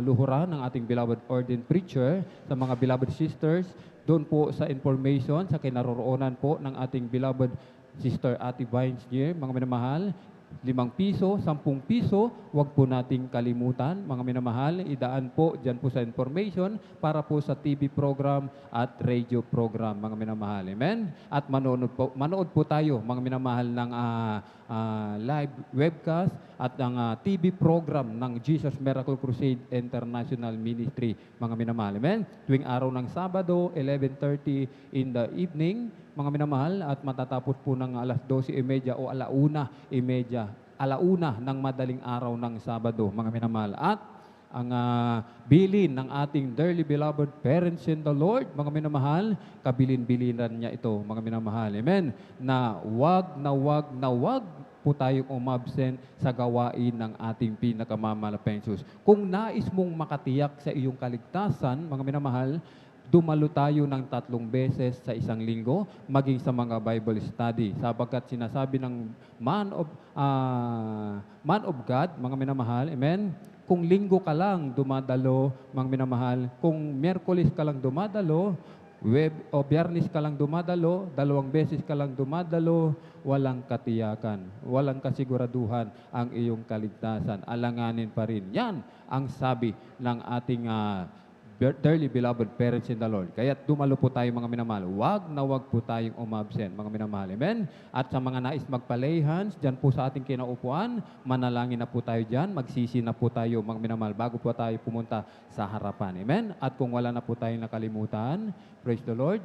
luhuran ng ating beloved ordained preacher, sa mga beloved sisters, doon po sa information, sa kinaroroonan po ng ating beloved sister Ate Vines Nier, mga minamahal, 5 piso, 10 piso, wag po nating kalimutan, mga minamahal, idaan po dyan po sa information para po sa TV program at radio program, mga minamahal. Amen? At manood po tayo, mga minamahal, ng live webcast at ang TV program ng Jesus Miracle Crusade International Ministry, mga minamahal. Amen? Tuwing araw ng Sabado, 11:30 in the evening, mga minamahal, at matatapos po ng 12:30 o 1:30, 1:00 ng madaling araw ng Sabado, mga minamahal. At ang bilin ng ating dearly beloved parents in the Lord, mga minamahal, kabilin-bilinan niya ito, mga minamahal. Amen? Na wag po tayong umabsent sa gawain ng ating pinakamamalapeng Jesus. Kung nais mong makatiyak sa iyong kaligtasan, mga minamahal, dumalo tayo ng 3 beses sa isang linggo, maging sa mga Bible study. Sapagkat sinasabi ng man of God, mga minamahal, amen? Kung linggo ka lang dumadalo, mga minamahal, kung Miyerkules ka lang dumadalo, Biyernes ka lang dumadalo, 2 beses ka lang dumadalo, walang katiyakan, walang kasiguraduhan ang iyong kaligtasan. Alanganin pa rin. Yan ang sabi ng ating dearly beloved parents in the Lord. Kaya dumalo po tayo mga minamahal. Wag na wag po tayong umabsent mga minamahal. Amen? At sa mga nais magpa-lay hands, dyan po sa ating kinaupuan, manalangin na po tayo dyan, magsisi na po tayo mga minamahal bago po tayo pumunta sa harapan. Amen? At kung wala na po tayong nakalimutan, praise the Lord.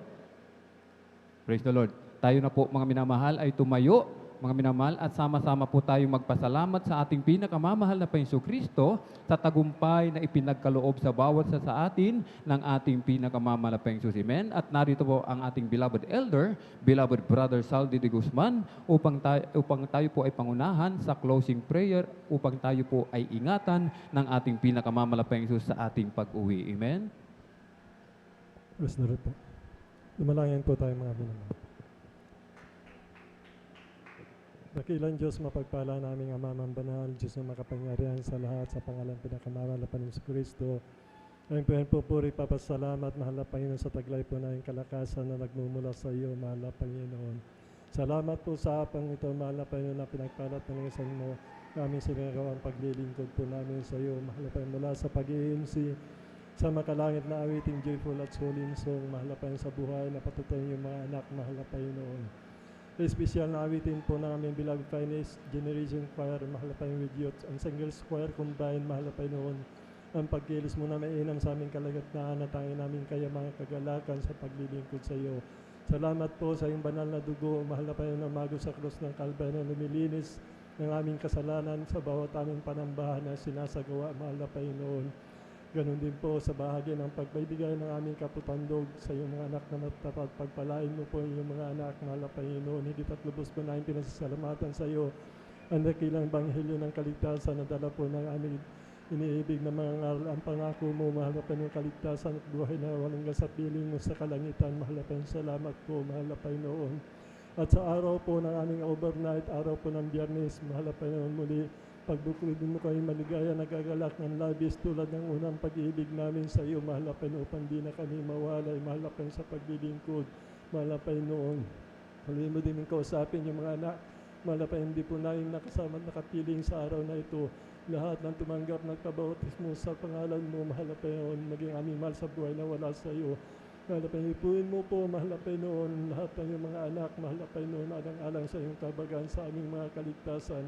Praise the Lord. Tayo na po mga minamahal ay tumayo mga minamahal, at sama-sama po tayong magpasalamat sa ating pinakamamahal na Panginoong Kristo sa tagumpay na ipinagkaloob sa bawat sa atin ng ating pinakamamahal na Panginoong Amen. At narito po ang ating beloved elder, beloved brother Saldi de Guzman, upang tayo po ay pangunahan sa closing prayer, upang tayo po ay ingatan ng ating pinakamamahal na Panginoon sa ating pag-uwi. Amen. Praise the Lord po. Dumalangin po tayo mga minamahal. Dakilang Diyos, mapagpala naming Amamang Banal, Diyos na makapangyarihan sa lahat, sa pangalan pinakamamahal na Panginoon Kristo. Ang pinagpupuri, papasalamat, mahal na Panginoon, sa taglay po na yung kalakasan na nagmumula sa iyo, mahal na Panginoon. Salamat po sa apang ito, mahal na Panginoon, na pinagpalat ng isang mo, aming sinagawang paglilingkod po namin sa iyo, mahal na Panginoon, mula sa pag-iimsi, sa makalangit na awiting joyful at solemn song, mahal na Panginoon, sa buhay na patutuin yung mga anak, mahal na Panginoon. Espesyal na awitin po ng aming beloved finest generation choir, mahal na Panginoon, with youth and singles choir combined, mahal na Panginoon. Ang pagkilis mo na mainam sa aming kalagitnaan at tangin namin kaya mga kagalakan sa paglilingkod sa iyo. Salamat po sa iyong banal na dugo, mahal na Panginoon, na mago sa krus ng Kalbaryo na lumilinis ng aming kasalanan sa bawat aming panambahan na sinasagawa, mahal na Panginoon. Ganon din po sa bahagi ng pagbibigay ng aming kaputandog sa iyong mga anak na matapat. Pagpalain mo po iyong mga anak, mahal na Panginoon. Higit at lubos po namin pinasasalamatan sa iyo. Ang dakilang banghilyo ng kaligtasan na dala po ng aming iniibig na mga ngaral. Ang pangako mo, mahal na Panginoon, kaligtasan at buhay na walang kasapiling mo sa kalangitan. Mahal na Panginoon, salamat po, mahal na Panginoon. At sa araw po ng aming overnight, araw po ng Biyernes, mahal na Panginoon, muli pagbuklodin mo kami maligaya, nagagalak ng labis tulad ng unang pag-ibig namin sa iyo, mahal na Panginoon, upang di na kami mawalay, mahal na Panginoon, sa paglilingkod, mahal na Panginoon. Huli mo din kausapin yung mga anak, mahal na Panginoon, hindi po namin nakasama nakapiling sa araw na ito. Lahat ng tumanggap nagpabautismo sa pangalan mo, mahal na Panginoon, maging aming mahal sa buhay na wala sa iyo. Mahal na Panginoon, ipuin mo po, mahal na Panginoon, lahat ng iyong mga anak, mahal na Panginoon, alang-alang sa iyong kabagan sa aming mga kaligtasan.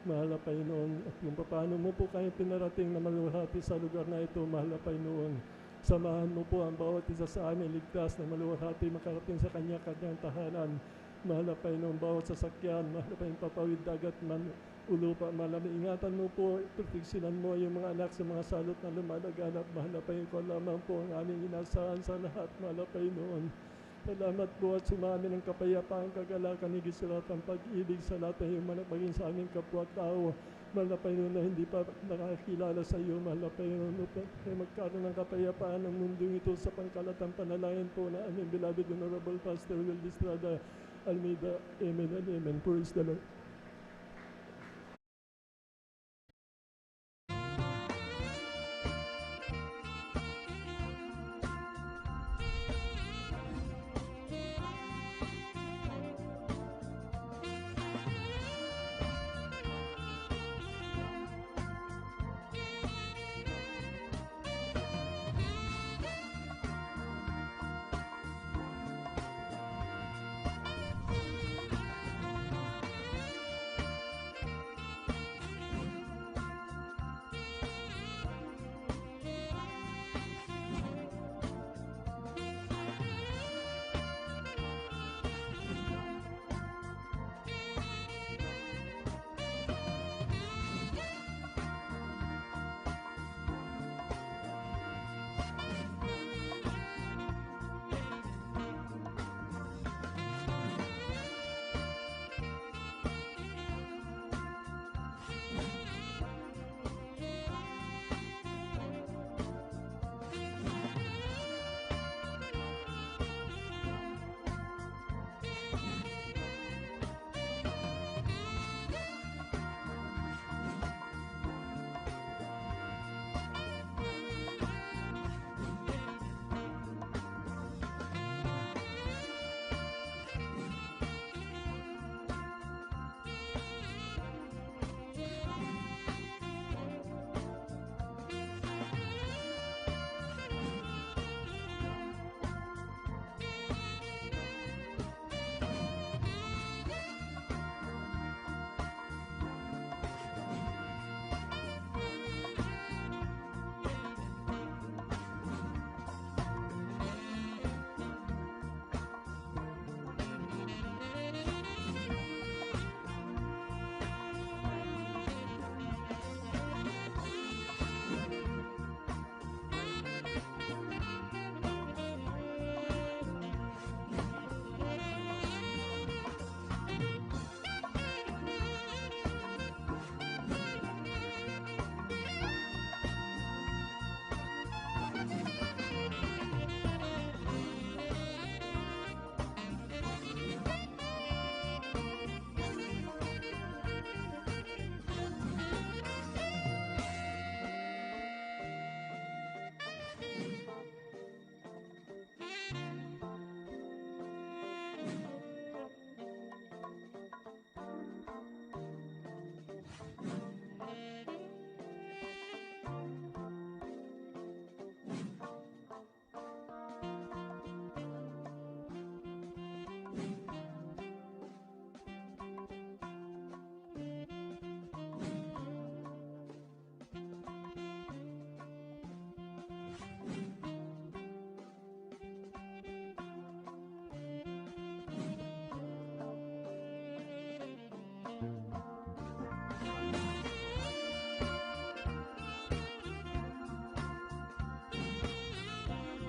Mahal na Panginoon, at kung paano mo po kayo pinarating na maluwalhati sa lugar na ito, mahal na Panginoon. Samahan mo po ang bawat isa sa amin ligtas na maluwalhati makarating sa kanya-kanyang tahanan. Mahal na Panginoon, bawat sasakyan, mahal na Panginoon, papawid dagat man, ulupa, mahal na ingatan mo po, proteksinan mo yung mga anak sa mga salot na lumalaganap. Mahal na Panginoon, ko lamang po ang aming inasahan sa lahat, mahal na Panginoon. Salamat po at sumami ng kapayapaan, kagalakan, higit sa lahat ang pag-ibig sa lahat ng iyong maging sa aming kapwa-tao. Mahal na Panginoon, na hindi pa nakakilala sa iyo, mahal na Panginoon, ay magkaroon ng kapayapaan ng mundong ito sa pangkalatang panalangin po na aming beloved Honorable Pastor Will Distrada Almeida. Amen and amen. Praise the Lord.